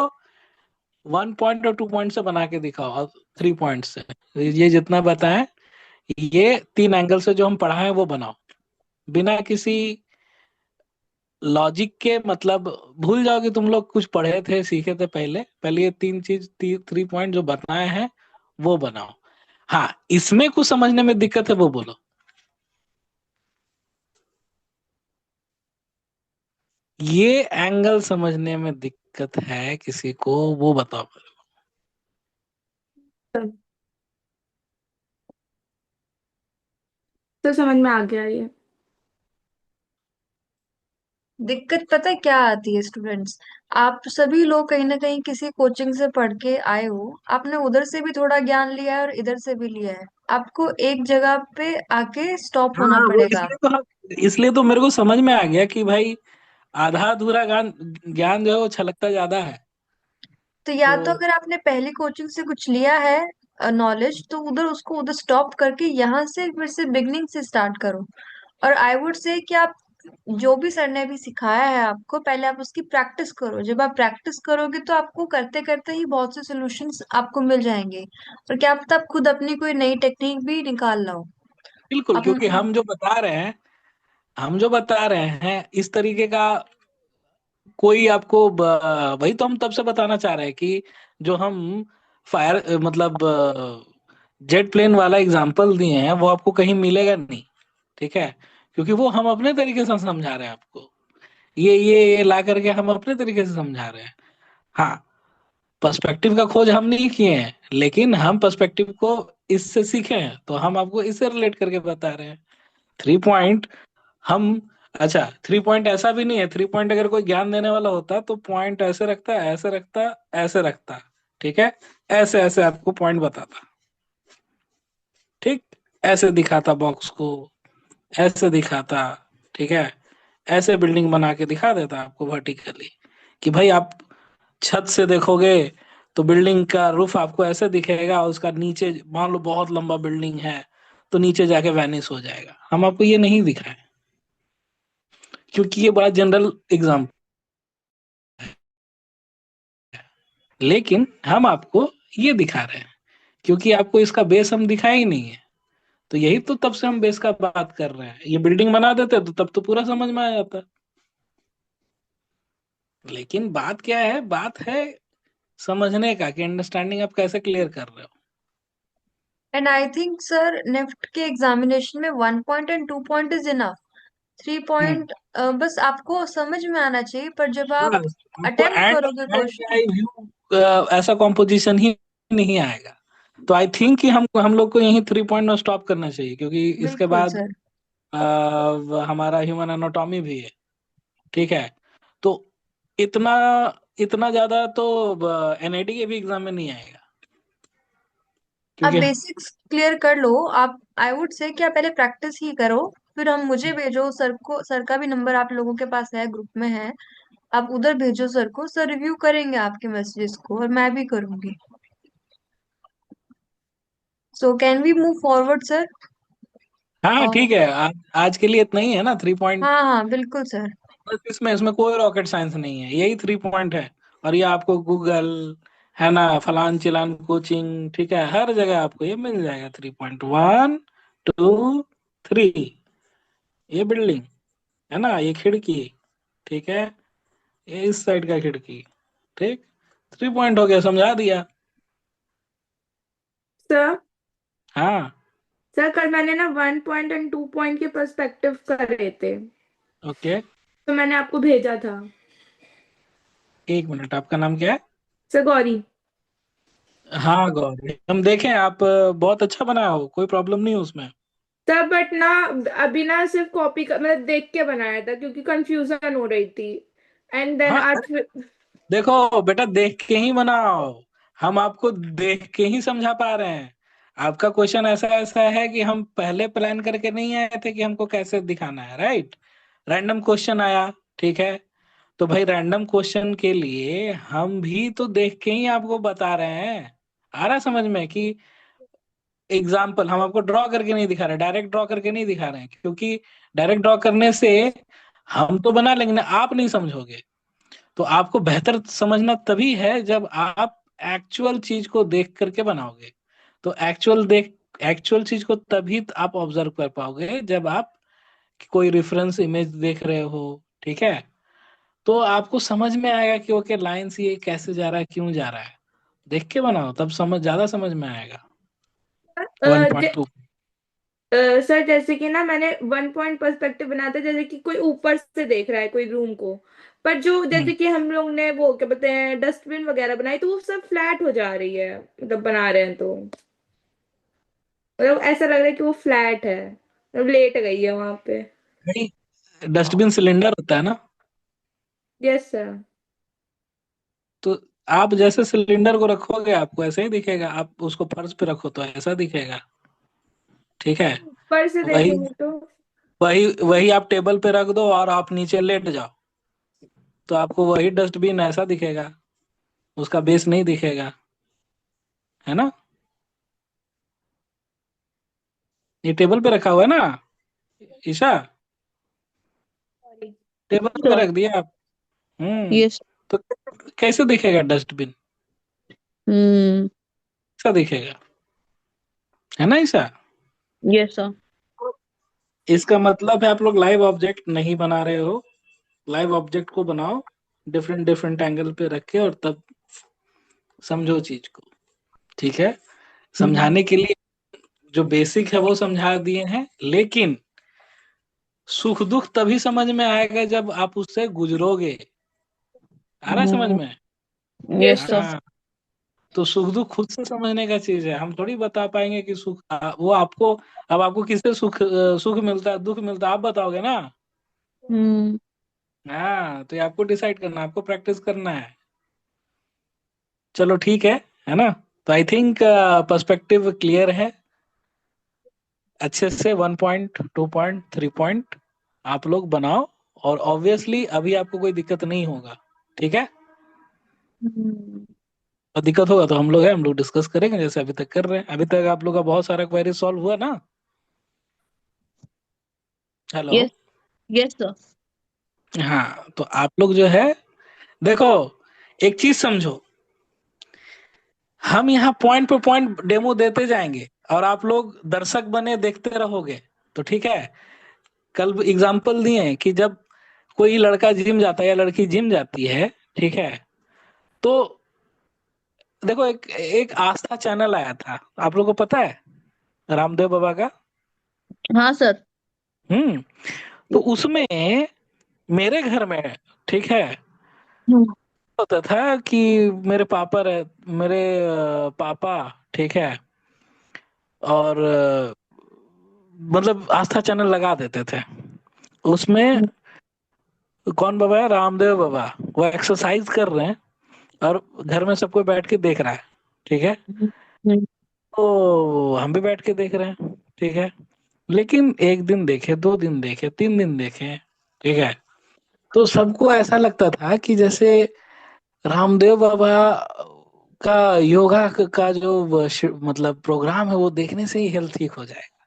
1 पॉइंट और 2 पॉइंट से बना के दिखाओ, और 3 पॉइंट से। ये जितना बताएं, ये 3 एंगल से जो हम पढ़ाएं वो बनाओ, बिना किसी लॉजिक के। मतलब भूल जाओ कि तुम लोग कुछ पढ़े थे, सीखे थे पहले। पहले ये 3 पॉइंट जो बताए हैं वो बनाओ। हाँ, इसमें कुछ समझने में दिक्कत है वो बोलो। ये एंगल समझने में दिक्कत है किसी को, वो बताओ। तो समझ में आ गया ये। दिक्कत पता है क्या आती है स्टूडेंट्स? आप सभी लोग कहीं ना कहीं किसी कोचिंग से पढ़ के आए हो, आपने उधर से भी थोड़ा ज्ञान लिया है और इधर से भी लिया है। आपको एक जगह पे आके स्टॉप होना हाँ, वो पड़ेगा। इसलिए तो मेरे को समझ में आ गया कि भाई आधा अधूरा ज्ञान ज्ञान जो है वो छलकता ज्यादा है। तो या तो तो अगर आपने पहली कोचिंग से कुछ लिया है नॉलेज, तो उधर उसको उधर स्टॉप करके यहाँ से फिर से बिगनिंग से स्टार्ट करो। और आई वुड से कि आप जो भी सर ने अभी सिखाया है आपको, पहले आप उसकी प्रैक्टिस करो। जब आप प्रैक्टिस करोगे तो आपको करते करते ही बहुत से सॉल्यूशंस आपको मिल जाएंगे, और क्या पता आप खुद अपनी कोई नई टेक्निक भी निकाल लाओ। बिल्कुल, अब क्योंकि हम जो बता रहे हैं इस तरीके का कोई आपको वही तो हम तब से बताना चाह रहे हैं कि जो हम फायर मतलब जेट प्लेन वाला एग्जांपल दिए हैं वो आपको कहीं मिलेगा नहीं। ठीक है, क्योंकि वो हम अपने तरीके से समझा रहे हैं आपको। ये ला करके हम अपने तरीके से समझा रहे हैं। हाँ, पर्सपेक्टिव का खोज हम नहीं किए हैं, लेकिन हम पर्सपेक्टिव को इससे सीखे हैं, तो हम आपको इससे रिलेट करके बता रहे हैं। 3 पॉइंट हम अच्छा, 3 पॉइंट ऐसा भी नहीं है। 3 पॉइंट अगर कोई ज्ञान देने वाला होता तो पॉइंट ऐसे रखता, ऐसे रखता, ऐसे रखता। ठीक है, ऐसे ऐसे आपको पॉइंट बताता। ठीक, ऐसे दिखाता बॉक्स को, ऐसे दिखाता। ठीक है, ऐसे बिल्डिंग बना के दिखा देता आपको वर्टिकली कि भाई आप छत से देखोगे तो बिल्डिंग का रूफ आपको ऐसे दिखेगा, और उसका नीचे मान लो बहुत लंबा बिल्डिंग है तो नीचे जाके वैनिश हो जाएगा। हम आपको ये नहीं दिखाए क्योंकि ये बड़ा जनरल एग्जाम्पल, लेकिन हम आपको ये दिखा रहे हैं क्योंकि आपको इसका बेस हम दिखाया ही नहीं है। तो यही तो तब से हम बेस का बात कर रहे हैं। ये बिल्डिंग बना देते तो तब तो पूरा समझ में आ जाता। लेकिन बात क्या है, बात है समझने का कि अंडरस्टैंडिंग आप कैसे क्लियर कर रहे हो। And I think sir NEFT के एग्जामिनेशन में 1 point and 2 point is enough. Three hmm, point बस आपको समझ में आना चाहिए, पर जब आप बस आपको अटेम्प्ट एंड करोगे एंड क्वेश्चन। आई व्यू ऐसा कॉम्पोजिशन ही नहीं आएगा। तो आई थिंक कि हम लोग को यही 3 पॉइंट में स्टॉप करना चाहिए, क्योंकि इसके बिल्कुल बाद सर। हमारा ह्यूमन एनाटॉमी भी है। ठीक है, तो इतना इतना ज्यादा तो एनआईटी के भी एग्जाम में नहीं आएगा, आप क्योंकि बेसिक्स क्लियर कर लो। आप आई वुड से क्या पहले प्रैक्टिस ही करो, फिर हम मुझे भेजो सर को। सर का भी नंबर आप लोगों के पास है, ग्रुप में है। आप उधर भेजो सर को, सर रिव्यू करेंगे आपके मैसेजेस को, और मैं भी करूंगी। So can we move forward sir? हाँ ठीक है। आज के लिए इतना ही है ना 3 पॉइंट। हाँ हाँ बिल्कुल सर। बस इसमें इसमें कोई रॉकेट साइंस नहीं है, यही 3 पॉइंट है। और ये आपको गूगल है ना, फलान चिलान कोचिंग, ठीक है, हर जगह आपको ये मिल जाएगा। 3.1, 2, 3। ये बिल्डिंग है ना, ये खिड़की, ठीक है, ये इस साइड का खिड़की। ठीक, 3 पॉइंट हो गया, समझा दिया। सर हाँ, सर कल मैंने ना 1 पॉइंट एंड 2 पॉइंट के पर्सपेक्टिव करे थे, ओके। तो मैंने आपको भेजा था। 1 मिनट, आपका नाम क्या है? सर गौरी। हाँ गौरी, हम देखें आप बहुत अच्छा बनाए हो, कोई प्रॉब्लम नहीं उसमें। सर बट ना अभी ना सिर्फ कॉपी का मतलब देख के बनाया था, क्योंकि कंफ्यूजन हो रही थी। एंड देन हाँ, आज देखो बेटा, देख के ही बनाओ। हम आपको देख के ही समझा पा रहे हैं। आपका क्वेश्चन ऐसा ऐसा है कि हम पहले प्लान करके नहीं आए थे कि हमको कैसे दिखाना है, राइट। रैंडम क्वेश्चन आया, ठीक है। तो भाई रैंडम क्वेश्चन के लिए हम भी तो देख के ही आपको बता रहे हैं। आ रहा है समझ में कि एग्जाम्पल हम आपको ड्रॉ करके नहीं दिखा रहे, डायरेक्ट ड्रॉ करके नहीं दिखा रहे हैं, क्योंकि डायरेक्ट ड्रॉ करने से हम तो बना लेंगे ना, आप नहीं समझोगे। तो आपको बेहतर समझना तभी है जब आप एक्चुअल चीज को देख करके बनाओगे। तो एक्चुअल चीज को तभी आप ऑब्जर्व कर पाओगे जब आप कोई रेफरेंस इमेज देख रहे हो। ठीक है, तो आपको समझ में आएगा कि ओके लाइन से ये कैसे जा रहा है, क्यों जा रहा है। देख के बनाओ, तब ज्यादा समझ में आएगा। 1.2। सर जैसे कि ना मैंने 1 पॉइंट पर्सपेक्टिव बनाया था, जैसे कि कोई ऊपर से देख रहा है कोई रूम को। पर जो जैसे कि हम लोग ने वो क्या बोलते हैं डस्टबिन वगैरह बनाई, तो वो सब फ्लैट हो जा रही है, मतलब बना रहे हैं तो मतलब ऐसा लग रहा है कि वो फ्लैट है, मतलब लेट गई है वहां पे। भाई डस्टबिन सिलेंडर होता है ना। Yes sir. तो आप जैसे सिलेंडर को रखोगे आपको ऐसे ही दिखेगा, आप उसको फर्श पे रखो तो ऐसा दिखेगा। ठीक है। ऊपर से वही देखेंगे तो वही वही आप टेबल पे रख दो और आप नीचे लेट जाओ तो आपको वही डस्टबिन ऐसा दिखेगा, उसका बेस नहीं दिखेगा, है ना। ये टेबल पे रखा हुआ है ना ईशा, टेबल पे सर। रख दिया आप। यस। तो कैसे दिखेगा डस्टबिन, हम्म। ऐसा दिखेगा, है ना ईशा। Yes sir. इसका मतलब है आप लोग लाइव ऑब्जेक्ट नहीं बना रहे हो। लाइव ऑब्जेक्ट को बनाओ डिफरेंट डिफरेंट एंगल पे रख के और तब समझो चीज को। ठीक है। समझाने के लिए जो बेसिक है वो समझा दिए हैं, लेकिन सुख दुख तभी समझ में आएगा जब आप उससे गुजरोगे। आ रहा है समझ में। Yes sir. हाँ। तो सुख दुख खुद से समझने का चीज है, हम थोड़ी बता पाएंगे कि सुख वो आपको, अब आपको किससे सुख मिलता है दुख मिलता है आप बताओगे ना। हम्म। हाँ, तो ये आपको डिसाइड करना है, आपको प्रैक्टिस करना है। चलो ठीक है ना। तो आई थिंक पर्सपेक्टिव क्लियर है अच्छे से। 1 पॉइंट 2 पॉइंट 3 पॉइंट आप लोग बनाओ, और ऑब्वियसली अभी आपको कोई दिक्कत नहीं होगा। ठीक है। हम्म। और दिक्कत होगा तो हम लोग डिस्कस करेंगे जैसे अभी तक कर रहे हैं। अभी तक आप लोग का बहुत सारा क्वेरी सॉल्व हुआ ना। हेलो। यस। Yes sir. हाँ, तो आप लोग जो है देखो, एक चीज समझो, हम यहाँ पॉइंट पे पॉइंट डेमो देते जाएंगे और आप लोग दर्शक बने देखते रहोगे। तो ठीक है। कल एग्जाम्पल दिए हैं कि जब कोई लड़का जिम जाता है या लड़की जिम जाती है, ठीक है, तो देखो एक एक आस्था चैनल आया था, आप लोगों को पता है, रामदेव बाबा का। हाँ सर। हम्म। तो उसमें मेरे घर में, ठीक है, हम्म। होता था कि मेरे पापा मेरे पापा, ठीक है, और मतलब आस्था चैनल लगा देते थे। उसमें कौन बाबा है, रामदेव बाबा। वो एक्सरसाइज कर रहे हैं और घर में सबको बैठ के देख रहा है। ठीक है। हम्म। तो हम भी बैठ के देख रहे हैं। ठीक है। लेकिन एक दिन देखे, 2 दिन देखे, 3 दिन देखे, ठीक है, तो सबको ऐसा लगता था कि जैसे रामदेव बाबा का योगा का जो मतलब प्रोग्राम है वो देखने से ही हेल्थ ठीक हो जाएगा।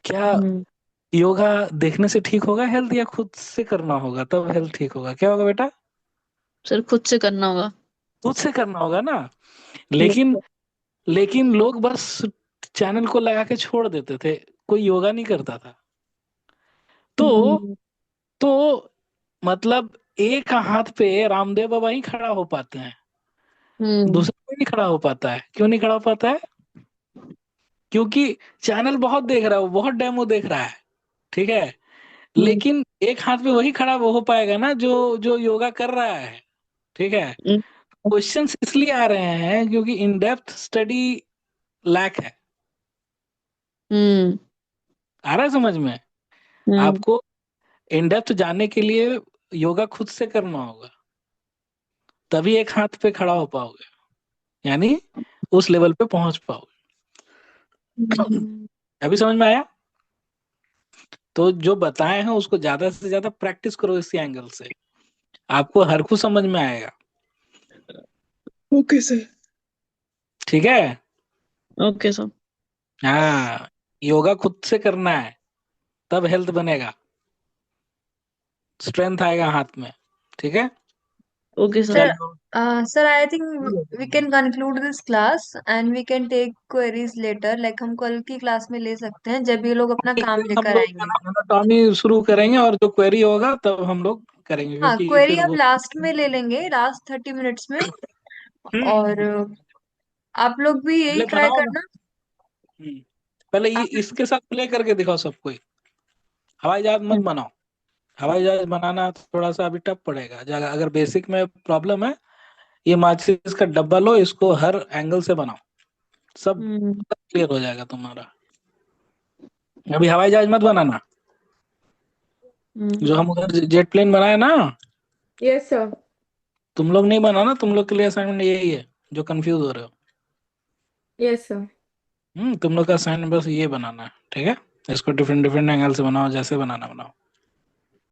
क्या हम्म। योगा देखने से ठीक होगा हेल्थ, या खुद से करना होगा तब हेल्थ ठीक होगा? क्या होगा बेटा? सर खुद से करना होगा। खुद से करना होगा ना। यस लेकिन सर। लेकिन लोग बस चैनल को लगा के छोड़ देते थे, कोई योगा नहीं करता था। तो हम्म। तो मतलब एक हाथ पे रामदेव बाबा ही खड़ा हो पाते हैं, हम्म। दूसरा कोई नहीं खड़ा हो पाता है। क्यों नहीं खड़ा हो पाता है? क्योंकि चैनल बहुत देख रहा है, वो बहुत डेमो देख रहा है। ठीक है। हम्म। लेकिन एक हाथ पे वही खड़ा वो हो पाएगा ना जो जो योगा कर रहा है। ठीक है। क्वेश्चंस इसलिए आ रहे हैं क्योंकि इन डेप्थ स्टडी लैक है। हम्म। आ रहा है समझ में? हम्म। आपको इन डेप्थ जानने के लिए योगा खुद से करना होगा, तभी एक हाथ पे खड़ा हो पाओगे, यानी उस लेवल पे पहुंच पाओगे। हम्म। अभी समझ में आया? तो जो बताए हैं उसको ज्यादा से ज्यादा प्रैक्टिस करो इसी एंगल से, आपको हर कुछ समझ में आएगा। Okay sir. ठीक है। Okay sir. हाँ, योगा खुद से करना है तब हेल्थ बनेगा, स्ट्रेंथ आएगा हाथ में। ठीक है। Okay sir. Sir, चलो। sir, I think we can conclude this class and we can take queries later. Like हम कल की क्लास में ले सकते हैं जब ये लोग अपना ठीक काम है, हम लेकर लोग आएंगे। एनाटॉमी शुरू करेंगे और जो क्वेरी होगा तब हम लोग करेंगे, हाँ, क्योंकि क्वेरी फिर हम वो लास्ट में ले लेंगे, लास्ट 30 मिनट्स में। और हम्म, आप लोग भी यही पहले ट्राई बनाओ ना। करना। पहले ये आप इसके साथ प्ले करके दिखाओ सबको। हवाई जहाज मत बनाओ। हवाई जहाज बनाना थोड़ा सा अभी टफ पड़ेगा। अगर बेसिक में प्रॉब्लम है, ये माचिस का डब्बा लो, इसको हर एंगल से बनाओ, सब क्लियर हो जाएगा तुम्हारा। अभी हवाई जहाज मत बनाना। जो हम उधर जेट प्लेन बनाए ना, यस सर। तुम लोग नहीं बनाना, तुम लोग के लिए असाइनमेंट यही है जो कंफ्यूज हो रहे हो। Yes sir. तुम लोग का असाइनमेंट बस ये बनाना है, ठीक है। इसको डिफरेंट डिफरेंट एंगल से बनाओ, जैसे बनाना बनाओ।